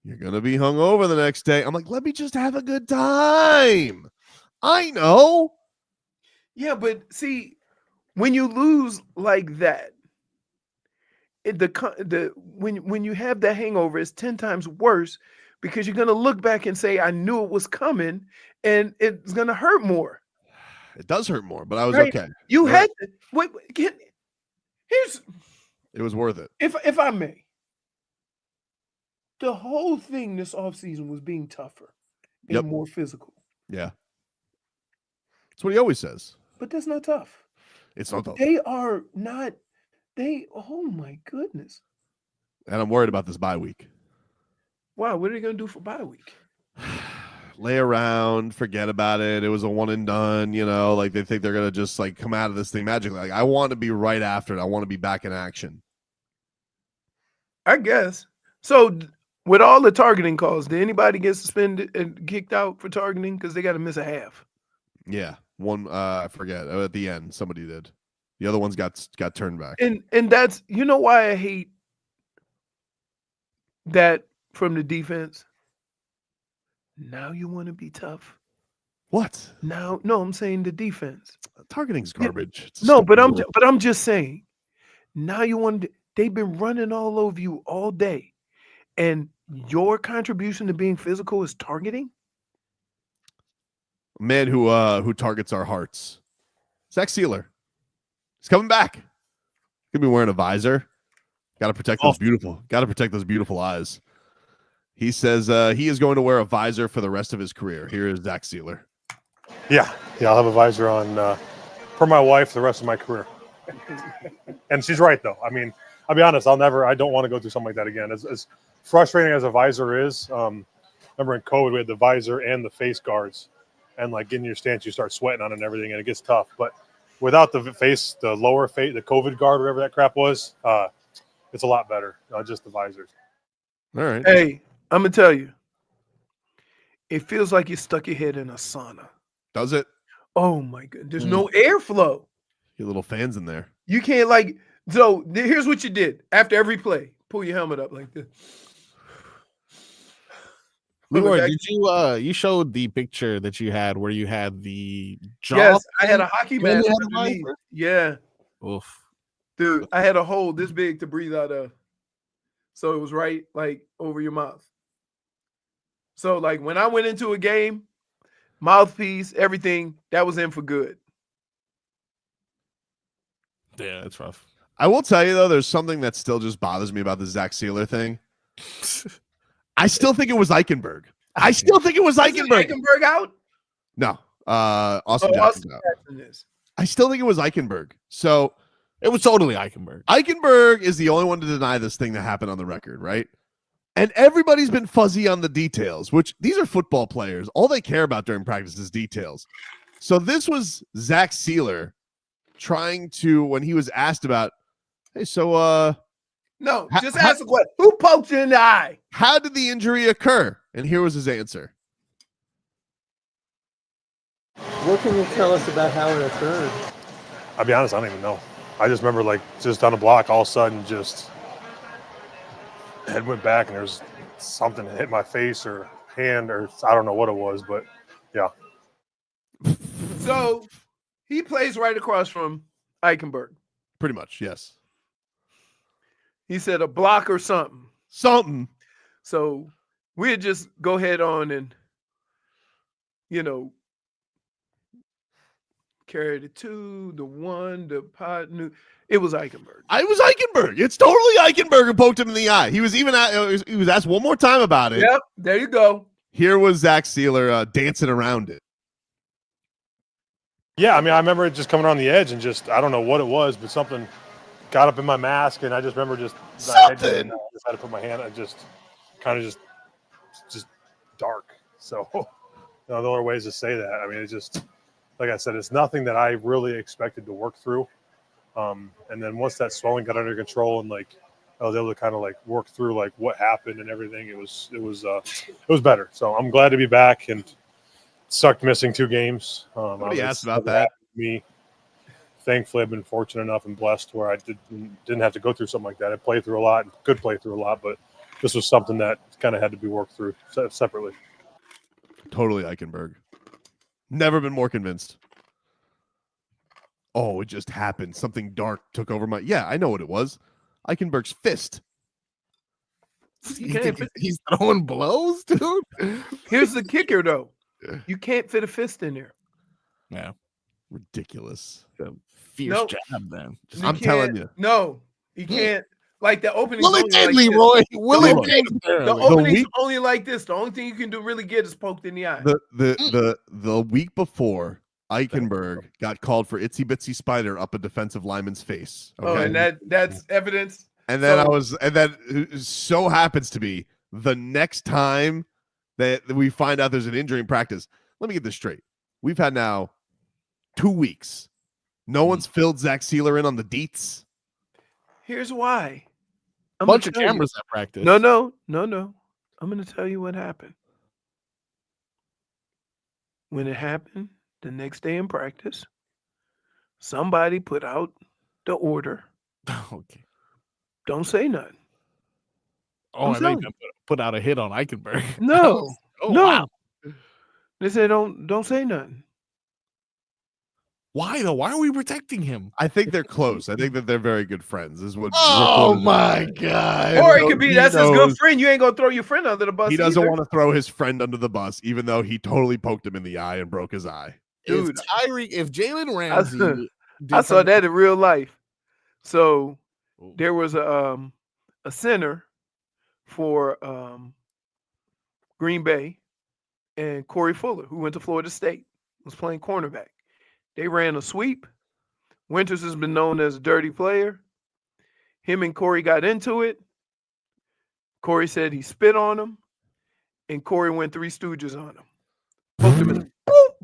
You're gonna be hungover the next day. I'm like, let me just have a good time. I know. Yeah, but see, when you lose like that, when you have the hangover, it's 10 times worse. Because you're going to look back and say, I knew it was coming, and it's going to hurt more. It does hurt more, but I was okay. You had to, wait, here's. It was worth it. If I may. The whole thing this offseason was being tougher and more physical. Yeah. That's what he always says. But that's not tough. It's not tough. They are not, oh my goodness. And I'm worried about this bye week. Wow, what are they going to do for bye week? Lay around, forget about it. It was a one and done, like they think they're going to just like come out of this thing magically. Like I want to be right after it. I want to be back in action. I guess. So with all the targeting calls, did anybody get suspended and kicked out for targeting? Because they got to miss a half. Yeah. One, I forget. At the end, somebody did. The other ones got turned back. And that's, why I hate that from the defense. Now you want to be tough. What? No, I'm saying the defense. Targeting's garbage. No, but I'm just saying. Now you want to, they've been running all over you all day, and your contribution to being physical is targeting. A man who targets our hearts. Zach Sieler. He's coming back. He's gonna be wearing a visor. Got to protect those beautiful eyes. He says he is going to wear a visor for the rest of his career. Here is Zach Sieler. Yeah, I'll have a visor on for my wife the rest of my career. And she's right, though. I mean, I'll be honest, I don't want to go through something like that again. As frustrating as a visor is, remember in COVID, we had the visor and the face guards. And, like, getting your stance, you start sweating on it and everything, and it gets tough. But without the lower face, the COVID guard, whatever that crap was, it's a lot better. Just the visors. All right. Hey, I'm going to tell you. It feels like you stuck your head in a sauna. Does it? Oh, my God. There's no airflow. Your little fans in there. You can't, so here's what you did. After every play, pull your helmet up like this. Leroy, did you showed the picture that you had where you had the jaw? Yes, I had a hockey mask underneath. Yeah. Oof. Dude, I had a hole this big to breathe out of. So it was right over your mouth. So when I went into a game, mouthpiece, everything, that was in for good. Yeah, that's rough. I will tell you, though, there's something that still just bothers me about the Zach Sieler thing. I still think it was Eichenberg. I still think it was Eichenberg. Is Eichenberg out? No. Austin Jackson's out. I still think it was Eichenberg. So it was totally Eichenberg. Eichenberg is the only one to deny this thing that happened on the record, right? And everybody's been fuzzy on the details, which these are football players. All they care about during practice is details. So this was Zach Sieler trying to, when he was asked about, hey, so no, just ask the question. Who poked you in the eye? How did the injury occur? And here was his answer. What can you tell us about how it occurred? I'll be honest, I don't even know. I just remember just on the block, all of a sudden just head went back and there was something that hit my face or hand or I don't know what it was, but yeah. So he plays right across from Eichenberg. Pretty much, yes. He said a block or something. Something. So we'd just go ahead on and, carry the 2, the 1, the pot. It was Eichenberg. It was Eichenberg. It's totally Eichenberg who poked him in the eye. He was even he was asked one more time about it. Yep, there you go. Here was Zach Sieler dancing around it. Yeah, I mean, I remember it just coming on the edge and just, I don't know what it was, but something got up in my mask, and I just remember I just had to put my hand, I just kind of just dark. So, the other ways to say that. I mean, it's just, like I said, it's nothing that I really expected to work through. And then once that swelling got under control and I was able to kind of work through what happened and everything, it was better. So I'm glad to be back and sucked missing 2 games. Nobody asked about that. Me, thankfully, I've been fortunate enough and blessed where I didn't have to go through something like that. I played through a lot and could play through a lot, but this was something that kind of had to be worked through separately. Totally Eichenberg. Never been more convinced. Oh, it just happened. Something dark took over my... Yeah, I know what it was. Eichenberg's fist. He's throwing blows, dude. Here's the kicker, though. You can't fit a fist in there. Yeah. Ridiculous. Fierce jab, then. I'm telling you. No, you can't. The opening. Will it did, Leroy? Will it did? The opening's only like this. The only thing you can do really get is poked in the eye. The week before, Eichenberg got called for itsy bitsy spider up a defensive lineman's face. Okay? Oh, and that's evidence. And then so happens to be the next time that we find out there's an injury in practice. Let me get this straight. We've had now 2 weeks. No one's filled Zach Sieler in on the deets. Here's why. A bunch of cameras at practice. No. I'm going to tell you what happened. When it happened, the next day in practice, somebody put out the order. Okay. Don't say nothing. Oh, I think put out a hit on Eichenberg. No. Oh, no. Wow. They said don't say nothing. Why though? Why are we protecting him? I think they're close. I think that they're very good friends. Is what? Oh my god! Or it could be that's his good knows- friend. You ain't gonna throw your friend under the bus. He doesn't either. want to throw his friend under the bus, even though he totally poked him in the eye and broke his eye. Dude, If Jalen Ramsey, I saw that in real life. So there was a center for Green Bay, and Corey Fuller, who went to Florida State, was playing cornerback. They ran a sweep. Winters has been known as a dirty player. Him and Corey got into it. Corey said he spit on him, and Corey went Three Stooges on him.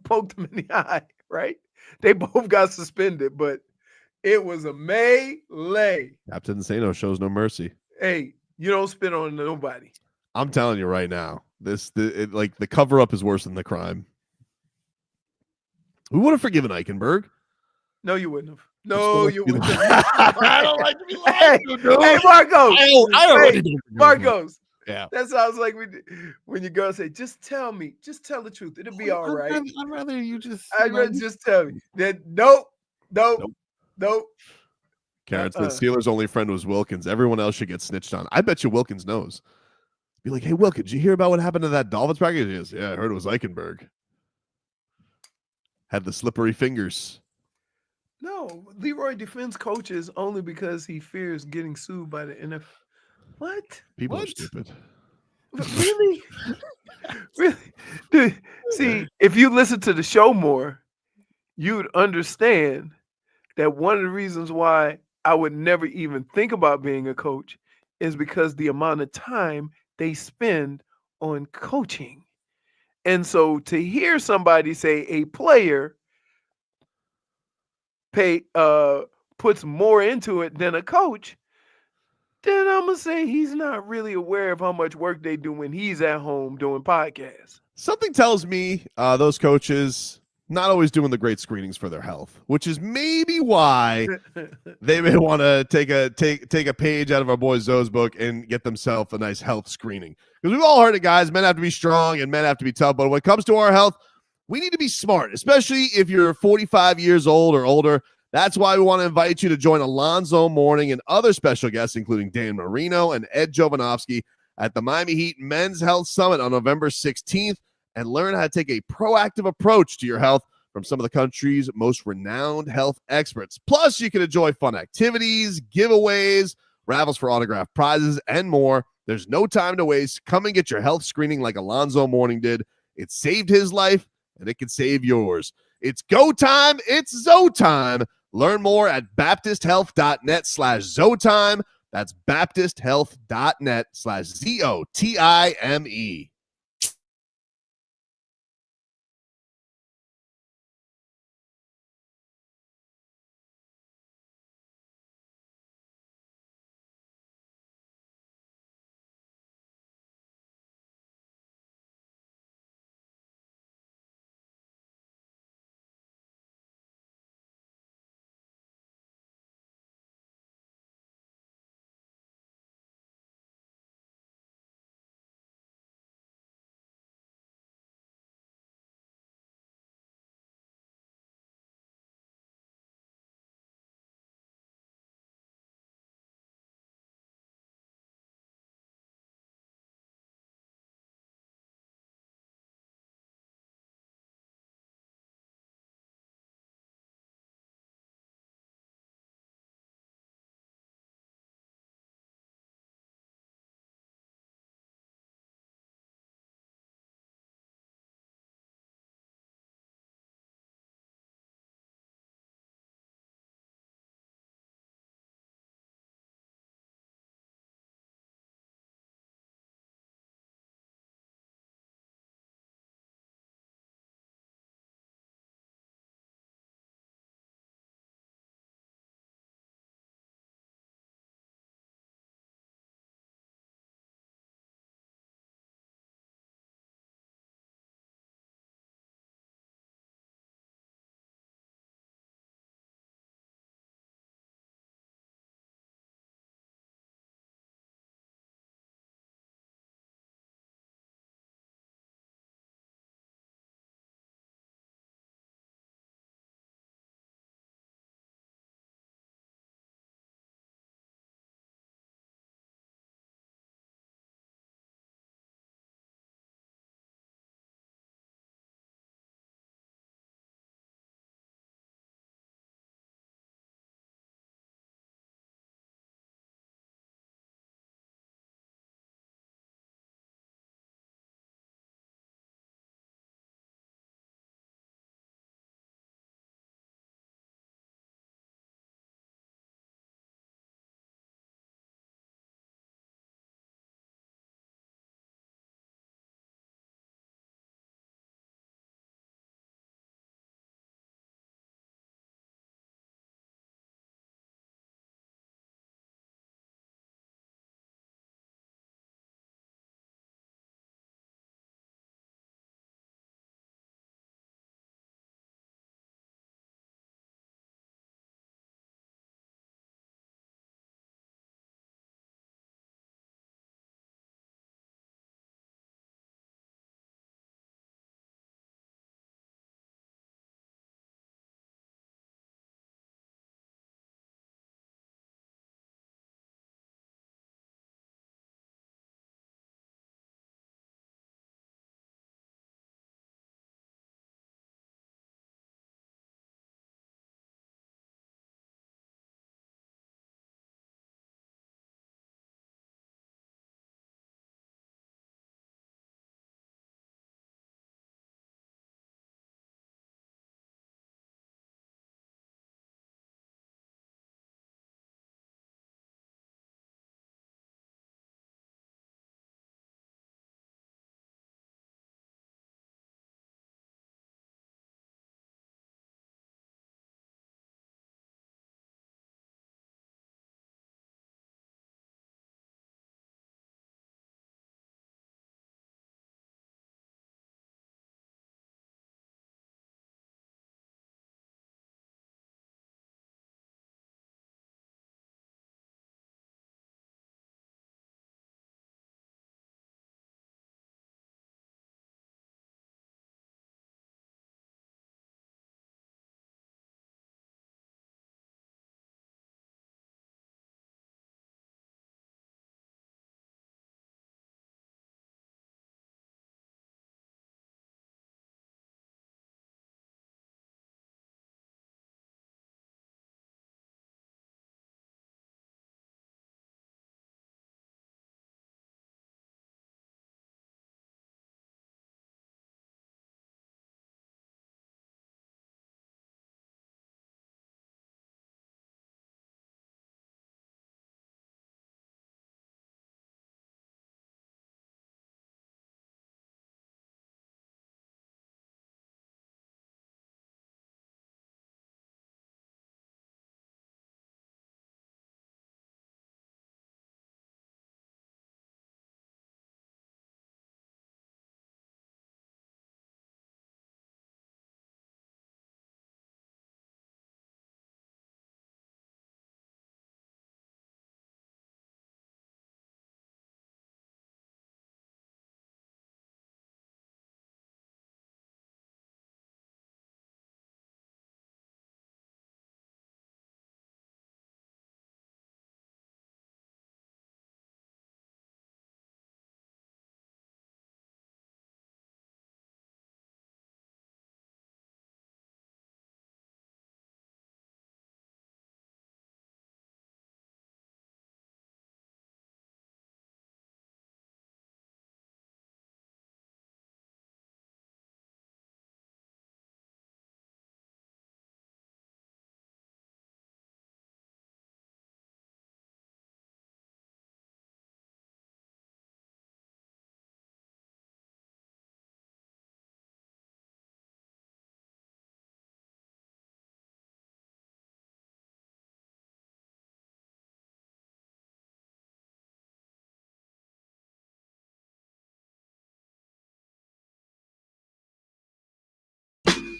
Poked him in the eye, right? They both got suspended, but it was a melee. Captain Insano shows no mercy. Hey, you don't spit on nobody. I'm telling you right now, the cover up is worse than the crime. We would have forgiven Eichenberg. No, you wouldn't have. No, you wouldn't have. I don't like to be lied to, dude. Hey, Marcos. I already don't forgive him. Marcos. Yeah. That sounds like when your girl say, just tell me, just tell the truth. It'll be all right. I'd rather you just. I'd rather just tell me. Then nope. Karen said Steelers' only friend was Wilkins. Everyone else should get snitched on. I bet you Wilkins knows. Be like, hey, Wilkins, did you hear about what happened to that Dolphins practice? He goes, yeah, I heard it was Eichenberg. Had the slippery fingers. No, Leroy defends coaches only because he fears getting sued by the NFL. What? People are stupid. Really? Really? Dude, see, if you listen to the show more, you'd understand that one of the reasons why I would never even think about being a coach is because the amount of time they spend on coaching. And so to hear somebody say a player puts more into it than a coach, then I'm going to say he's not really aware of how much work they do when he's at home doing podcasts. Something tells me those coaches not always doing the great screenings for their health, which is maybe why they may want to take a page out of our boy Zoe's book and get themselves a nice health screening. Because we've all heard it, guys. Men have to be strong and men have to be tough. But when it comes to our health, we need to be smart, especially if you're 45 years old or older. That's why we want to invite you to join Alonzo Mourning and other special guests, including Dan Marino and Ed Jović, at the Miami Heat Men's Health Summit on November 16th, and learn how to take a proactive approach to your health from some of the country's most renowned health experts. Plus, you can enjoy fun activities, giveaways, raffles for autographed prizes, and more. There's no time to waste. Come and get your health screening like Alonzo Mourning did. It saved his life, and it can save yours. It's go time. It's Zoe time. Learn more at baptisthealth.net/Zotime. That's baptisthealth.net/ZOTIME.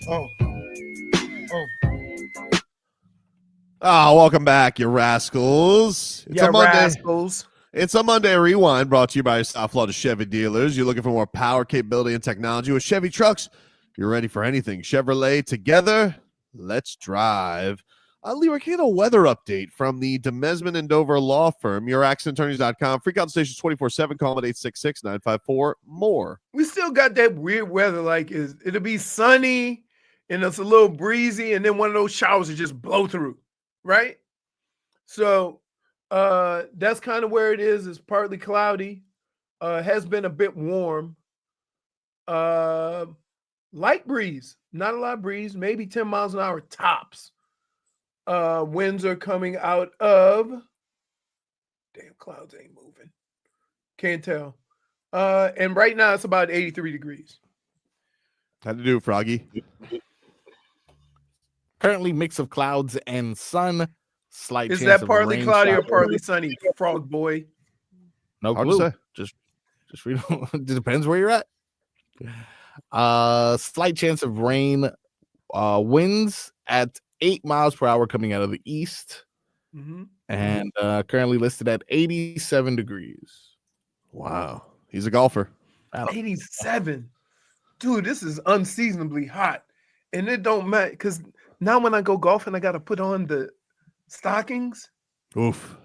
Oh. Welcome back, you rascals. It's a Monday. Rascals. It's a Monday Rewind brought to you by South Florida Chevy dealers. You're looking for more power, capability, and technology with Chevy trucks. You're ready for anything Chevrolet. Together, let's drive. Leroy, can I get a weather update from the Demesman and Dover law firm, youraccidentattorneys.com. Free consultations 24/7. Call them at 866-954-MORE. We still got that weird weather. Like it'll be sunny and it's a little breezy, and then one of those showers will just blow through, right? So that's kind of where it is. It's partly cloudy. Has been a bit warm. Light breeze, not a lot of breeze, maybe 10 miles an hour tops. Winds are coming out of, damn, clouds ain't moving. Can't tell. And right now it's about 83 degrees. How'd you do, Froggy? Currently mix of clouds and sun. Slight Is chance that partly of rain cloudy or showers. partly sunny, Frog Boy? No Hard to clue. say. Just read. It depends where you're at. Slight chance of rain. Winds at 8 miles per hour coming out of the east. Mm-hmm. And currently listed at 87 degrees. Wow. He's a golfer. 87. Dude, this is unseasonably hot. And it don't matter because now when I go golfing, I got to put on the stockings. Oof.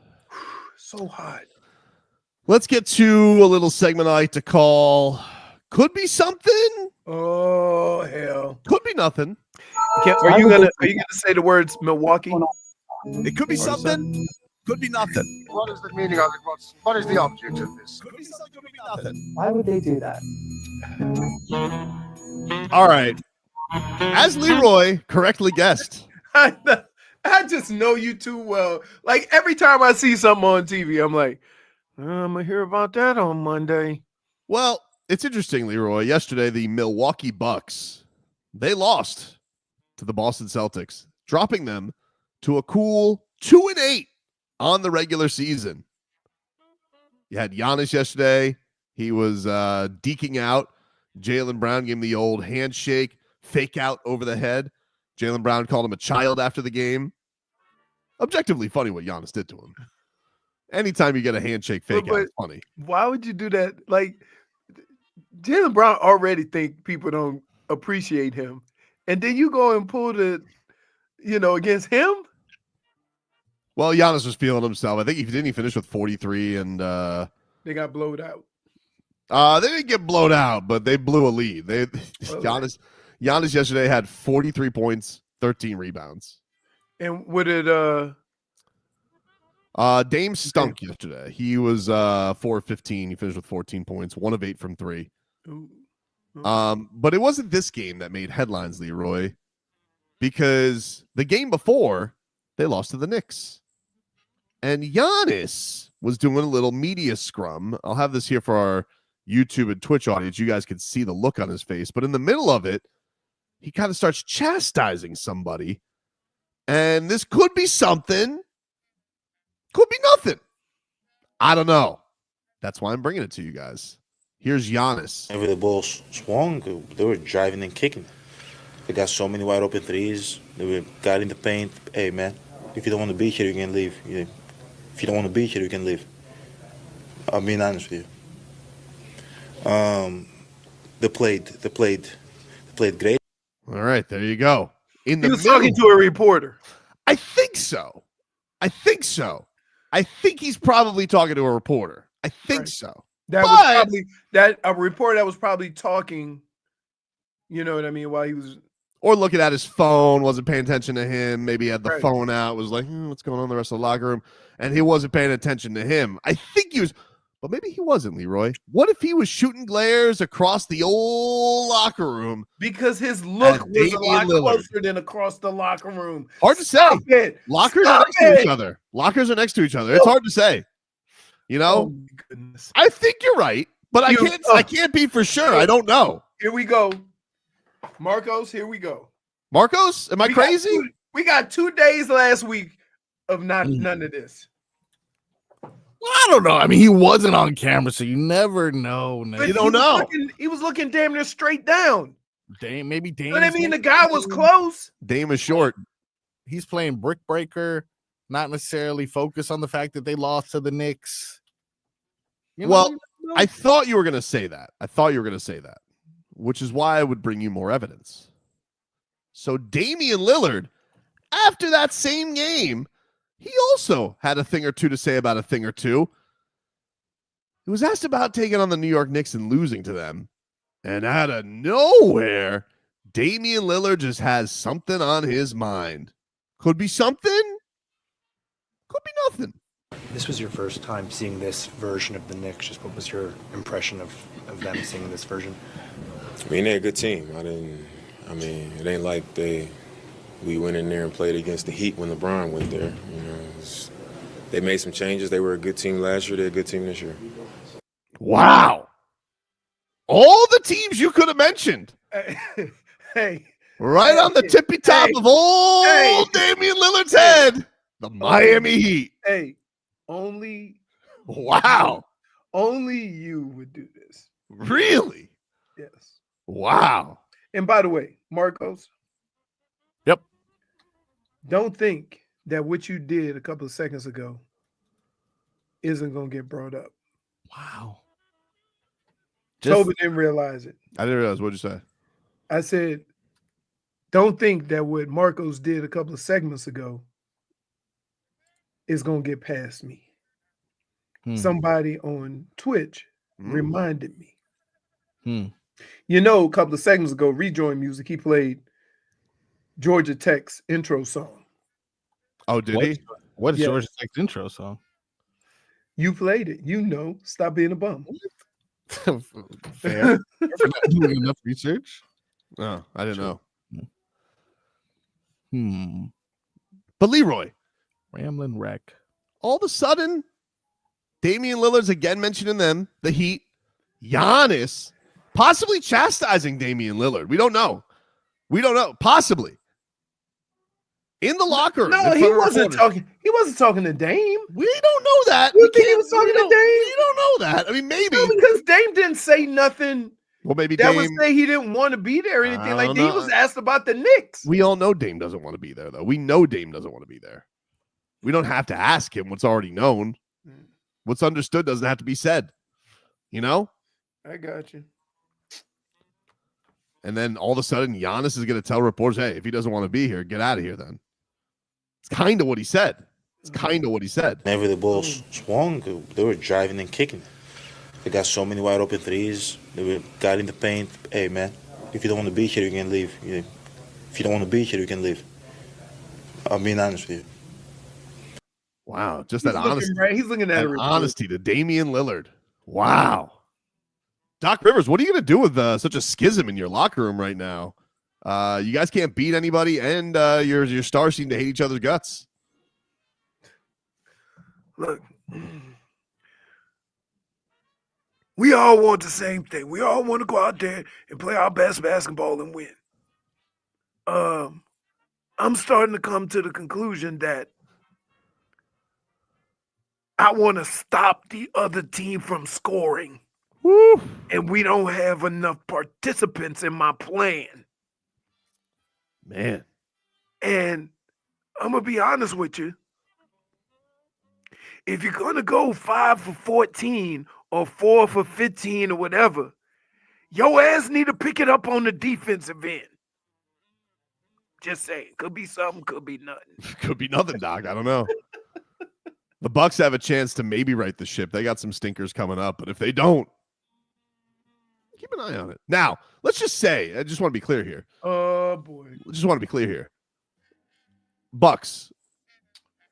So hot. Let's get to a little segment I like to call Could Be Something. Oh, hell. Could be nothing. Are you gonna say the words Milwaukee? It could be something. Could be nothing. What is the meaning of it? What is the object of this? Could be something. Could be nothing. Why would they do that? All right. As Leroy correctly guessed. I just know you too well. Like every time I see something on TV, I'm like, I'm gonna hear about that on Monday. Well, it's interesting, Leroy. Yesterday, the Milwaukee Bucks, they lost to the Boston Celtics, dropping them to a cool 2-8 on the regular season. You had Giannis yesterday. He was deking out. Jaylen Brown gave him the old handshake, fake out over the head. Jaylen Brown called him a child after the game. Objectively funny what Giannis did to him. Anytime you get a handshake fake out, it's funny. Why would you do that? Like, Jaylen Brown already think people don't appreciate him. And then you go and pull the, against him? Well, Giannis was feeling himself. I think he finished with 43 and they got blowed out. They didn't get blown out, but they blew a lead. Giannis yesterday had 43 points, 13 rebounds. And what did Dame stunk yesterday. He was 4-15. He finished with 14 points, 1 of 8 from 3. Ooh. But it wasn't this game that made headlines, Leroy, because the game before they lost to the Knicks. And Giannis was doing a little media scrum. I'll have this here for our YouTube and Twitch audience. You guys can see the look on his face. But in the middle of it, he kind of starts chastising somebody. And this could be something. Could be nothing. I don't know. That's why I'm bringing it to you guys. Here's Giannis. Whenever the ball swung, they were driving and kicking. They got so many wide open threes. They got in the paint. Hey, man, if you don't want to be here, you can leave. If you don't want to be here, you can leave. I'm being honest with you. They played great. All right, there you go. He was talking to a reporter. I think so. I think he's probably talking to a reporter. I think so. That was probably a reporter that was probably talking, you know what I mean, while he was, or looking at his phone, wasn't paying attention to him. Maybe he had the phone out, was like, what's going on in the rest of the locker room? And he wasn't paying attention to him. I think he was, but maybe he wasn't, Leroy. What if he was shooting glares across the old locker room? Because his look was a lot closer than across the locker room. Hard to say. Lockers are next to each other. Lockers are next to each other. It's hard to say. Oh my goodness. I think you're right, but I can't be for sure. I don't know. Here we go. Marcos, here we go. Marcos, am I crazy? We got 2 days last week of none of this. Well, I don't know. I mean, he wasn't on camera, so you never know. But you don't know. He was looking damn near straight down. Maybe Dame. But I mean, the guy was close. Dame is short. He's playing brick breaker, not necessarily focus on the fact that they lost to the Knicks. Well, I thought you were going to say that. Which is why I would bring you more evidence. So Damian Lillard, after that same game, he also had a thing or two to say about a thing or two. He was asked about taking on the New York Knicks and losing to them. And out of nowhere, Damian Lillard just has something on his mind. Could be something. Could be nothing. This was your first time seeing this version of the Knicks. Just what was your impression of them seeing this version? I mean, they're a good team. It ain't like we went in there and played against the Heat when LeBron went there. They made some changes. They were a good team last year. They're a good team this year. Wow. All the teams you could have mentioned. Hey. Right on the tippy top of old Damian Lillard's head. The Miami Heat. Hey, only. Wow. Only you would do this. Really? Yes. Wow. And by the way, Marcos. Yep. Don't think that what you did a couple of seconds ago isn't going to get brought up. Wow. Tobin didn't realize it. I didn't realize. What'd you say? I said, don't think that what Marcos did a couple of segments ago is going to get past me. Somebody on Twitch reminded me. You know, a couple of segments ago, Rejoin Music, he played Georgia Tech's intro song. Oh, did he? What is Georgia Tech's intro song? You played it. You know, stop being a bum. Fair. For not doing enough research. No, I didn't know. But Leroy, Ramblin' Wreck. All of a sudden, Damian Lillard's again mentioning them, the Heat, Giannis, possibly chastising Damian Lillard. We don't know. Possibly. In the locker room. No, he wasn't talking. He wasn't talking to Dame. We don't know that. You think he was talking to Dame? We don't know that. I mean, maybe. No, because Dame didn't say nothing. Well, maybe that Dame would say he didn't want to be there or anything like that. He was asked about the Knicks. We all know Dame doesn't want to be there, though. We know Dame doesn't want to be there. We don't have to ask him what's already known. What's understood doesn't have to be said. You know? I got you. And then all of a sudden, Giannis is going to tell reporters, hey, if he doesn't want to be here, get out of here then. It's kind of what he said. Whenever the ball swung, they were driving and kicking. They got so many wide open threes. They got in the paint. Hey, man, if you don't want to be here, you can leave. If you don't want to be here, you can leave. I'm being honest with you. Wow, just that honesty. He's looking at honesty to Damian Lillard. Wow. Doc Rivers, what are you going to do with such a schism in your locker room right now? You guys can't beat anybody, and your stars seem to hate each other's guts. Look, we all want the same thing. We all want to go out there and play our best basketball and win. I'm starting to come to the conclusion that I want to stop the other team from scoring. Woo. And we don't have enough participants in my plan. Man. And I'm going to be honest with you. If you're going to go 5 for 14 or 4 for 15 or whatever, your ass need to pick it up on the defensive end. Just saying. Could be something, could be nothing. Could be nothing, Doc. I don't know. The Bucks have a chance to maybe right the ship. They got some stinkers coming up, but if they don't, keep an eye on it. Now, let's just say, I just want to be clear here. Oh, boy. Just want to be clear here. Bucks,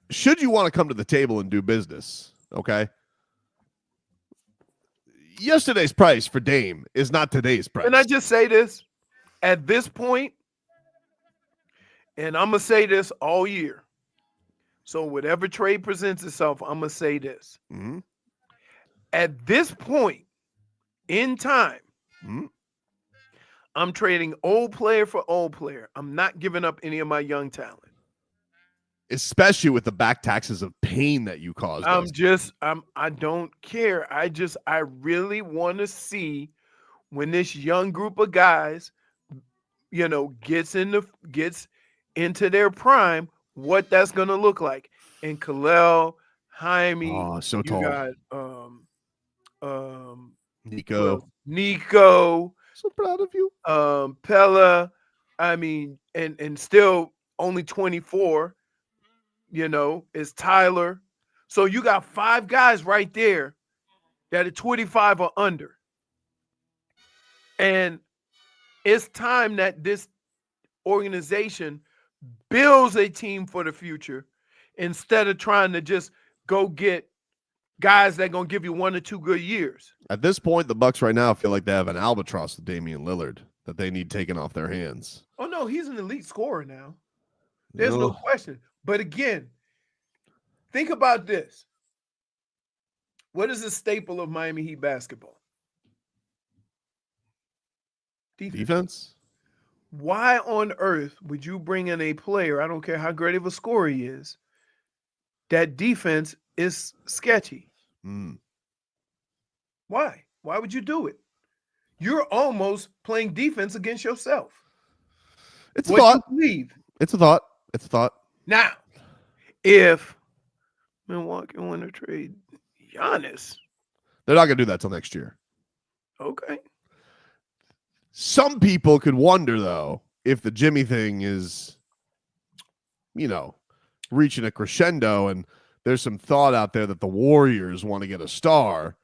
should you want to come to the table and do business, okay? Yesterday's price for Dame is not today's price. Can I just say this? At this point, and I'm going to say this all year. So whatever trade presents itself, I'm going to say this. Mm-hmm. At this point in time, I'm trading old player for old player. I'm not giving up any of my young talent. Especially with the back taxes of pain that you caused. I don't care. I really want to see when this young group of guys gets into their prime, what that's gonna look like. And Khalil, Jaime, so you tall. got Nico. So proud of you. Pella, I mean, and still only 24, is Tyler. So you got 5 guys right there that are 25 or under. And it's time that this organization builds a team for the future instead of trying to just go get guys that are going to give you 1 or 2 good years. At this point, the Bucks right now feel like they have an albatross with Damian Lillard that they need taken off their hands. Oh, no, he's an elite scorer now. There's no question. But again, think about this. What is the staple of Miami Heat basketball? Defense? Why on earth would you bring in a player, I don't care how great of a scorer he is, that defense is sketchy? Why? Why would you do it? You're almost playing defense against yourself. It's a thought. It's a thought. It's a thought. Now, if Milwaukee want to trade Giannis, they're not going to do that till next year. Okay. Some people could wonder, though, if the Jimmy thing is, reaching a crescendo and there's some thought out there that the Warriors want to get a star.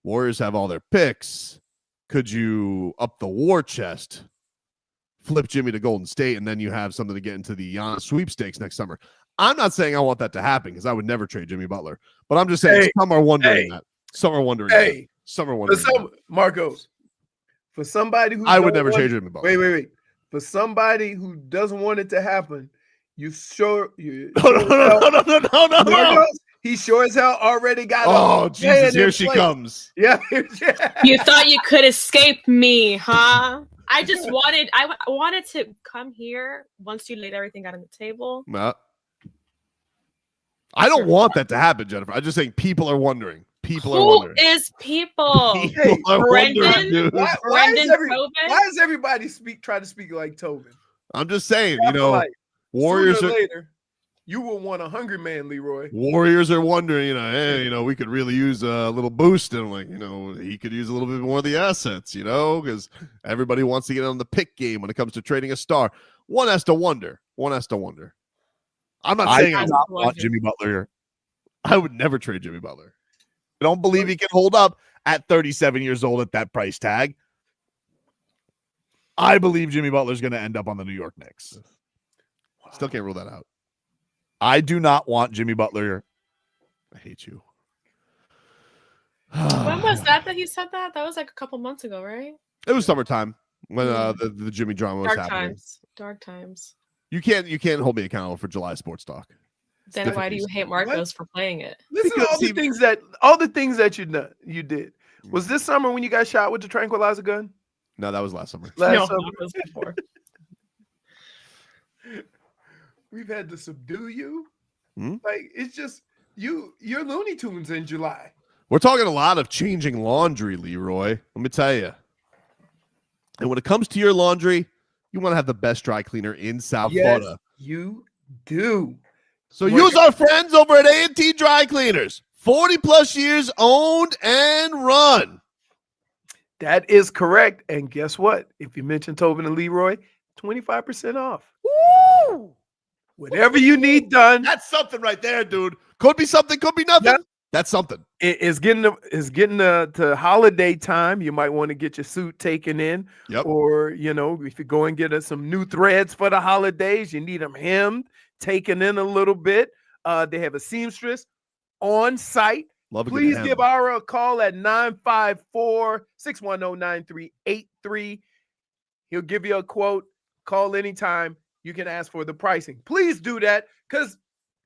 Warriors have all their picks. Could you up the war chest, flip Jimmy to Golden State, and then you have something to get into the Giannis sweepstakes next summer? I'm not saying I want that to happen because I would never trade Jimmy Butler. But I'm just saying some are wondering that. Some are wondering that. Some are wondering that. Marcos, for somebody who I would never trade Jimmy Butler. Wait. For somebody who doesn't want it to happen, no. He sure as hell already got. Oh, Jesus! Here she comes. Yeah. You thought you could escape me, huh? I wanted to come here once you laid everything out on the table. No. I don't want that to happen, Jennifer. I'm just saying people are wondering. People are wondering. Who is people? Brendan? Tobin? Why does everybody try to speak like Tobin? I'm just saying, Warriors are later. You will want a hungry man, Leroy. Warriors are wondering, hey, we could really use a little boost, and he could use a little bit more of the assets, because everybody wants to get on the pick game when it comes to trading a star. One has to wonder. I'm not saying I want Jimmy Butler. I would never trade Jimmy Butler. I don't believe he can hold up at 37 years old at that price tag. I believe Jimmy Butler's going to end up on the New York Knicks. Still can't rule that out. I do not want Jimmy Butler. I hate you. When was that he said that? That was like a couple months ago, right? It was summertime when the Jimmy drama was happening. Dark times. You can't hold me accountable for July sports talk. Then why do you hate Marcos for playing it? Listen to all the things that you did. Was this summer when you got shot with the tranquilizer gun? No, that was last summer. That was before. We've had to subdue you. Like, it's just you're Looney Tunes in July. We're talking a lot of changing laundry, Leroy. Let me tell you. And when it comes to your laundry, you want to have the best dry cleaner in South Florida. You do. So use our friends over at A&T Dry Cleaners. 40-plus years owned and run. That is correct. And guess what? If you mention Tobin and Leroy, 25% off. Woo! Whatever you need done. That's something right there, dude. Could be something, could be nothing. Yep. That's something. It's getting to holiday time. You might want to get your suit taken in. Yep. Or, if you go and get some new threads for the holidays, you need them hemmed, taken in a little bit. They have a seamstress on site. Please give Ara a call at 954-610-9383. He'll give you a quote. Call anytime. You can ask for the pricing. Please do that because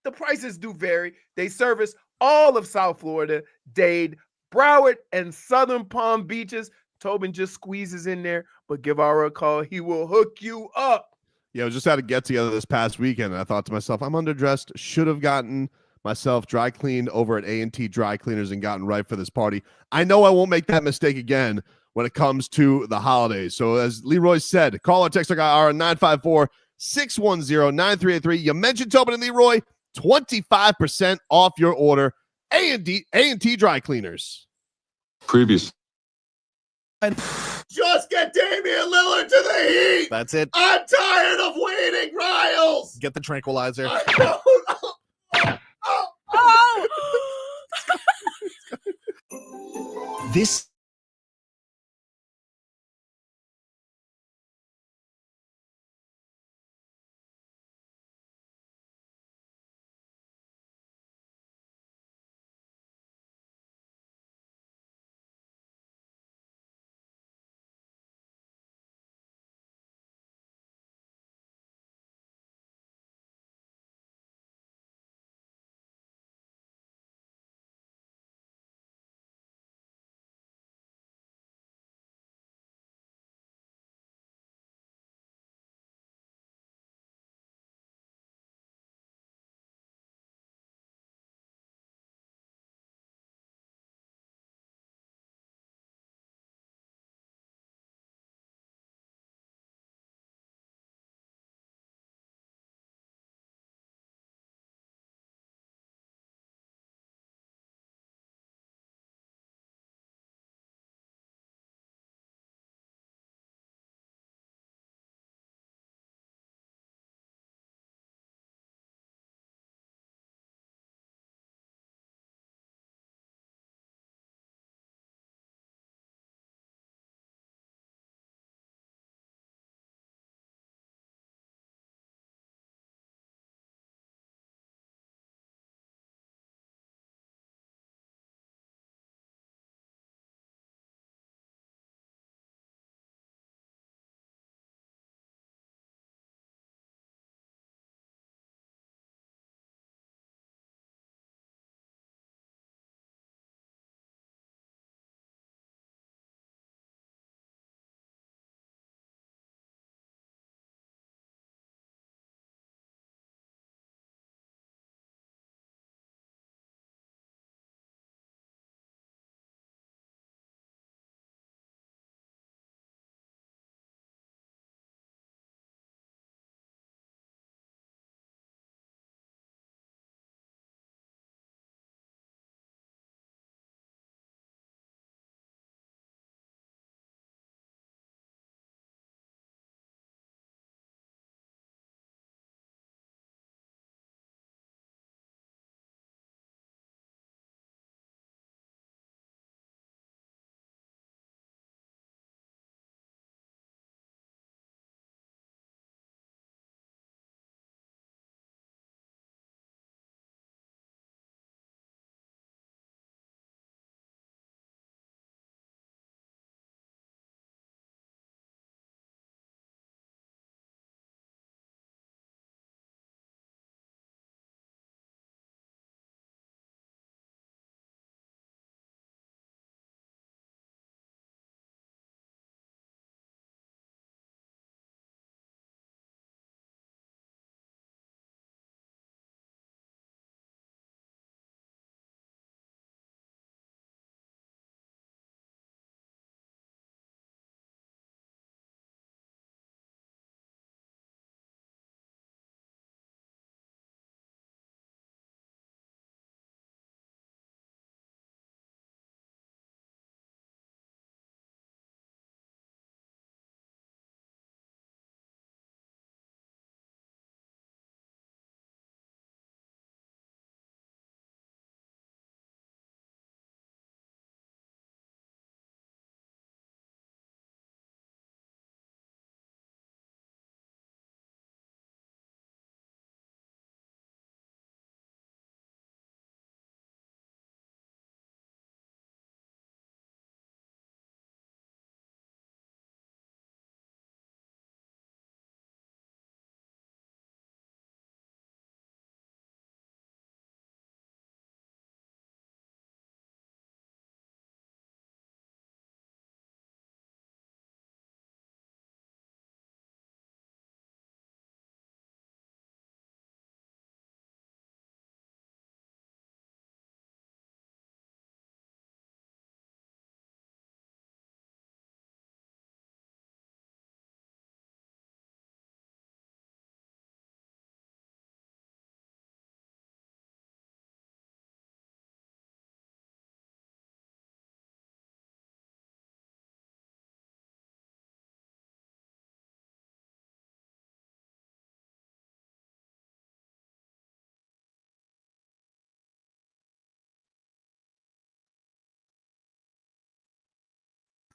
the prices do vary. They service all of South Florida, Dade, Broward, and Southern Palm Beaches. Tobin just squeezes in there, but give Ara a call. He will hook you up. Yeah, I was just at a get-together this past weekend, and I thought to myself, I'm underdressed. Should have gotten myself dry cleaned over at A&T Dry Cleaners and gotten right for this party. I know I won't make that mistake again when it comes to the holidays. So as Leroy said, call or text our guy R 954-610-9383. You mentioned Tobin and Leroy, 25% off your order. A&T Dry Cleaners. Previous. Just get Damian Lillard to the Heat. That's it. I'm tired of waiting, Riles. Get the tranquilizer. This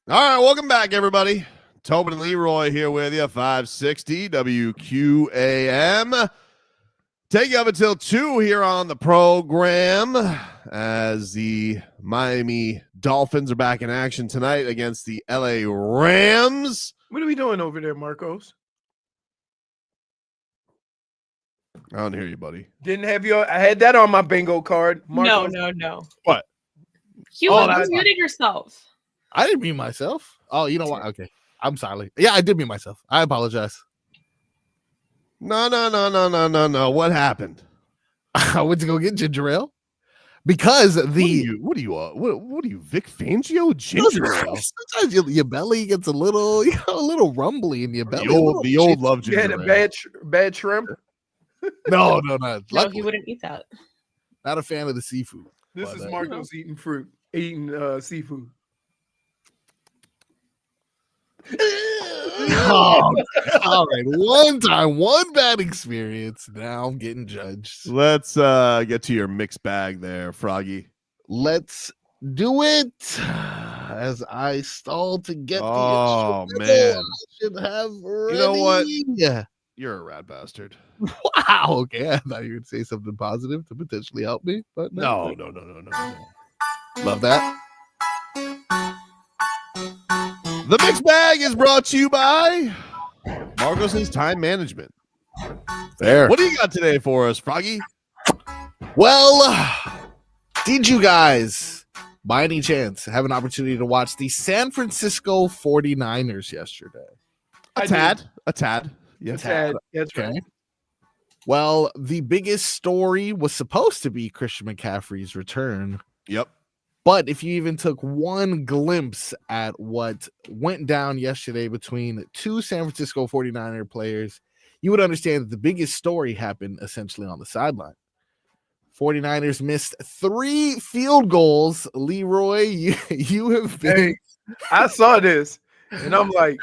All right, welcome back, everybody. Tobin and Leroy here with you, 560 WQAM. Take you up until 2 here on the program as the Miami Dolphins are back in action tonight against the LA Rams. What are we doing over there, Marcos? I don't hear you, buddy. Didn't have your. I had that on my bingo card. Marcos. No. What? You muted yourself. I didn't mute myself. Oh, you know what? Okay. I'm sorry. Yeah, I did mute myself. I apologize. No. What happened? I went to go get ginger ale because what are you, Vic Fangio? Ginger ale? Sometimes your belly gets a little rumbly in your belly. The old love You ginger had a ale. bad shrimp. No. No, he wouldn't eat that. Not a fan of the seafood. This is Marcos eating seafood. Oh, all right. One time, one bad experience. Now I'm getting judged. Let's get to your mixed bag there, Froggy. Let's do it. As I stall to get man. I should have ready. You know what? You're a rat bastard. Wow. Okay. I thought you would say something positive to potentially help me, but No. Love that. The mixed bag is brought to you by Marcos's Time Management. Fair. What do you got today for us, Froggy? Well, did you guys, by any chance, have an opportunity to watch the San Francisco 49ers yesterday? A tad. Yes. That's right. Well, the biggest story was supposed to be Christian McCaffrey's return. Yep. But if you even took one glimpse at what went down yesterday between two San Francisco 49er players, you would understand that the biggest story happened essentially on the sideline. 49ers missed 3 field goals. Leroy, you have been... Hey, I saw this, and I'm like,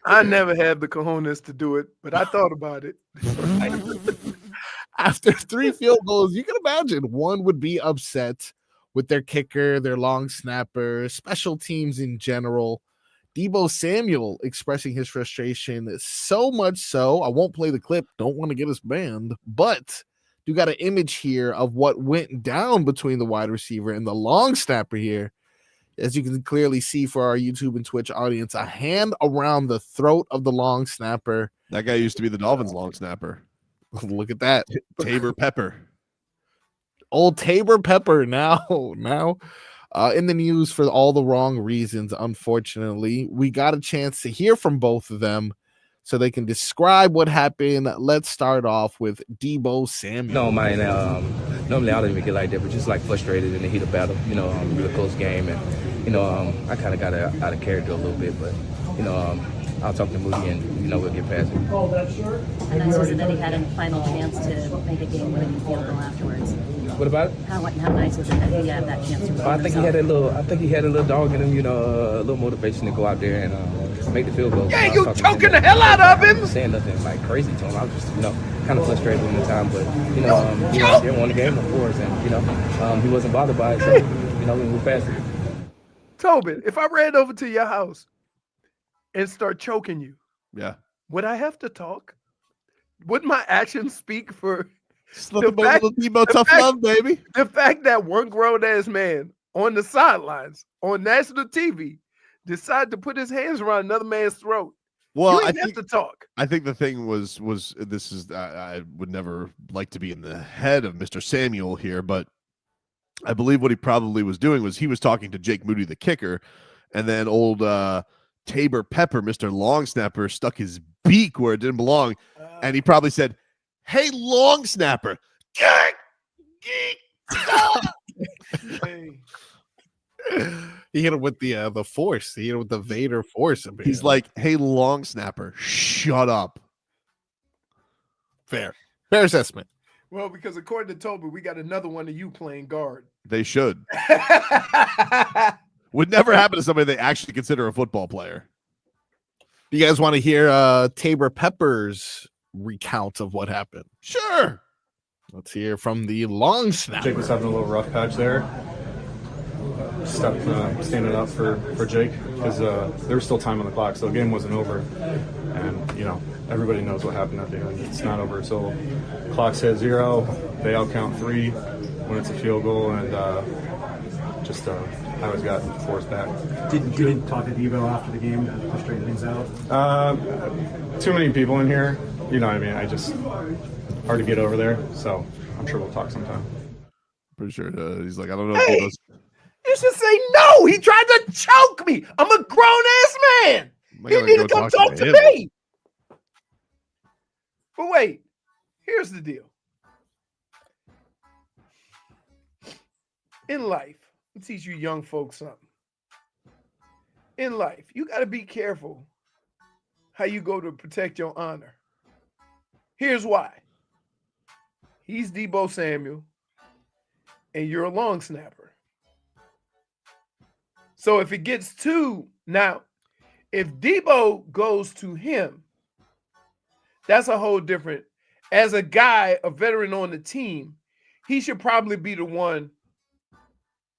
I never had the cojones to do it, but I thought about it. After 3 field goals, you can imagine one would be upset with their kicker, their long snapper, special teams in general. Deebo Samuel expressing his frustration so much so, I won't play the clip, don't want to get us banned, but you got an image here of what went down between the wide receiver and the long snapper here. As you can clearly see for our YouTube and Twitch audience, a hand around the throat of the long snapper. That guy used to be the Dolphins long snapper. Look at that. Tabor Pepper. Old Tabor Pepper now in the news for all the wrong reasons. Unfortunately, we got a chance to hear from both of them so they can describe what happened. Let's start off with Deebo Samuel. No, man. Normally I don't even get like that, but just like frustrated in the heat of battle. Really close game, and I kind of got out of character a little bit, but I'll talk to Moody and we'll get past it. And then was it that he had a final chance to make a game-winning field goal afterwards? What about it? How nice was it that he had that chance to? I think he had a little dog in him, a little motivation to go out there and make the field goal. Yeah, you choking the hell out of him. Saying nothing like crazy to him. I was just kind of frustrated in the time, but he was there, won the game, of course, and he wasn't bothered by it, so we moved past it. Tobin, if I ran over to your house and start choking you, yeah, would I have to talk? Would my actions speak for tough love, baby? The fact that one grown ass man on the sidelines on national TV decided to put his hands around another man's throat. Well, you have to talk. I think the thing was this is I would never like to be in the head of Mr. Samuel here, but I believe what he probably was doing was he was talking to Jake Moody, the kicker, and then old Tabor Pepper, Mr. Long Snapper, stuck his beak where it didn't belong, and he probably said, "Hey, Long Snapper." He hit him with the force. He hit him with the Vader force. He's like, "Hey, Long Snapper, shut up." Fair assessment. Well, because according to Tobin, we got another one of you playing guard. They should. Would never happen to somebody they actually consider a football player. Do you guys want to hear Tabor Pepper's recount of what happened? Sure. Let's hear from the long snapper. Jake was having a little rough patch there. standing up for Jake because there was still time on the clock, so the game wasn't over. And, you know, everybody knows what happened at the end. It's not over until clock says 0. They all count 3 when it's a field goal, and I always got forced back. Did you talk to Devo after the game to straighten things out? Too many people in here. You know what I mean? Hard to get over there, so I'm sure we'll talk sometime. Pretty sure he's like, I don't know. Hey, If you should say no. He tried to choke me. I'm a grown-ass man. He need to come talk to me. But wait, here's the deal. In life, I'll teach you young folks something. In life, you got to be careful how you go to protect your honor. Here's why. He's Deebo Samuel, and you're a long snapper. So if it gets to, now, if Deebo goes to him, that's a whole different, as a guy, a veteran on the team, he should probably be the one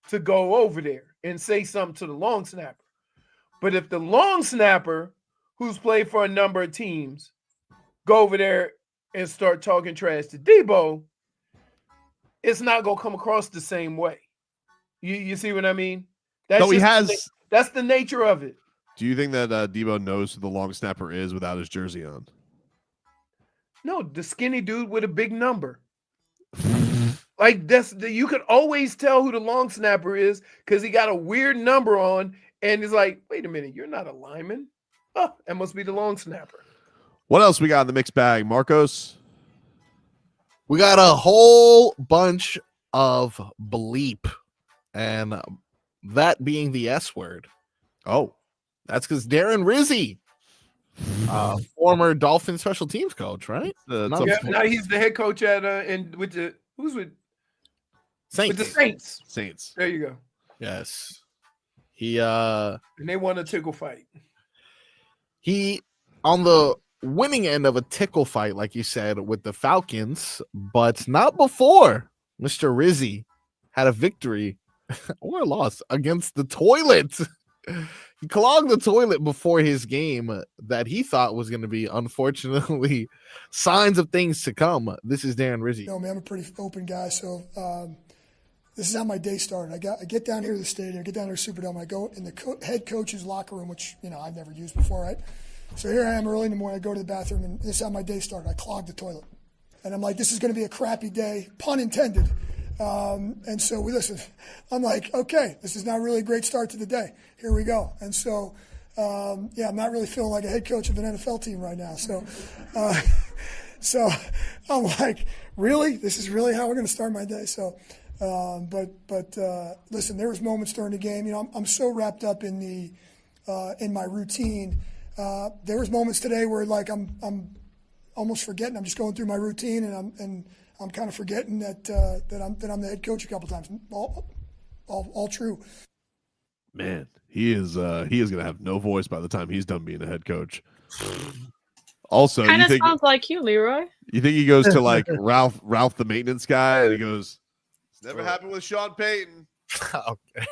to go over there and say something to the long snapper. But if the long snapper, who's played for a number of teams, go over there and start talking trash to Deebo, it's not going to come across the same way. You see what I mean? That's the nature of it. Do you think that Deebo knows who the long snapper is without his jersey on? No, the skinny dude with a big number. Like you could always tell who the long snapper is because he got a weird number on, and he's like, wait a minute, you're not a lineman. Oh, that must be the long snapper. What else we got in the mixed bag, Marcos? We got a whole bunch of bleep, and that being the S word. Oh, that's because Darren Rizzi, former Dolphins special teams coach, right? Now he's the head coach at with the Saints. With the Saints. Saints. There you go. Yes. He and they won a tickle fight. He on the winning end of a tickle fight, like you said, with the Falcons, but not before Mr. Rizzi had a victory or a loss against the toilet. He clogged the toilet before his game that he thought was going to be, unfortunately, signs of things to come. This is Darren Rizzi. You know, man, I'm a pretty open guy, so this is how my day started. I get down here to the stadium, I get down here to Superdome, I go in the head coach's locker room, which, you know, I've never used before, right? So here I am early in the morning, I go to the bathroom, and this is how my day started. I clogged the toilet. And I'm like, this is going to be a crappy day, pun intended. And so listen, I'm like, okay, this is not really a great start to the day. Here we go. And so, I'm not really feeling like a head coach of an NFL team right now. So, so I'm like, really? This is really how we're going to start my day? So, but listen, there was moments during the game. You know, I'm so wrapped up in my routine. There was moments today where like I'm almost forgetting. I'm just going through my routine, and I'm kind of forgetting that I'm the head coach a couple times. All true. Man, he is going to have no voice by the time he's done being a head coach. Also, kind of sounds like you, Leroy. You think he goes to like Ralph the maintenance guy, and he goes, "It's never happened with Sean Payton." Okay.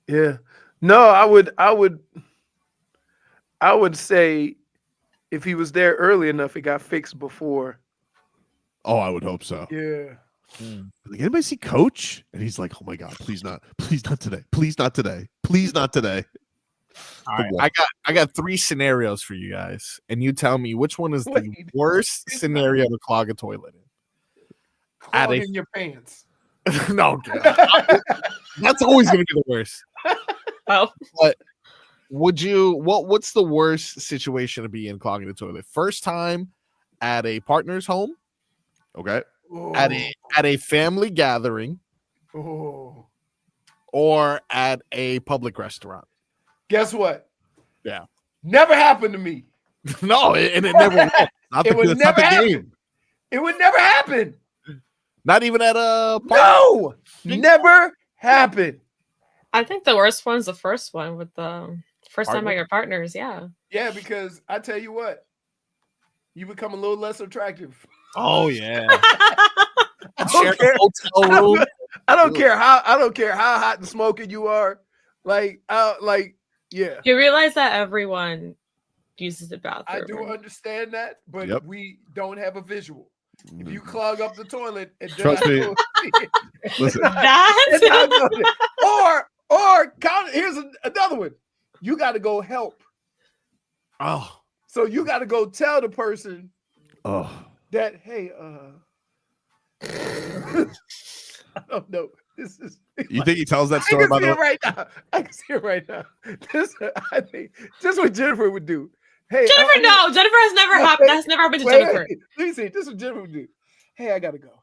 Yeah. No, I would say if he was there early enough, it got fixed before. Oh, I would hope so. Yeah. Like, anybody see Coach? And he's like, "Oh my God, please not today, please not today, please not today." All right, I got 3 scenarios for you guys, and you tell me which one is the worst scenario to clog a toilet in. Clog in your pants. No, that's always going to be the worst. Oh, but what's the worst situation to be in clogging the toilet? First time at a partner's home, okay, at a family gathering, or at a public restaurant. Guess what? Yeah. Never happened to me. No, and it never will. It would never happen. It would never happen. Not even at a party? No, never happened. I think the worst one's the first one with the first time at your partners. Yeah. Yeah, because I tell you what, you become a little less attractive. Oh yeah. Share a hotel room. I don't care how hot and smoking you are. Yeah. You realize that everyone uses the bathroom. I do understand that, but we don't have a visual. If you clog up the toilet and Trust me. Listen. Or here's another one. You got to go help. Oh. So you got to go tell the person that, hey, I don't know. This is. You think he tells that story about it right now? I can see it right now. I think this is what Jennifer would do. Hey, Jennifer, no. Jennifer has never happened. That's never happened to Jennifer. Let me see. This is what Jennifer would do. Hey, I gotta go.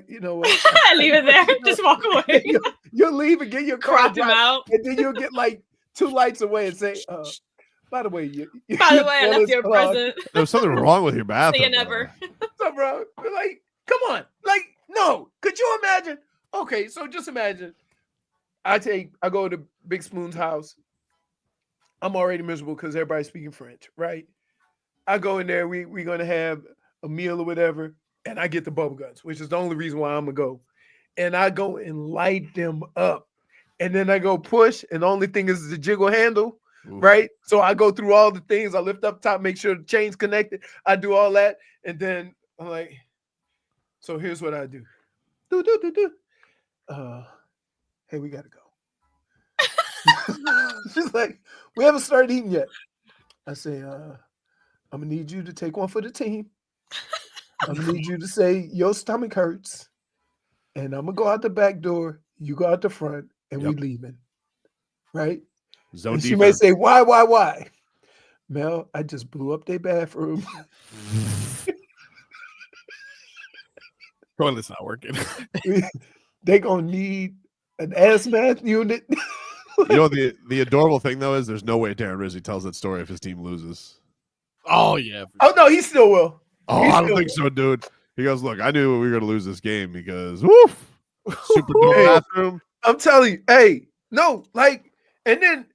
You know what? Leave it there. Just walk away. You'll leave and get your car Crop him out, and then you'll get like 2 lights away and say, by the way, I left your present. There's something wrong with your bathroom. See you never. What's up, bro? Like, come on. Like, no. Could you imagine? Okay, so just imagine. I go to Big Spoon's house. I'm already miserable because everybody's speaking French, right? I go in there, we're gonna have a meal or whatever, and I get the bubble guts, which is the only reason why I'm gonna go. And I go and light them up. And then I go push, and the only thing is the jiggle handle, right? So I go through all the things, I lift up top, make sure the chain's connected, I do all that, and then I'm like, so here's what I do. Hey, we gotta go. She's like, we haven't started eating yet. I say, I'm gonna need you to take one for the team. I'm gonna need you to say your stomach hurts, and I'm gonna go out the back door. You go out the front, and we leaving, right? And she may say, why? Mel, I just blew up their bathroom. Toilet's not working. They gonna need an hazmat unit. You know, the adorable thing though is there's no way Darren Rizzi tells that story if his team loses. Oh yeah. Oh no, he still will. I don't think so, dude. He goes, look, I knew we were gonna lose this game because woof, super dope bathroom. I'm telling you, hey, no, like, and then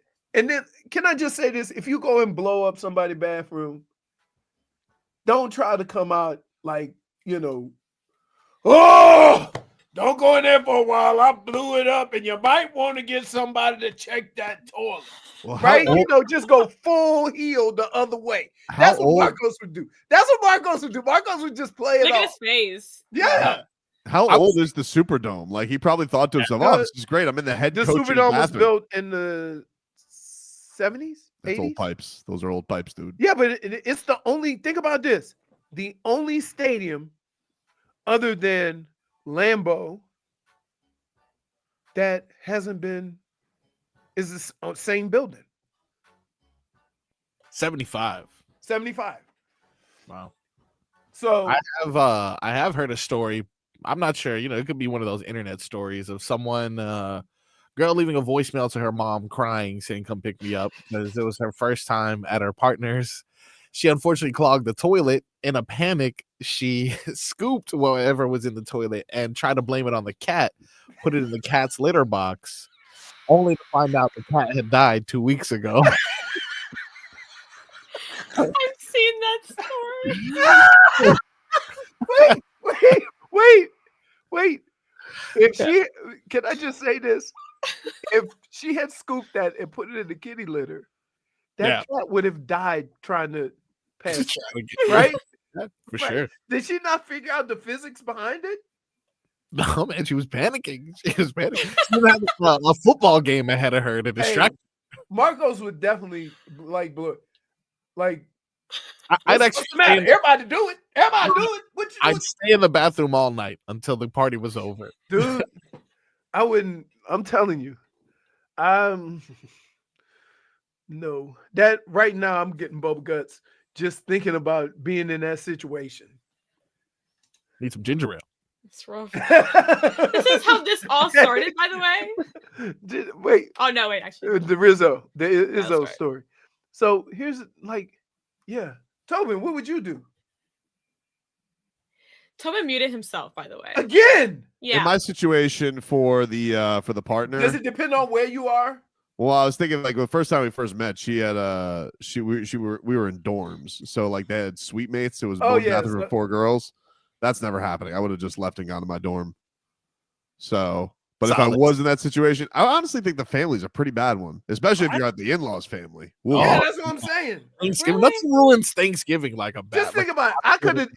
can I just say this? If you go and blow up somebody's bathroom, don't try to come out like, don't go in there for a while. I blew it up, and you might want to get somebody to check that toilet. Well, right? Just go full heel the other way. That's what Marcos would do. Marcos would just play it off. Look at his face. Yeah. How old is the Superdome? Like, he probably thought to himself, "Oh, this is great. I'm in the head." The coaching Superdome was bathroom. built in the 70s, 80s. That's old pipes. Those are old pipes, dude. Yeah, but it's the only. Think about this: the only stadium other than Lambeau that hasn't been is the same building. 75. Wow. So I have heard a story. I'm not sure. It could be one of those internet stories of someone, girl leaving a voicemail to her mom crying, saying, "Come pick me up," because it was her first time at her partner's. She unfortunately clogged the toilet. In a panic, she scooped whatever was in the toilet and tried to blame it on the cat, put it in the cat's litter box, only to find out the cat had died 2 weeks ago. I've seen that story. Wait. Can I just say this? If she had scooped that and put it in the kitty litter, that cat would have died trying to pass that, right? For sure. Did she not figure out the physics behind it? No, man, she was panicking. She had a football game ahead of her to distract. Marcos would definitely like. I'd actually everybody do it. I'd stay in the bathroom all night until the party was over, dude. I wouldn't. I'm telling you, no. That right now, I'm getting bubble guts just thinking about being in that situation. Need some ginger ale. It's rough. This is how this all started, by the way. Wait. Oh no, wait. Actually, the Izzo story. So here's Tobin, what would you do? Tobin muted himself, by the way. Again. Yeah. In my situation for the partner, does it depend on where you are? Well, I was thinking like the first time we first met, she had we were in dorms, so like they had suite mates. It was one bathroom with 4 girls. That's never happening. I would have just left and gone to my dorm. So, but if I Solid. was in that situation, I honestly think the family's a pretty bad one, especially if you're at the in-laws family. Whoa. Yeah, that's what I'm saying. Thanksgiving. Nothing ruins Thanksgiving like a bad. Just think about it. I could have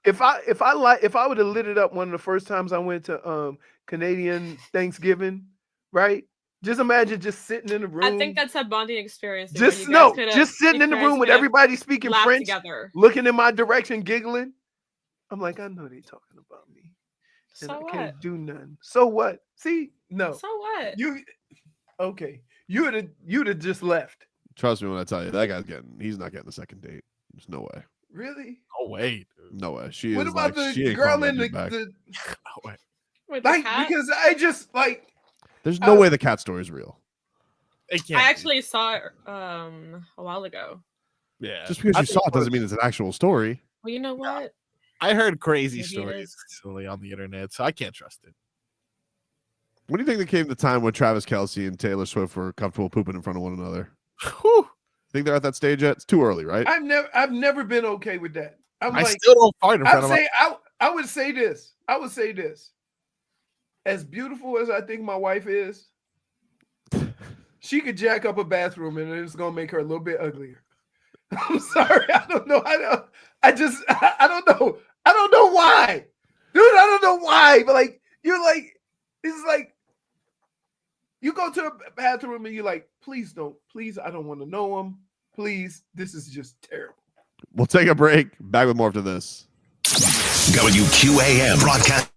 if I would have lit it up one of the first times I went to Canadian Thanksgiving, right? Just imagine just sitting in the room. I think that's a bonding experience. Just sitting in the room with everybody speaking French, together. looking in my direction, giggling. I'm like, I know they talking about me. And So I what? can't do nothing. So what? See, no. So what? Okay. You would have just left. Trust me when I tell you, he's not getting a second date. There's no way. Really? No way, dude. No way. She What is about like, she the ain't girl calling in that dude back. No way. With the like cat? because I just like There's no way the cat story is real. It I can't. actually saw it a while ago. Yeah. Just because you saw it doesn't mean it's an actual story. Well, you know what? I heard crazy Maybe it stories is. recently on the internet, so I can't trust it. When do you think there came the time when Travis Kelce and Taylor Swift were comfortable pooping in front of one another? Whew. Think they're at that stage yet? It's too early, right? I've never been okay with that. I still don't fight in front of my. I would say this. As beautiful as I think my wife is, she could jack up a bathroom and it's gonna make her a little bit uglier. I'm sorry. I don't know. I don't know. I don't know why. Dude, I don't know why. But like, you're like, it's like you go to a bathroom and you're like, please don't. Please, I don't want to know him. Please, this is just terrible. We'll take a break. Back with more after this. WQAM broadcast.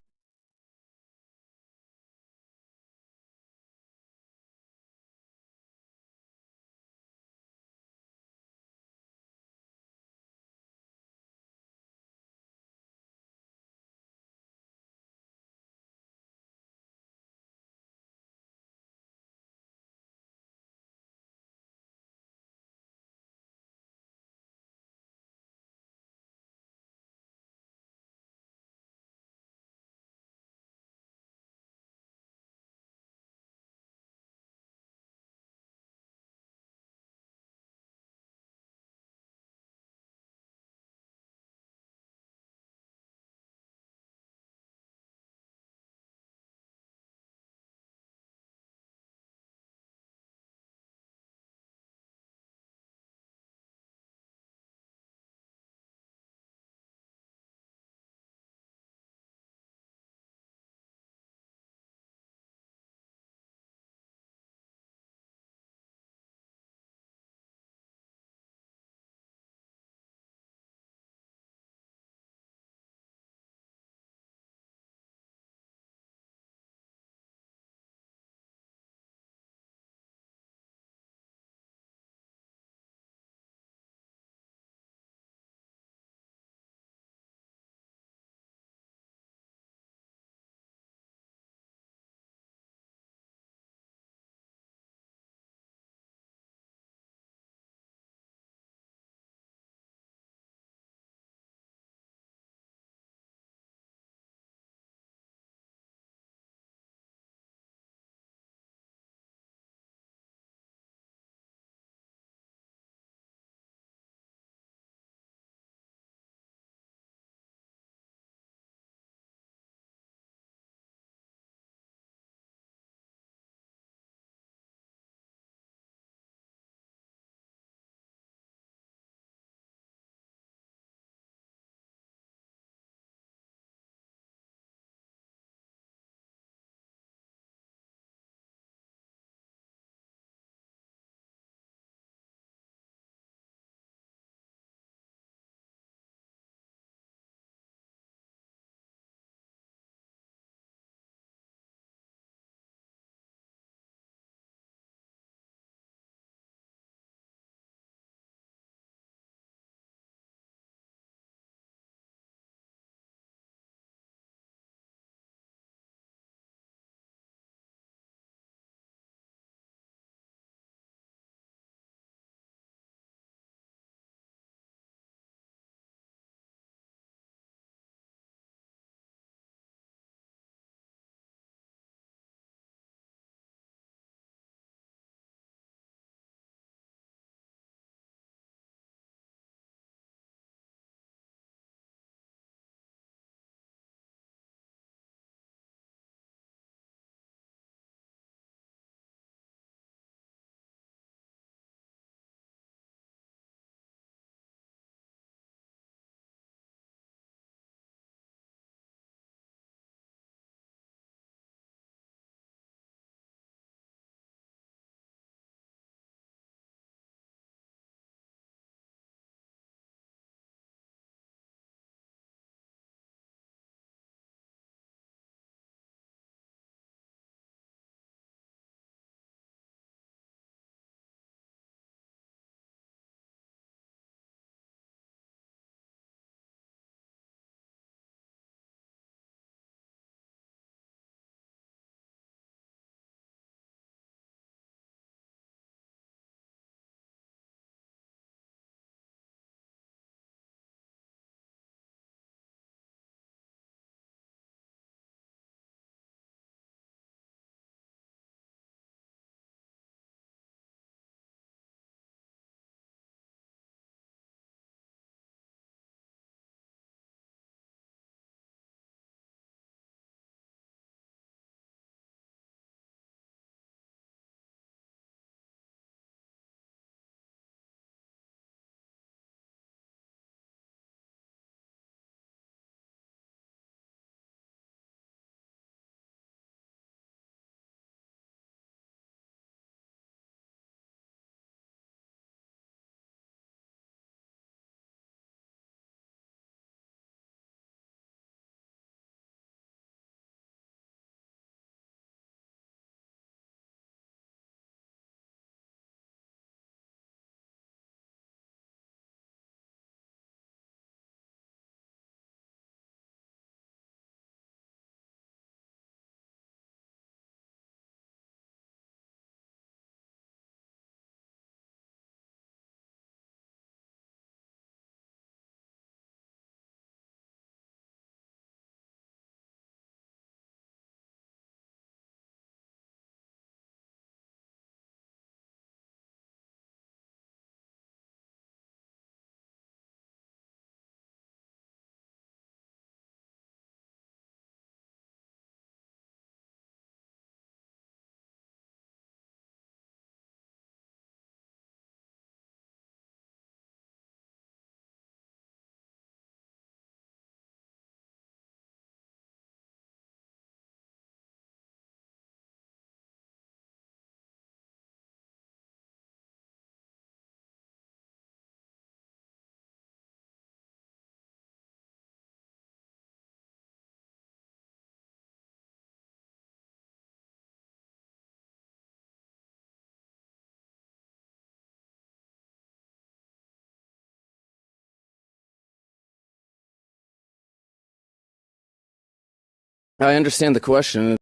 I understand the question.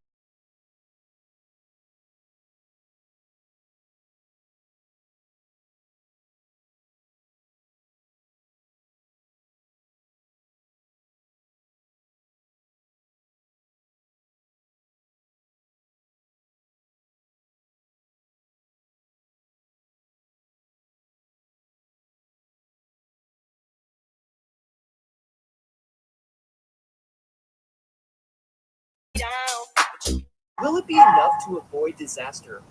Will it be enough to avoid disaster?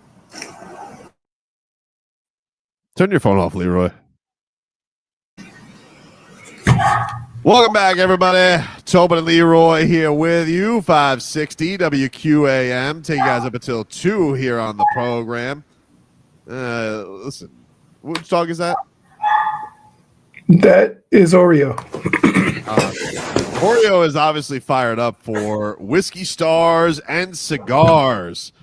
Turn your phone off, Leroy. Welcome back, everybody. Tobin and Leroy here with you. 560 WQAM. Take you guys up until 2 here on the program. Listen, which dog is that? That is Oreo. Oreo is obviously fired up for Whiskey Stars and Cigars,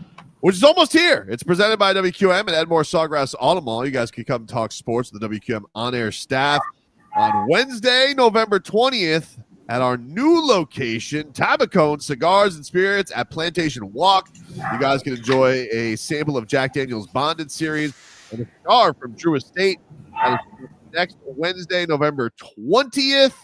which is almost here. It's presented by WQM and Edmore Sawgrass Auto Mall. You guys can come talk sports with the WQM on-air staff on Wednesday, November 20th at our new location, Tabacone Cigars and Spirits at Plantation Walk. You guys can enjoy a sample of Jack Daniel's Bonded Series and a cigar from Drew Estate. That is next Wednesday, November 20th.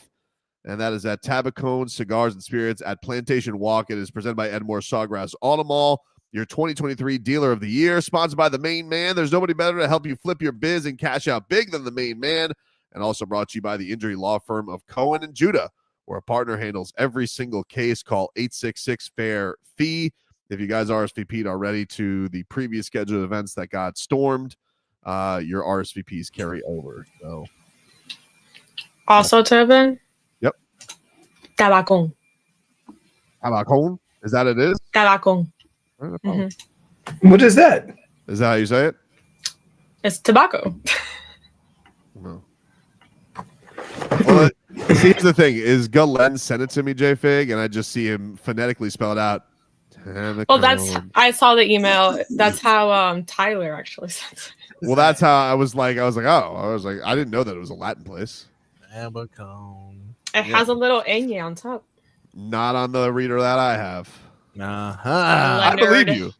And that is at Tabacone Cigars and Spirits at Plantation Walk. It is presented by Edmore Sawgrass Auto Mall, your 2023 Dealer of the Year, sponsored by the Main Man. There's nobody better to help you flip your biz and cash out big than the Main Man. And also brought to you by the injury law firm of Cohen and Judah, where a partner handles every single case. Call 866-FAIR-FEE. If you guys RSVP'd already to the previous scheduled events that got stormed, your RSVPs carry over. So, Also, Tobin. Yep. Tabacón. Tabacón? Is that it is? Tabacón. Mm-hmm. What is that? Is that how you say it? It's tobacco. No. Well, see, here's the thing: is Galen sent it to me, J-Fig, and I just see him phonetically spell it out. Well, I saw the email. That's how Tyler actually sent it. Well, that's how I was like, I didn't know that it was a Latin place. Tabacone. It has a little ñ on top. Not on the reader that I have. I believe you.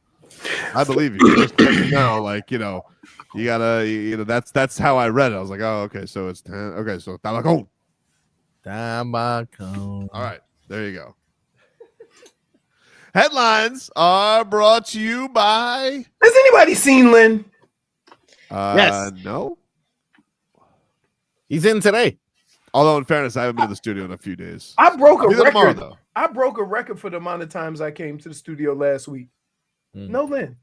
I believe you. Just no, like, you gotta, that's how I read it. I was like, oh, okay, so it's okay, so Tabacón. Tabacone. All right, there you go. Headlines are brought to you by. Has anybody seen Lynn? Yes. No. He's in today. Although, in fairness, I haven't been to the studio in a few days. I broke a Neither tomorrow, record. though. I broke a record for the amount of times I came to the studio last week. No Lynn.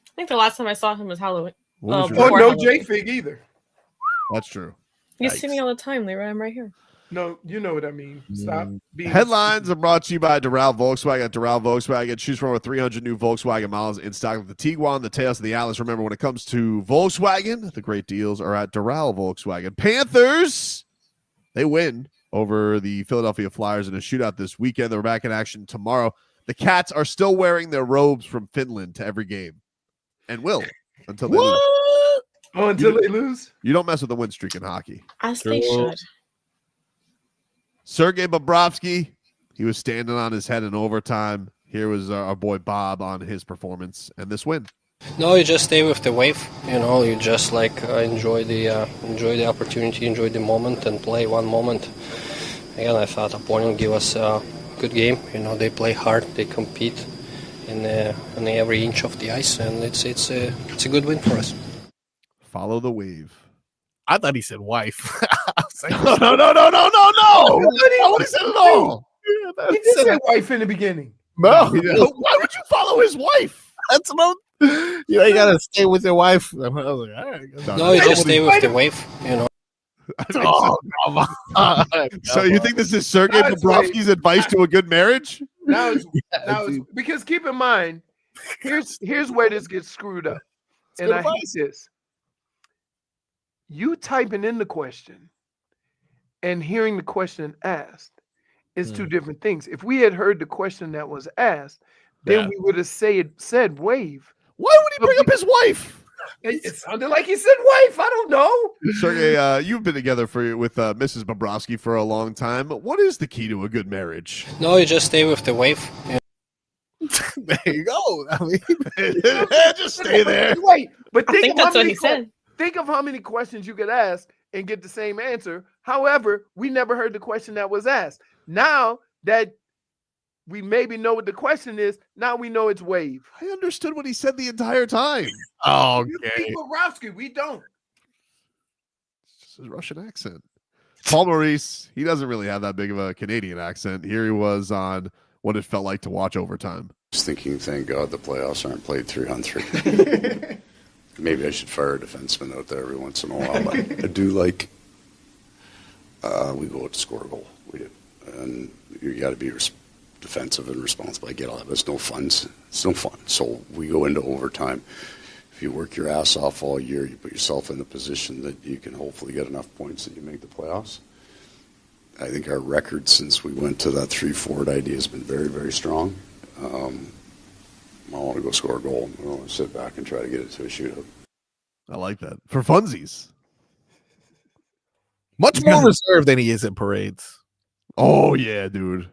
I think the last time I saw him was Halloween. What was Oh, your- no J-Fig either. That's true. You see me all the time, Leroy. I'm right here. No, you know what I mean. Stop being Headlines are brought to you by Doral Volkswagen. At Doral Volkswagen, choose from over 300 new Volkswagen models in stock with the Tiguan, the Taos, and the Atlas. Remember, when it comes to Volkswagen, the great deals are at Doral Volkswagen. Panthers, they win over the Philadelphia Flyers in a shootout this weekend. They're back in action tomorrow. The Cats are still wearing their robes from Finland to every game, and will until they lose. Oh, until they lose? You don't mess with the win streak in hockey. As they should. Sergei Bobrovsky, he was standing on his head in overtime. Here was our boy Bob on his performance and this win. No, you just stay with the wave. You just enjoy the opportunity, enjoy the moment, and play one moment. Again, I thought opponent gave us a good game. They play hard, they compete in every inch of the ice, and it's a good win for us. Follow the wave. I thought he said wife. I was like, no. Not what he said at all. He did say wife in the beginning. No. Why would you follow his wife? That's what you gotta stay with your wife. I was like, all right. No, you just stay with the wave. Oh, come on. So you think this is Sergei Bobrovsky's advice to a good marriage? Now it's because keep in mind, here's where this gets screwed up. And I hate this. You typing in the question and hearing the question asked is two different things. If we had heard the question that was asked, then we would have said wave. Why would he bring up his wife? It sounded like he said wife. I don't know. Sergey, you've been together with Mrs. Bobrovsky for a long time. What is the key to a good marriage? No, you just stay with the wife. There you go. I mean, just stay there. Wait, but I think that's what he said. Think of how many questions you could ask and get the same answer. However, we never heard the question that was asked. Now that we maybe know what the question is, now we know it's wave. I understood what he said the entire time. Oh, You speak Bobrovsky, we don't. It's just his Russian accent. Paul Maurice, he doesn't really have that big of a Canadian accent. Here he was on what it felt like to watch overtime. Just thinking, thank God the playoffs aren't played 3-on-3. Maybe I should fire a defenseman out there every once in a while. But I do like we go out to score a goal. We do. And you got to be defensive and responsible. I get all that, but it's no fun. It's no fun. So we go into overtime. If you work your ass off all year, you put yourself in the position that you can hopefully get enough points that you make the playoffs. I think our record since we went to that 3-forward idea has been very, very strong. I want to go score a goal. I don't want to sit back and try to get it to a shootout. I like that. For funsies. Much more reserved than he is at parades. Oh, yeah, dude.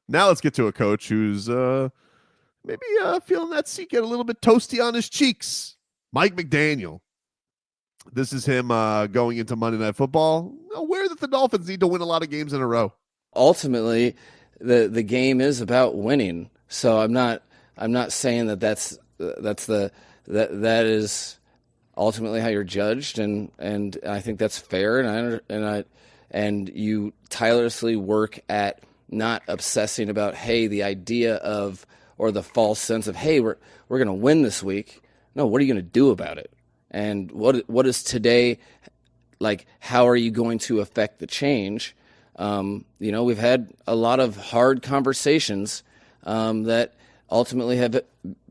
Now let's get to a coach who's maybe feeling that seat get a little bit toasty on his cheeks. Mike McDaniel. This is him going into Monday Night Football, aware that the Dolphins need to win a lot of games in a row. Ultimately, the game is about winning. So I'm not saying that that is ultimately how you're judged, and I think that's fair, and you tirelessly work at not obsessing about, hey, the idea of, or the false sense of, hey, we're going to win this week. No, what are you going to do about it? And what is today, like, how are you going to affect the change? We've had a lot of hard conversations that ultimately have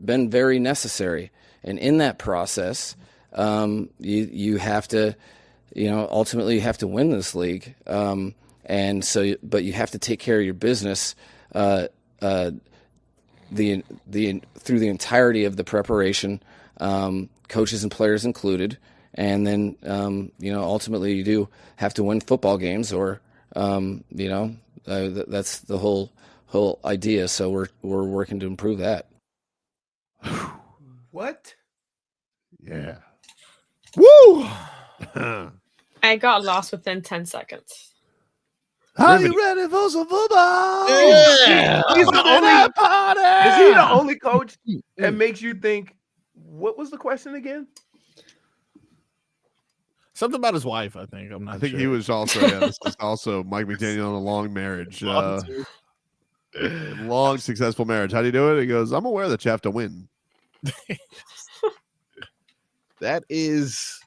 been very necessary. And in that process, you have to, ultimately you have to win this league. And so, but you have to take care of your business through the entirety of the preparation, coaches and players included. And then, ultimately you do have to win football games, or, that's the whole idea. So we're working to improve that. What? Yeah. Woo! I got lost within 10 seconds. Are you ready for some football? Yeah. Is he the only coach that makes you think, what was the question again? Something about his wife, I think. I think he was also, this is also Mike McDaniel on a long marriage. Long, successful marriage. How do you do it? He goes, I'm aware that you have to win. That is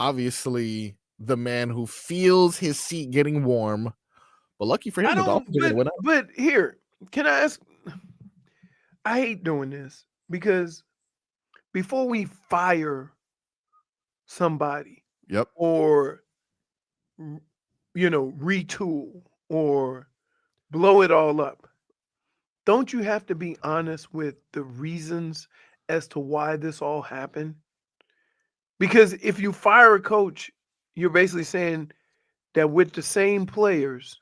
obviously the man who feels his seat getting warm. But lucky for him, the Dolphins are going to win out. But here, can I ask? I hate doing this because before we fire somebody, or retool or blow it all up, don't you have to be honest with the reasons as to why this all happened? Because if you fire a coach, you're basically saying that with the same players,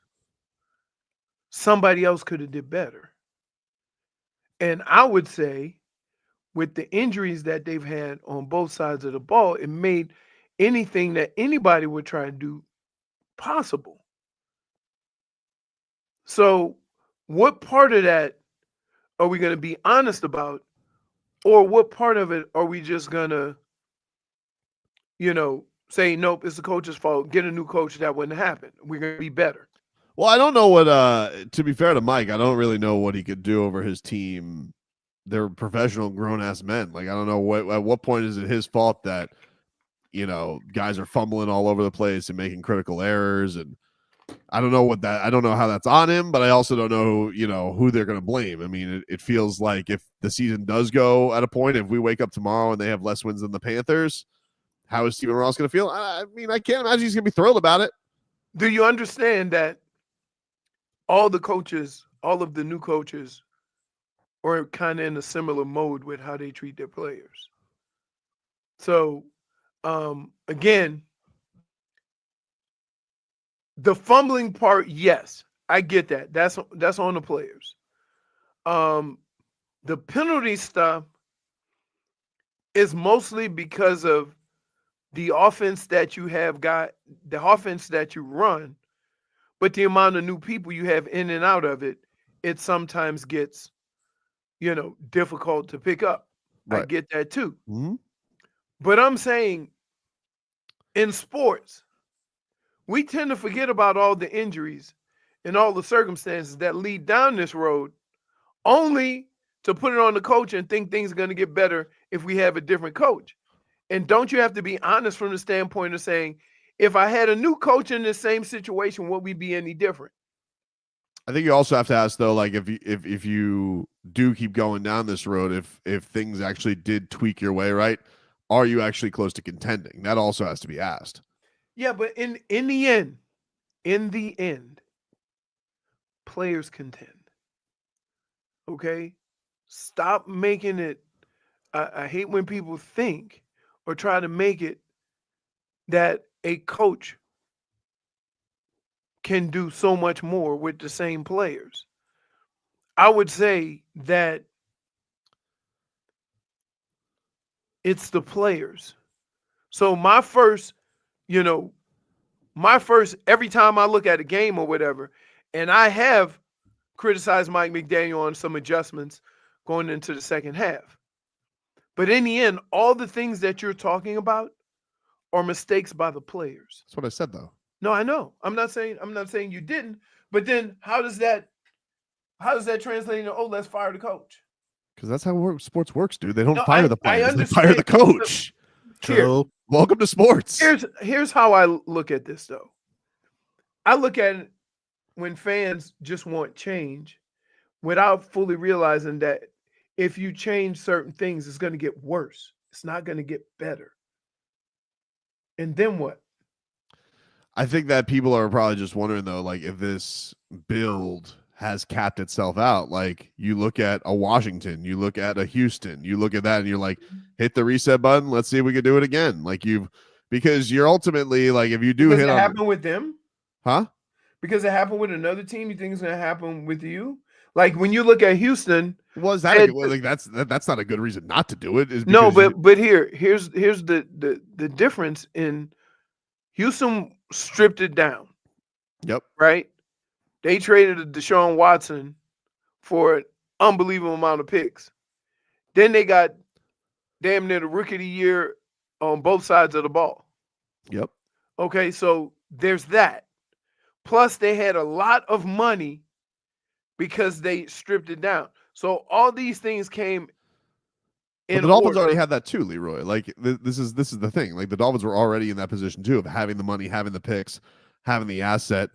somebody else could have did better. And I would say with the injuries that they've had on both sides of the ball, it made anything that anybody would try to do possible. So what part of that are we going to be honest about? Or what part of it are we just going to, say, nope, it's the coach's fault, get a new coach, that wouldn't happen. We're going to be better. Well, I don't know what, to be fair to Mike, I don't really know what he could do over his team. They're professional grown-ass men. Like, I don't know at what point is it his fault that, guys are fumbling all over the place and making critical errors. And I don't know I don't know how that's on him, but I also don't know, who they're going to blame. I mean, it feels like if the season does go at a point, if we wake up tomorrow and they have less wins than the Panthers, how is Steven Ross going to feel? I mean, I can't imagine he's going to be thrilled about it. Do you understand that all the coaches, all of the new coaches, are kind of in a similar mode with how they treat their players? So, again, the fumbling part, yes, I get that. That's on the players. The penalty stuff is mostly because of the offense that you have got, the offense that you run, but the amount of new people you have in and out of it, it sometimes gets, difficult to pick up. I Right. get that too. Mhm. But I'm saying in sports, we tend to forget about all the injuries and all the circumstances that lead down this road, only to put it on the coach and think things are going to get better if we have a different coach. And don't you have to be honest from the standpoint of saying, if I had a new coach in the same situation, would we be any different? I think you also have to ask though, like if you do keep going down this road, if things actually did tweak your way, right? Are you actually close to contending? That also has to be asked. Yeah, but in the end, players contend. Okay? Stop making it. I hate when people think or try to make it that a coach can do so much more with the same players. I would say that it's the players. So every time I look at a game or whatever, and I have criticized Mike McDaniel on some adjustments going into the second half. But in the end, all the things that you're talking about are mistakes by the players. That's what I said though. No, I know. I'm not saying you didn't, but then how does that translate into, let's fire the coach? Because that's how sports works, dude. They don't No, fire the I players. They understand. fire the coach. Here. Welcome to sports. Here's how I look at this though. I look at it when fans just want change without fully realizing that if you change certain things, it's going to get worse. It's not going to get better. And then what? I think that people are probably just wondering though, like if this build has capped itself out. Like you look at a Washington, you look at a Houston, you look at that and you're like, hit the reset button. Let's see if we can do it again. Because you're ultimately like, if you do Because hit it on, happened with them, huh? Because it happened with another team, you think it's going to happen with you? Like when you look at Houston, Was that that's not a good reason not to do it? Is no, because but here's the difference in Houston stripped it down. Yep. Right? They traded Deshaun Watson for an unbelievable amount of picks. Then they got damn near the rookie of the year on both sides of the ball. Yep. Okay, so there's that. Plus, they had a lot of money because they stripped it down. So all these things came in But the Dolphins order. already had that too, Leroy. Like this is the thing. Like the Dolphins were already in that position too of having the money, having the picks, having the asset.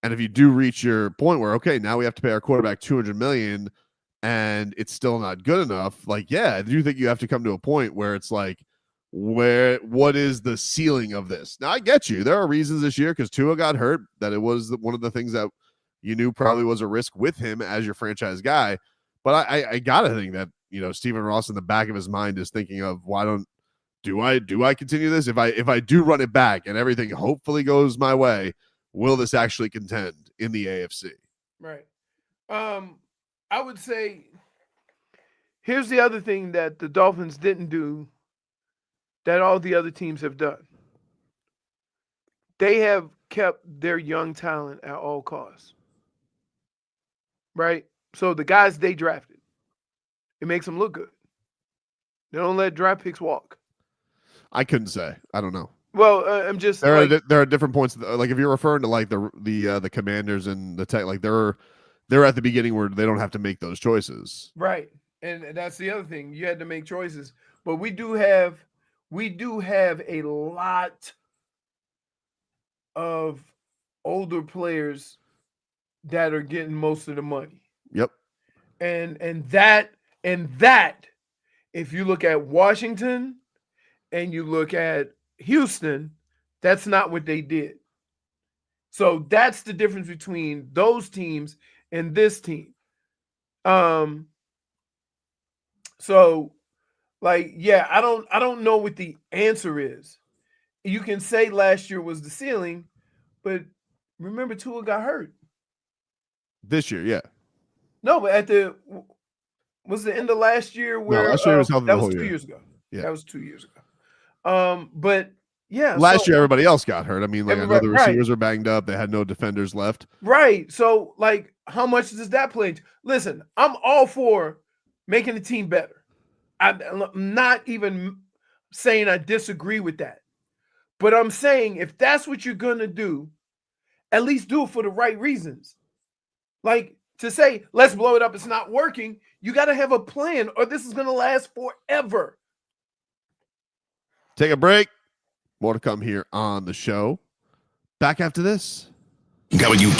And if you do reach your point where, okay, now we have to pay our quarterback $200 million and it's still not good enough, like, yeah, I do think you have to come to a point where it's like, what is the ceiling of this? Now, I get you. There are reasons this year because Tua got hurt that it was one of the things that you knew probably was a risk with him as your franchise guy. But I got to think that, Stephen Ross in the back of his mind is thinking of, do I continue this? If I do run it back and everything hopefully goes my way, will this actually contend in the AFC? Right. I would say here's the other thing that the Dolphins didn't do that all the other teams have done. They have kept their young talent at all costs. Right? So the guys they drafted, it makes them look good. They don't let draft picks walk. I couldn't say. I don't know. Well, I'm just there are different points. Like if you're referring to like the Commanders and the Tech, like they're at the beginning where they don't have to make those choices. Right, and that's the other thing. You had to make choices, but we do have a lot of older players that are getting most of the money. Yep. And that if you look at Washington and you look at Houston, that's not what they did. So that's the difference between those teams and this team. So Like, yeah, I don't know what the answer is. You can say last year was the ceiling, but remember Tua got hurt. This year, yeah. No, but was the end of last year where last year was healthy that the was whole 2 year. years ago. Yeah. That was 2 years ago. But yeah, Last so, year everybody else got hurt. I mean, like I know the Right. receivers were banged up. They had no defenders left. Right. So, like, how much does that play? Listen, I'm all for making the team better. I'm not even saying I disagree with that. But I'm saying if that's what you're going to do, at least do it for the right reasons. Like to say, let's blow it up, it's not working. You got to have a plan or this is going to last forever. Take a break. More to come here on the show. Back after this. Got what you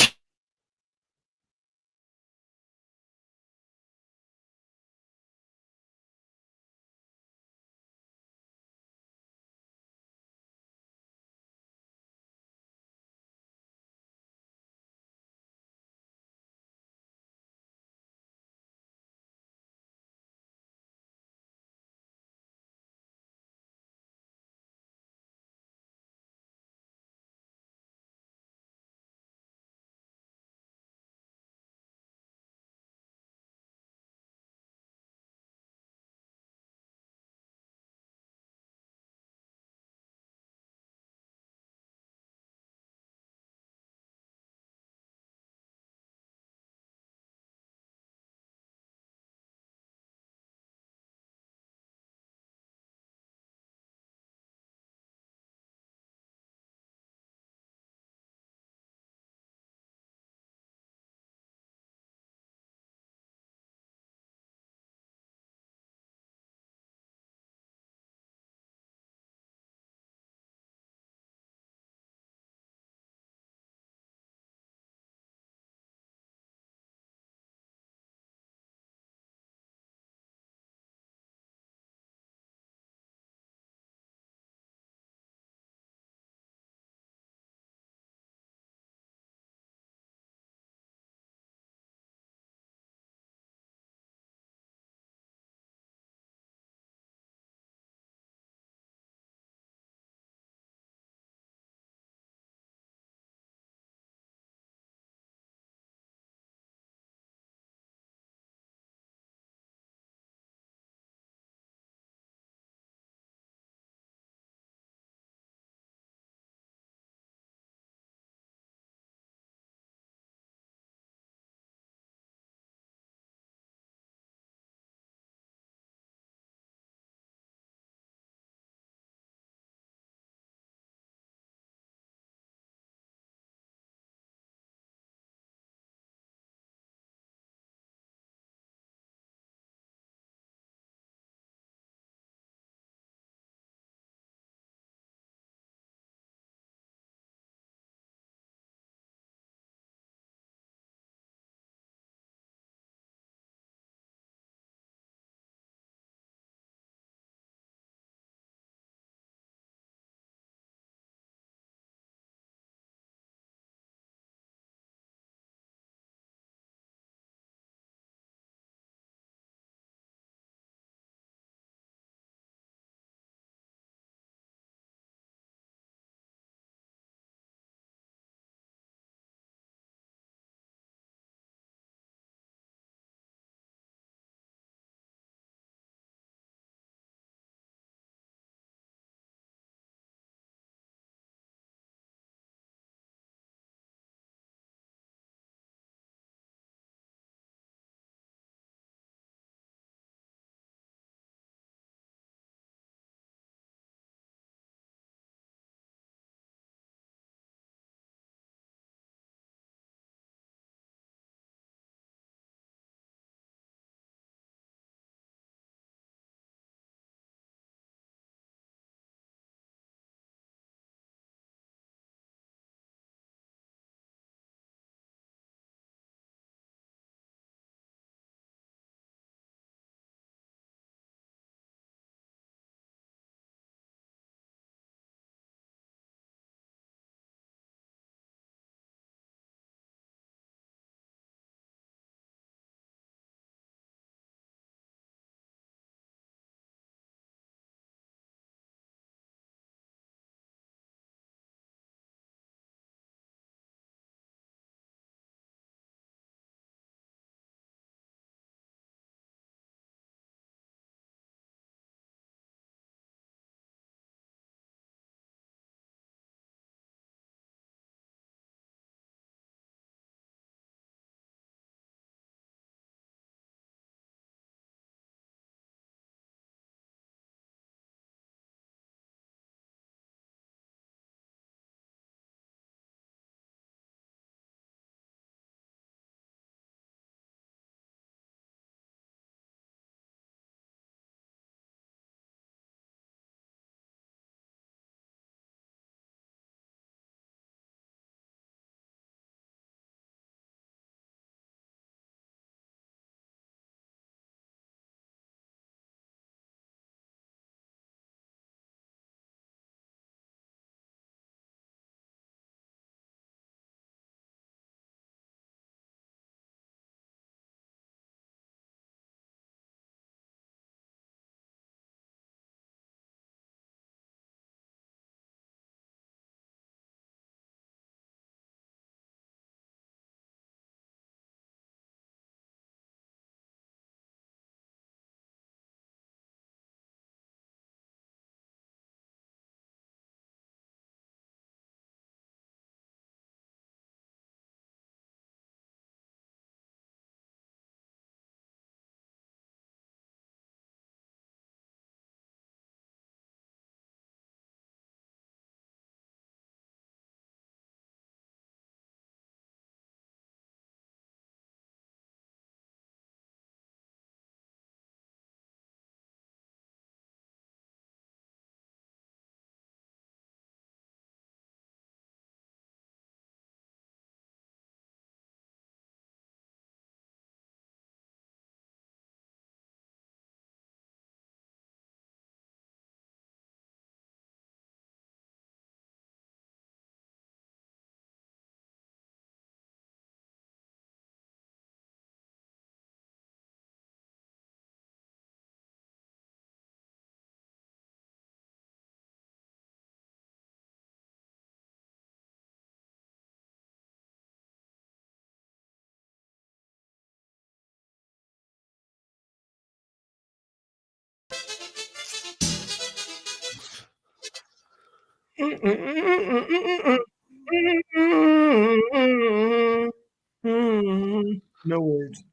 No words.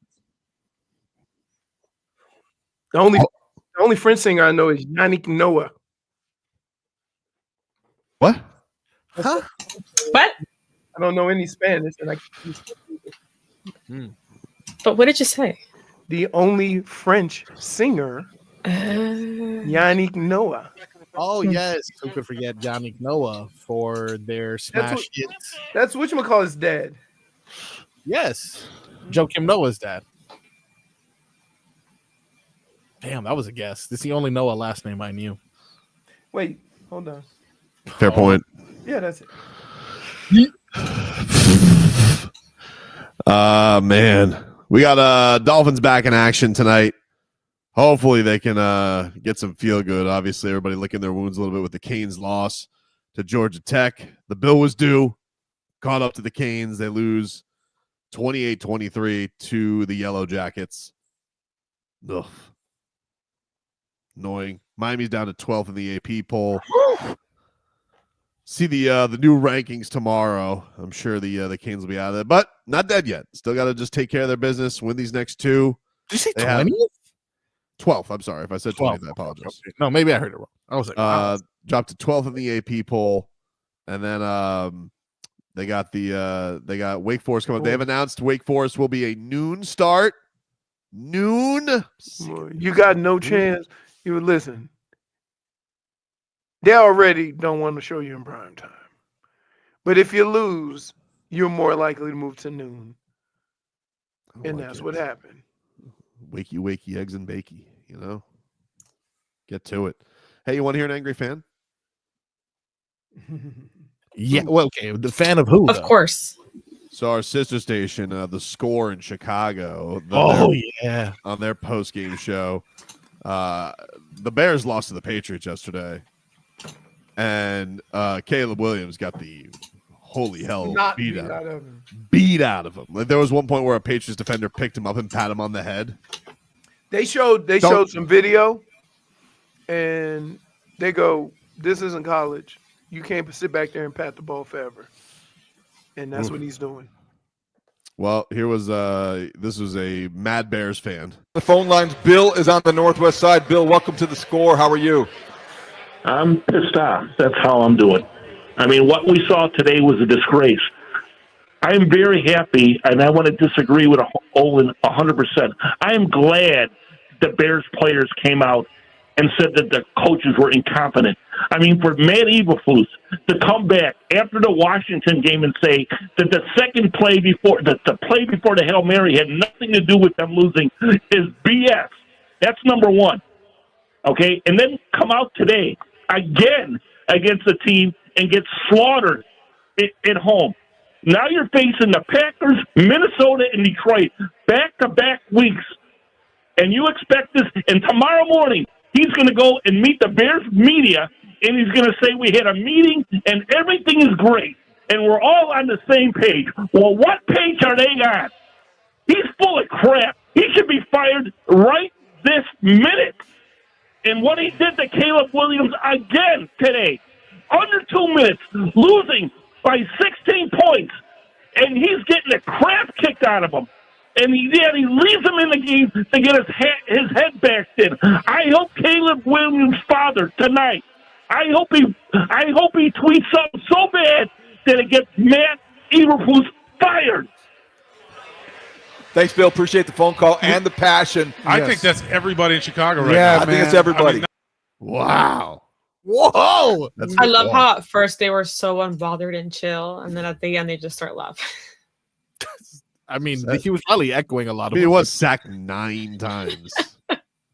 The only French singer I know is Yannick Noah. What? What? I don't know any Spanish, and But what did you say? The only French singer, Yannick Noah. Oh yes, who could forget Yannick Noah for their smash hits? That's whatchamacallit's dad. Yes, Joakim Noah's dad. Damn, that was a guess. This is the only Noah last name I knew. Wait, hold on. Fair point. Yeah, that's it. Man, we got Dolphins back in action tonight. Hopefully they can get some feel good. Obviously, everybody licking their wounds a little bit with the Canes loss to Georgia Tech. The bill was due. Caught up to the Canes. They lose 28-23 to the Yellow Jackets. Ugh. Annoying. Miami's down to 12th in the AP poll. See the new rankings tomorrow. I'm sure the Canes will be out of there, but not dead yet. Still got to just take care of their business, win these next two. Did you say 20th? 12th. I'm sorry if I said 20th. I apologize. No, maybe I heard it wrong. I was like, wow. Dropped to 12th in the AP poll, and then they got Wake Forest coming up. They have announced Wake Forest will be a noon start. Noon. You got no chance. You would listen. They already don't want to show you in prime time. But if you lose, you're more likely to move to noon. And that's what happened. Wakey, eggs and bakey, Get to it. Hey, you want to hear an angry fan? Yeah, well, okay. The fan of who? Of course. So our sister station, The Score in Chicago. Yeah. On their post-game show. The Bears lost to the Patriots yesterday. And Caleb Williams got the holy hell beat out of him. Beat out of him. Like, there was one point where a Patriots defender picked him up and pat him on the head. They showed some video, and they go, "This isn't college. You can't sit back there and pat the ball forever." And that's what he's doing. Well, this was a Mad Bears fan. The phone lines. Bill is on the northwest side. Bill, welcome to The Score. How are you? I'm pissed off. That's how I'm doing. I mean, what we saw today was a disgrace. I'm very happy, and I want to disagree with Olin 100%. I am glad the Bears players came out and said that the coaches were incompetent. I mean, for Matt Eberflus to come back after the Washington game and say that the second play before the play before the Hail Mary had nothing to do with them losing is BS. That's number one. Okay? And then come out today again against the team and get slaughtered at home. Now you're facing the Packers, Minnesota, and Detroit back-to-back weeks. And you expect this, and tomorrow morning he's going to go and meet the Bears media, and he's going to say we had a meeting and everything is great, and we're all on the same page. Well, what page are they on? He's full of crap. He should be fired right this minute. And what he did to Caleb Williams again today, under 2 minutes, losing by 16 points, and he's getting the crap kicked out of him. And he leaves him in the game to get his head bashed in. I hope Caleb Williams' father tonight, I hope he tweets something so bad that it gets Matt Eberflus fired. Thanks, Bill. Appreciate the phone call and the passion. I think that's everybody in Chicago right now. I think it's everybody. Wow. Whoa. I love how at first they were so unbothered and chill, and then at the end they just start laughing. I mean, he was probably echoing a lot of. He was sacked 9 times.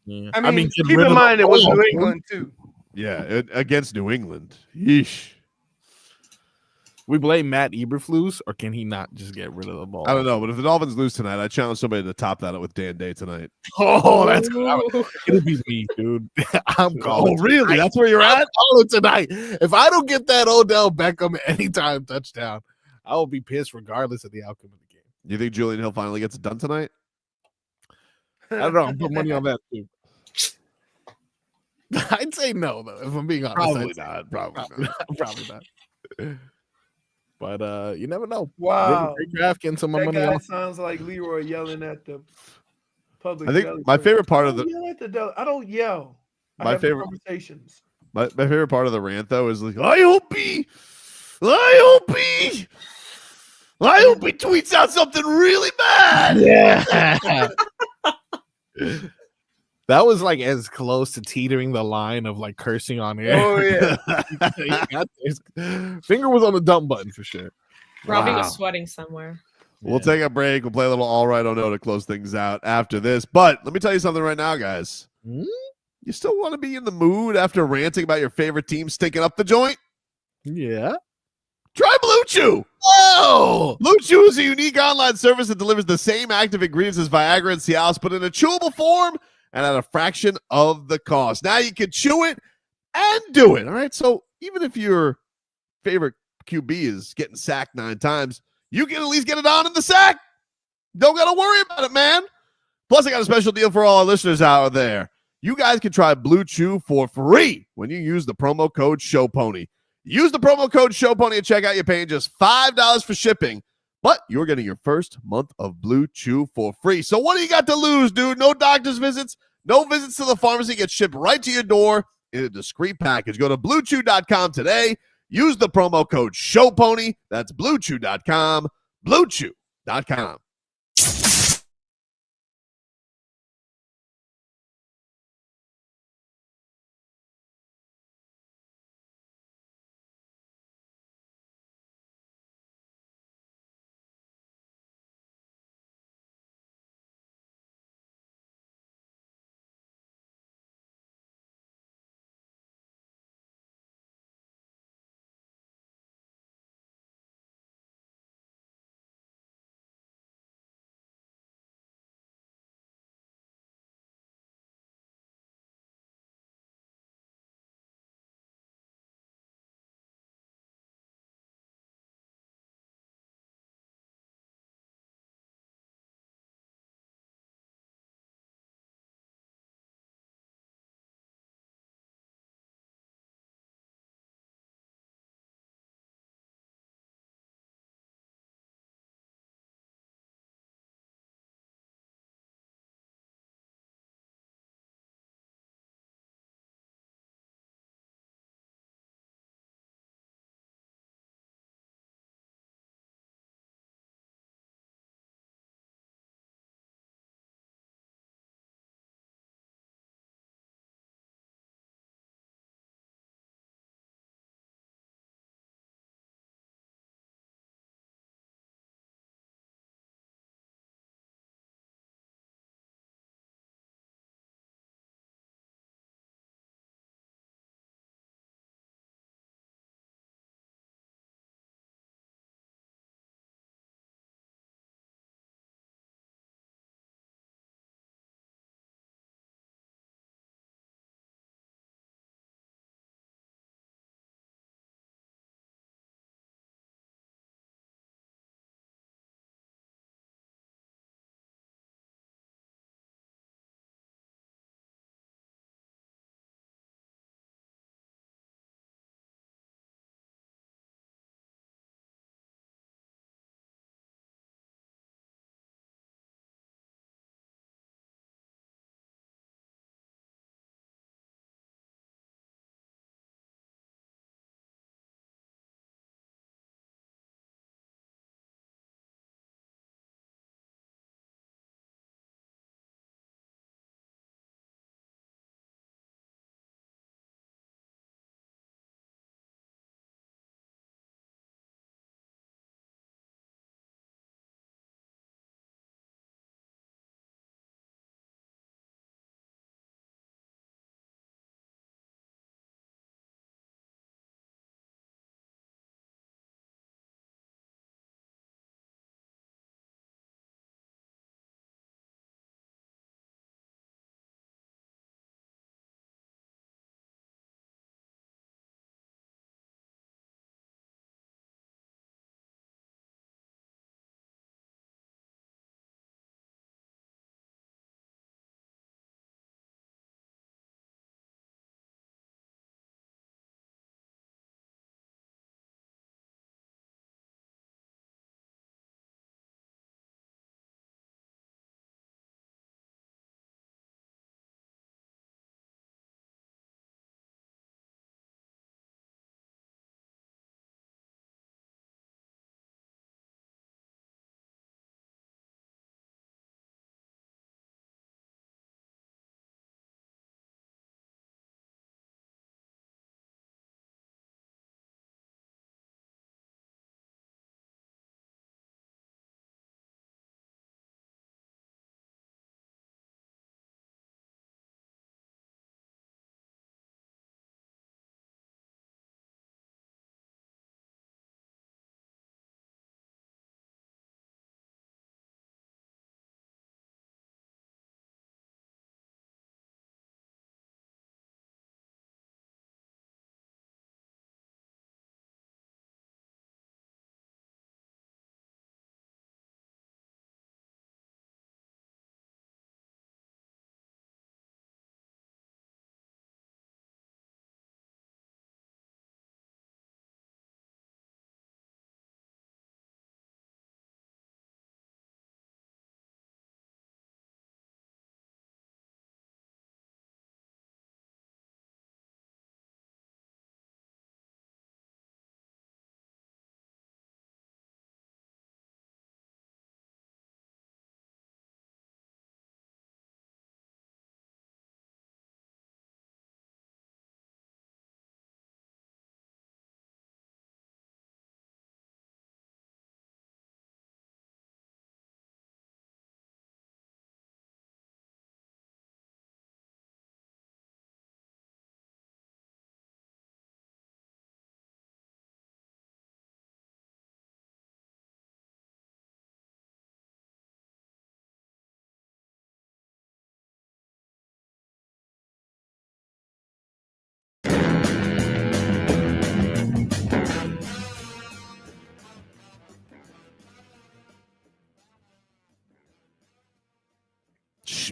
Yeah. I mean keep in mind it was New England too. Yeah, against New England. Yeesh. We blame Matt Eberflus, or can he not just get rid of the ball? I don't know, but if the Dolphins lose tonight, I challenge somebody to top that up with Dan Day tonight. Oh, that's good. It'll be me, dude. I'm calling. Oh, really? Tonight. That's where you're at? I'm calling tonight. If I don't get that Odell Beckham anytime touchdown, I will be pissed regardless of the outcome of the game. Do you think Julian Hill finally gets it done tonight? I don't know. I'm putting money on that too. I'd say no, though, if I'm being honest. Probably I'd say not. Probably not. Probably not. But you never know. Wow. Great draft, getting some more That money guy off. sounds like Leroy yelling at the public. I think deli my person. favorite part I of don't the yell at the deli. I don't yell. I My have favorite- conversations. my favorite part of the rant though is like, I hope he tweets out something really bad. Yeah. That was like as close to teetering the line of like cursing on air. Oh yeah. His finger was on the dump button for sure. Robbie Wow. was sweating somewhere. We'll take a break. We'll play a little all right, oh no to close things out after this. But let me tell you something right now, guys. You still want to be in the mood after ranting about your favorite team stinking up the joint? Yeah. Try BlueChew. Oh! BlueChew is a unique online service that delivers the same active ingredients as Viagra and Cialis, but in a chewable form and at a fraction of the cost. Now you can chew it and do it. All right. So even if your favorite QB is getting sacked 9 times, you can at least get it on in the sack. Don't got to worry about it, man. Plus, I got a special deal for all our listeners out there. You guys can try BlueChew for free when you use the promo code SHOWPONY. Use the promo code SHOWPONY at checkout. You're paying just $5 for shipping, but you're getting your first month of BlueChew for free. So what do you got to lose, dude? No doctor's visits, no visits to the pharmacy. Get shipped right to your door in a discreet package. Go to BlueChew.com today. Use the promo code SHOWPONY. That's BlueChew.com. BlueChew.com.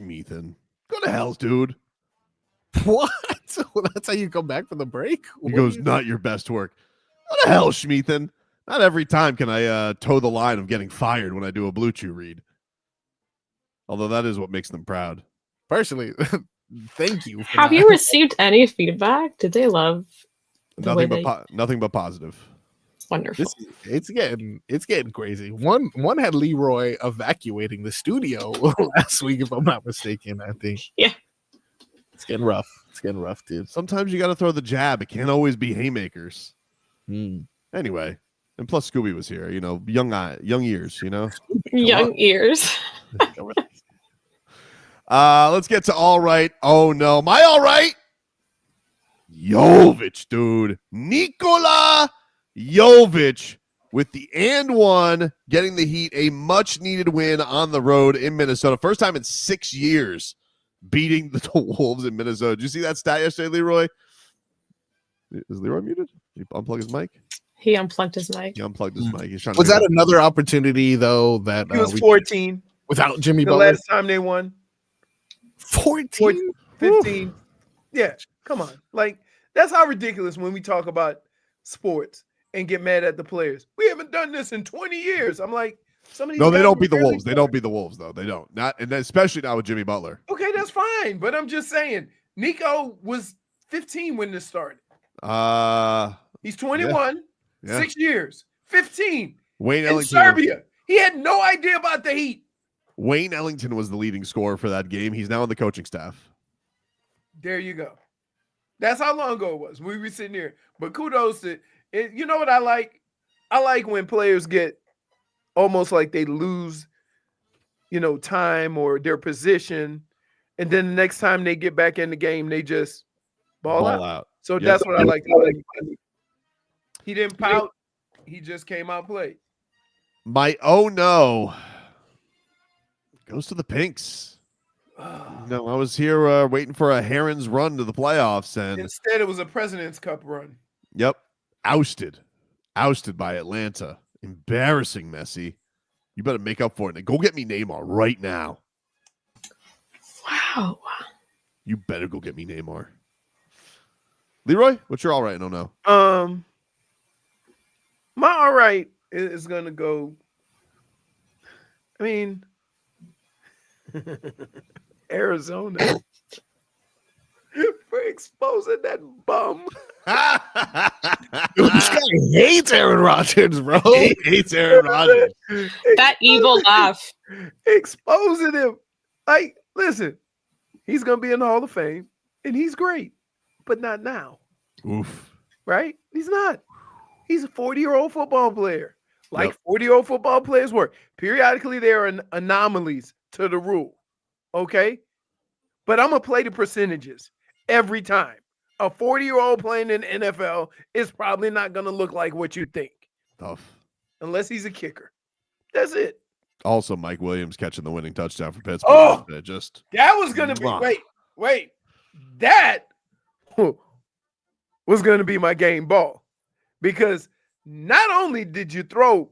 Schmeathan. Go to hell, dude. What? Well, that's how you come back from the break? He goes, not your best work. Go to hell, Schmeathan. Not every time can I toe the line of getting fired when I do a Blue Chew read. Although that is what makes them proud. Personally, thank you. Have you received any feedback? Did they love Nothing but positive. Wonderful. It's getting crazy. One had Leroy evacuating the studio last week, if I'm not mistaken. I think. Yeah. It's getting rough. It's getting rough, dude. Sometimes you got to throw the jab. It can't always be haymakers. Anyway, and plus Scooby was here. You know, young ears. You know, young ears. Let's get to all right. Oh no, my all right. Jović, dude. Nikola Jović with the and one, getting the Heat a much needed win on the road in Minnesota. First time in 6 years beating the Wolves in Minnesota. Did you see that stat yesterday, Leroy? Is Leroy muted? Did he unplug his mic? He unplugged his mic. He unplugged his mic. He's trying Was to that another opportunity though that he was 14 without Jimmy the Butler? last time they won? 14? 15. Yeah, come on. Like, that's how ridiculous when we talk about sports and get mad at the players. We haven't done this in 20 years. I'm like, some of these No, they guys don't are beat the really Wolves. They good. don't beat the Wolves, though. They don't. Not, and especially not with Jimmy Butler. Okay, that's fine. But I'm just saying, Nico was 15 when this started. He's 21, Yeah. 6 years, 15. Wayne in Ellington. Serbia. He had no idea about the Heat. Wayne Ellington was the leading scorer for that game. He's now on the coaching staff. There you go. That's how long ago it was. We were sitting here. But kudos to it. You know what I like? I like when players get almost like they lose, time or their position. And then the next time they get back in the game, they just ball out. So Yeah. that's what I like. He didn't pout. He just came out and played. My oh no goes to the Pinks. No, I was here waiting for a Heron's run to the playoffs, and Instead, it was a President's Cup run. yep, ousted by Atlanta. Embarrassing, Messi. You better make up for it. And go get me Neymar right now. Wow. You better go get me Neymar. Leroy, what's your all right? No, no. My all right is gonna go. I mean, Arizona for exposing that bum. This guy hates Aaron Rodgers, bro. He hates Aaron Rodgers. That evil laugh. Exposing him. Like, listen, he's gonna be in the Hall of Fame, and he's great, but not now. Oof. Right? He's not. He's a 40-year-old football player. Like 40-year-old football players work. Periodically, there are anomalies to the rule. Okay? But I'm going to play the percentages every time. A 40-year-old playing in the NFL is probably not going to look like what you think. Tough. Unless he's a kicker. That's it. Also, Mike Williams catching the winning touchdown for Pittsburgh. Oh! Just That was going to be – wait. That was going to be my game ball. Because not only did you throw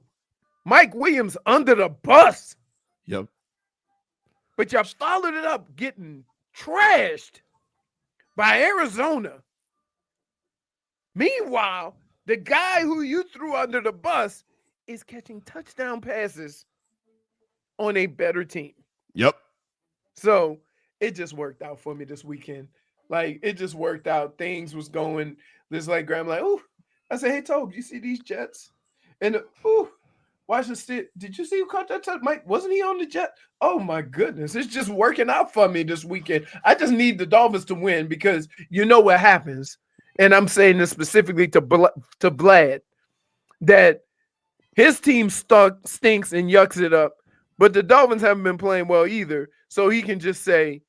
Mike Williams under the bus, yep, but you followed it up getting trashed by Arizona. Meanwhile, the guy who you threw under the bus is catching touchdown passes on a better team. Yep. So it just worked out for me this weekend. Like, it just worked out. Things was going just like Graham, like, oh, I said, hey, Tobe, you see these Jets? And, Washington State, did you see who caught that touch? Mike, wasn't he on the Jet? Oh, my goodness. It's just working out for me this weekend. I just need the Dolphins to win because you know what happens. And I'm saying this specifically to Vlad, that his team stinks and yucks it up, but the Dolphins haven't been playing well either. So he can just say,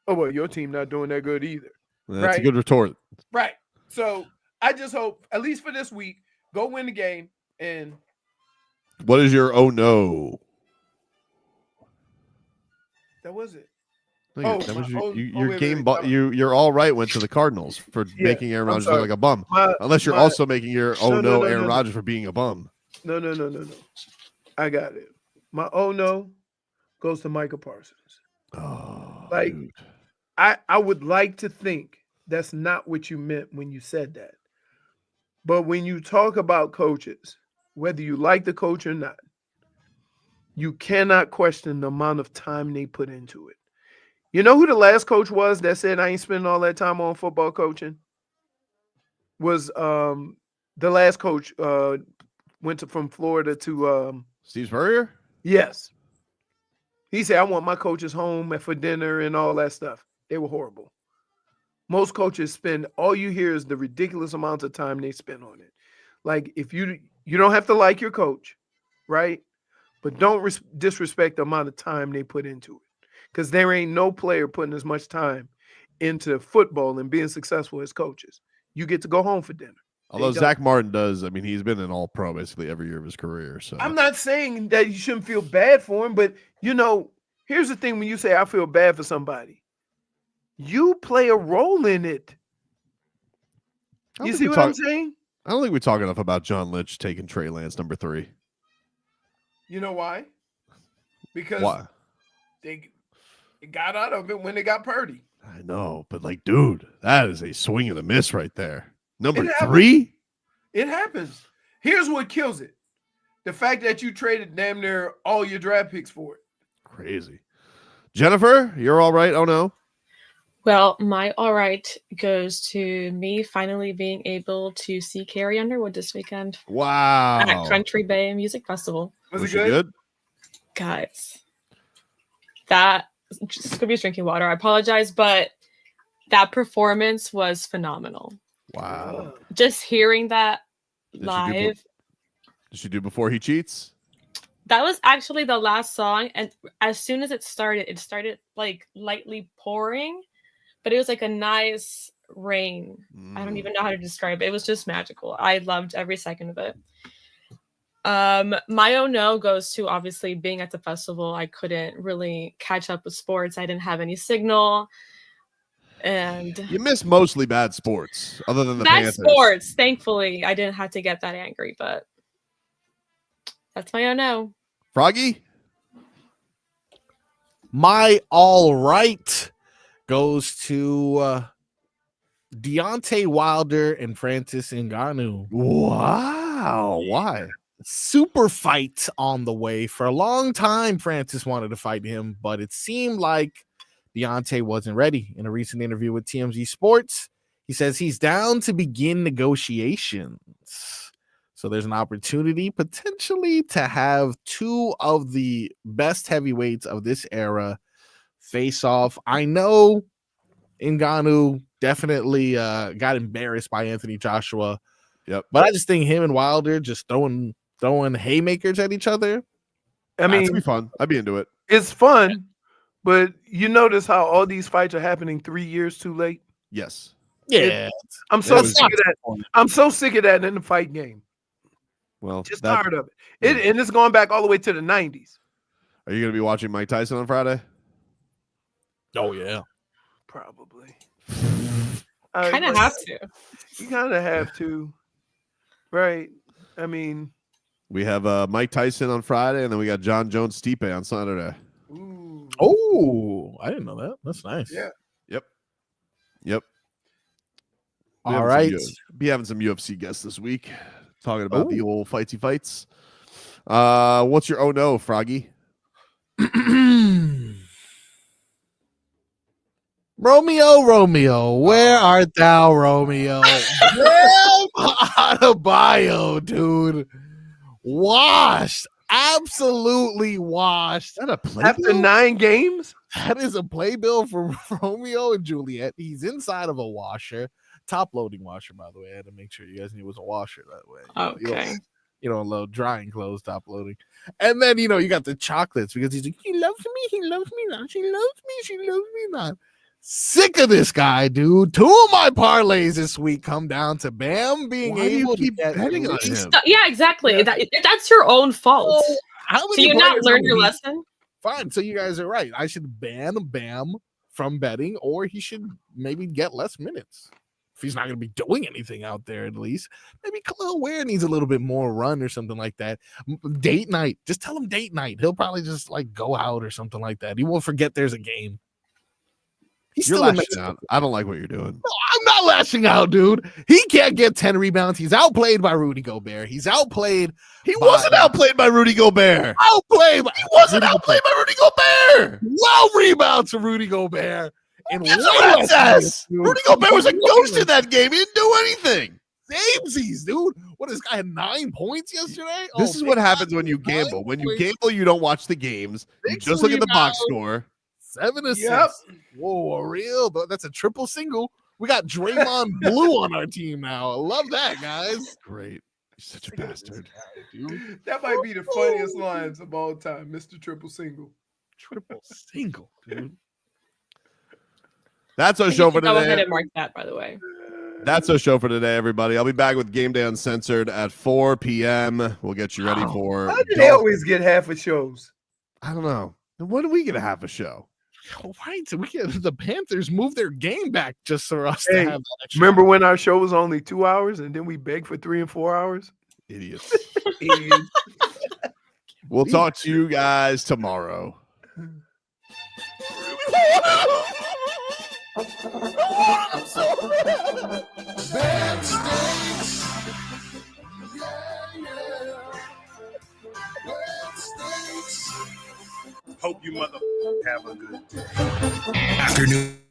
oh, well, your team not doing that good either. That's a good retort. Right. So I just hope, at least for this week, go win the game. And what is your oh no? that was it. No, that was your game. Your all right went to the Cardinals for making Aaron Rodgers look like a bum. Unless you're also making your Aaron Rodgers for being a bum. No. I got it. My oh no goes to Micah Parsons. Like, dude. I would like to think that's not what you meant when you said that. But when you talk about coaches, whether you like the coach or not, you cannot question the amount of time they put into it. You know who the last coach was that said, I ain't spending all that time on football coaching? Was the last coach went from Florida to Steve Spurrier? Yes. He said, I want my coaches home for dinner and all that stuff. They were horrible. Most coaches spend, all you hear is the ridiculous amounts of time they spend on it. Like, if you don't have to like your coach, right? But don't disrespect the amount of time they put into it. Because there ain't no player putting as much time into football and being successful as coaches. You get to go home for dinner. Although Zach Martin does, I mean, he's been an all-pro basically every year of his career. So I'm not saying that you shouldn't feel bad for him, but, here's the thing when you say I feel bad for somebody. You play a role in it. You see what I'm saying? I don't think we talk enough about John Lynch taking Trey Lance number 3. You know why? Because Why? they got out of it when they got Purdy. I know, but dude, that is a swing and a miss right there. Number It 3? It happens. Here's what kills it. The fact that you traded damn near all your draft picks for it. Crazy. Jennifer, you're all right? Oh, no. Well, my all right goes to me finally being able to see Carrie Underwood this weekend. Wow. At Country Bay Music Festival. Was it good? Guys, that Scooby's drinking water. I apologize, but that performance was phenomenal. Wow. Just hearing that live. Did she do Before He Cheats? That was actually the last song, and as soon as it started like lightly pouring, but it was like a nice rain. I don't even know how to describe it. It was just magical. I loved every second of it. My oh no goes to obviously being at the festival. I couldn't really catch up with sports. I didn't have any signal. And You missed mostly bad sports, other than the bad Panthers. sports. Thankfully, I didn't have to get that angry, but that's my oh no. Froggy? My all right goes to Deontay Wilder and Francis Ngannou. Wow. Why? Super fight on the way. For a long time, Francis wanted to fight him, but it seemed like Deontay wasn't ready. In a recent interview with TMZ Sports, he says he's down to begin negotiations. So there's an opportunity potentially to have two of the best heavyweights of this era face off. I know Ngannou definitely got embarrassed by Anthony Joshua. Yep. But I just think him and Wilder just throwing haymakers at each other. I mean, it'd be fun. I'd be into it. It's fun, but you notice how all these fights are happening 3 years too late? Yes. Yeah. I'm so sick of that. I'm so sick of that in the fight game. Well, Just tired of it. And it's going back all the way to the 90s. Are you going to be watching Mike Tyson on Friday? Oh, yeah. Probably. Kind of have to. You kind of have to. Right. I mean, We have Mike Tyson on Friday, and then we got John Jones Stipe on Saturday. Oh, I didn't know that. That's nice. Yeah. Yep. All right. Be having some UFC guests this week, talking about the old fightsy fights. What's your oh no, Froggy? Romeo, where art thou, Romeo? Adebayo, dude. Washed. Absolutely washed. Is that a play after 9 games? That is a playbill for Romeo and Juliet. He's inside of a washer. Top loading washer, by the way. I had to make sure you guys knew it was a washer that way. Okay. You don't load drying clothes, top loading. And then, you got the chocolates because he's like, he loves me not. She loves me not. Sick of this guy, dude. 2 of my parlays this week come down to Bam being able to get betting on him. Yeah, exactly. Yeah. That's your own fault. How So many you not players learned are your we- lesson? Fine. So you guys are right. I should ban Bam from betting, or he should maybe get less minutes. he's not going to be doing anything out there, at least. Maybe Khalil Ware needs a little bit more run or something like that. Date night. Just tell him date night. He'll probably just like go out or something like that. He won't forget there's a game. He's You're still in lashing out. I don't like what you're doing. No, I'm not lashing out, dude. He can't get 10 rebounds. He's outplayed by Rudy Gobert. He's outplayed. He wasn't outplayed by Rudy Gobert. Outplayed. He wasn't outplayed by Rudy Gobert. 12 rebounds from Rudy Gobert. And Rudy Gobert was a ghost in that game. He didn't do anything. Samesies, dude. What, this guy had 9 points yesterday? This is what happens when you gamble. When you gamble, you don't watch the games. You just look at the box score. 7 assists. Whoa, a real. That's a triple single. We got Draymond Blue on our team now. I love that, guys. Great. You're such a bastard. Dude. That might be the funniest lines of all time, Mr. Triple Single. Triple single, dude. That's our show for today. Go ahead and mark that, by the way. That's our show for today, everybody. I'll be back with Game Day Uncensored at 4 p.m. We'll get you ready for. How do they always get half of shows? I don't know. When do we get a half a show? Right, so we get the Panthers move their game back just for us to have that extra. Remember when our show was only 2 hours and then we begged for 3 and 4 hours? Idiots. We'll talk to you guys tomorrow. Hope you mother have a good day. Afternoon.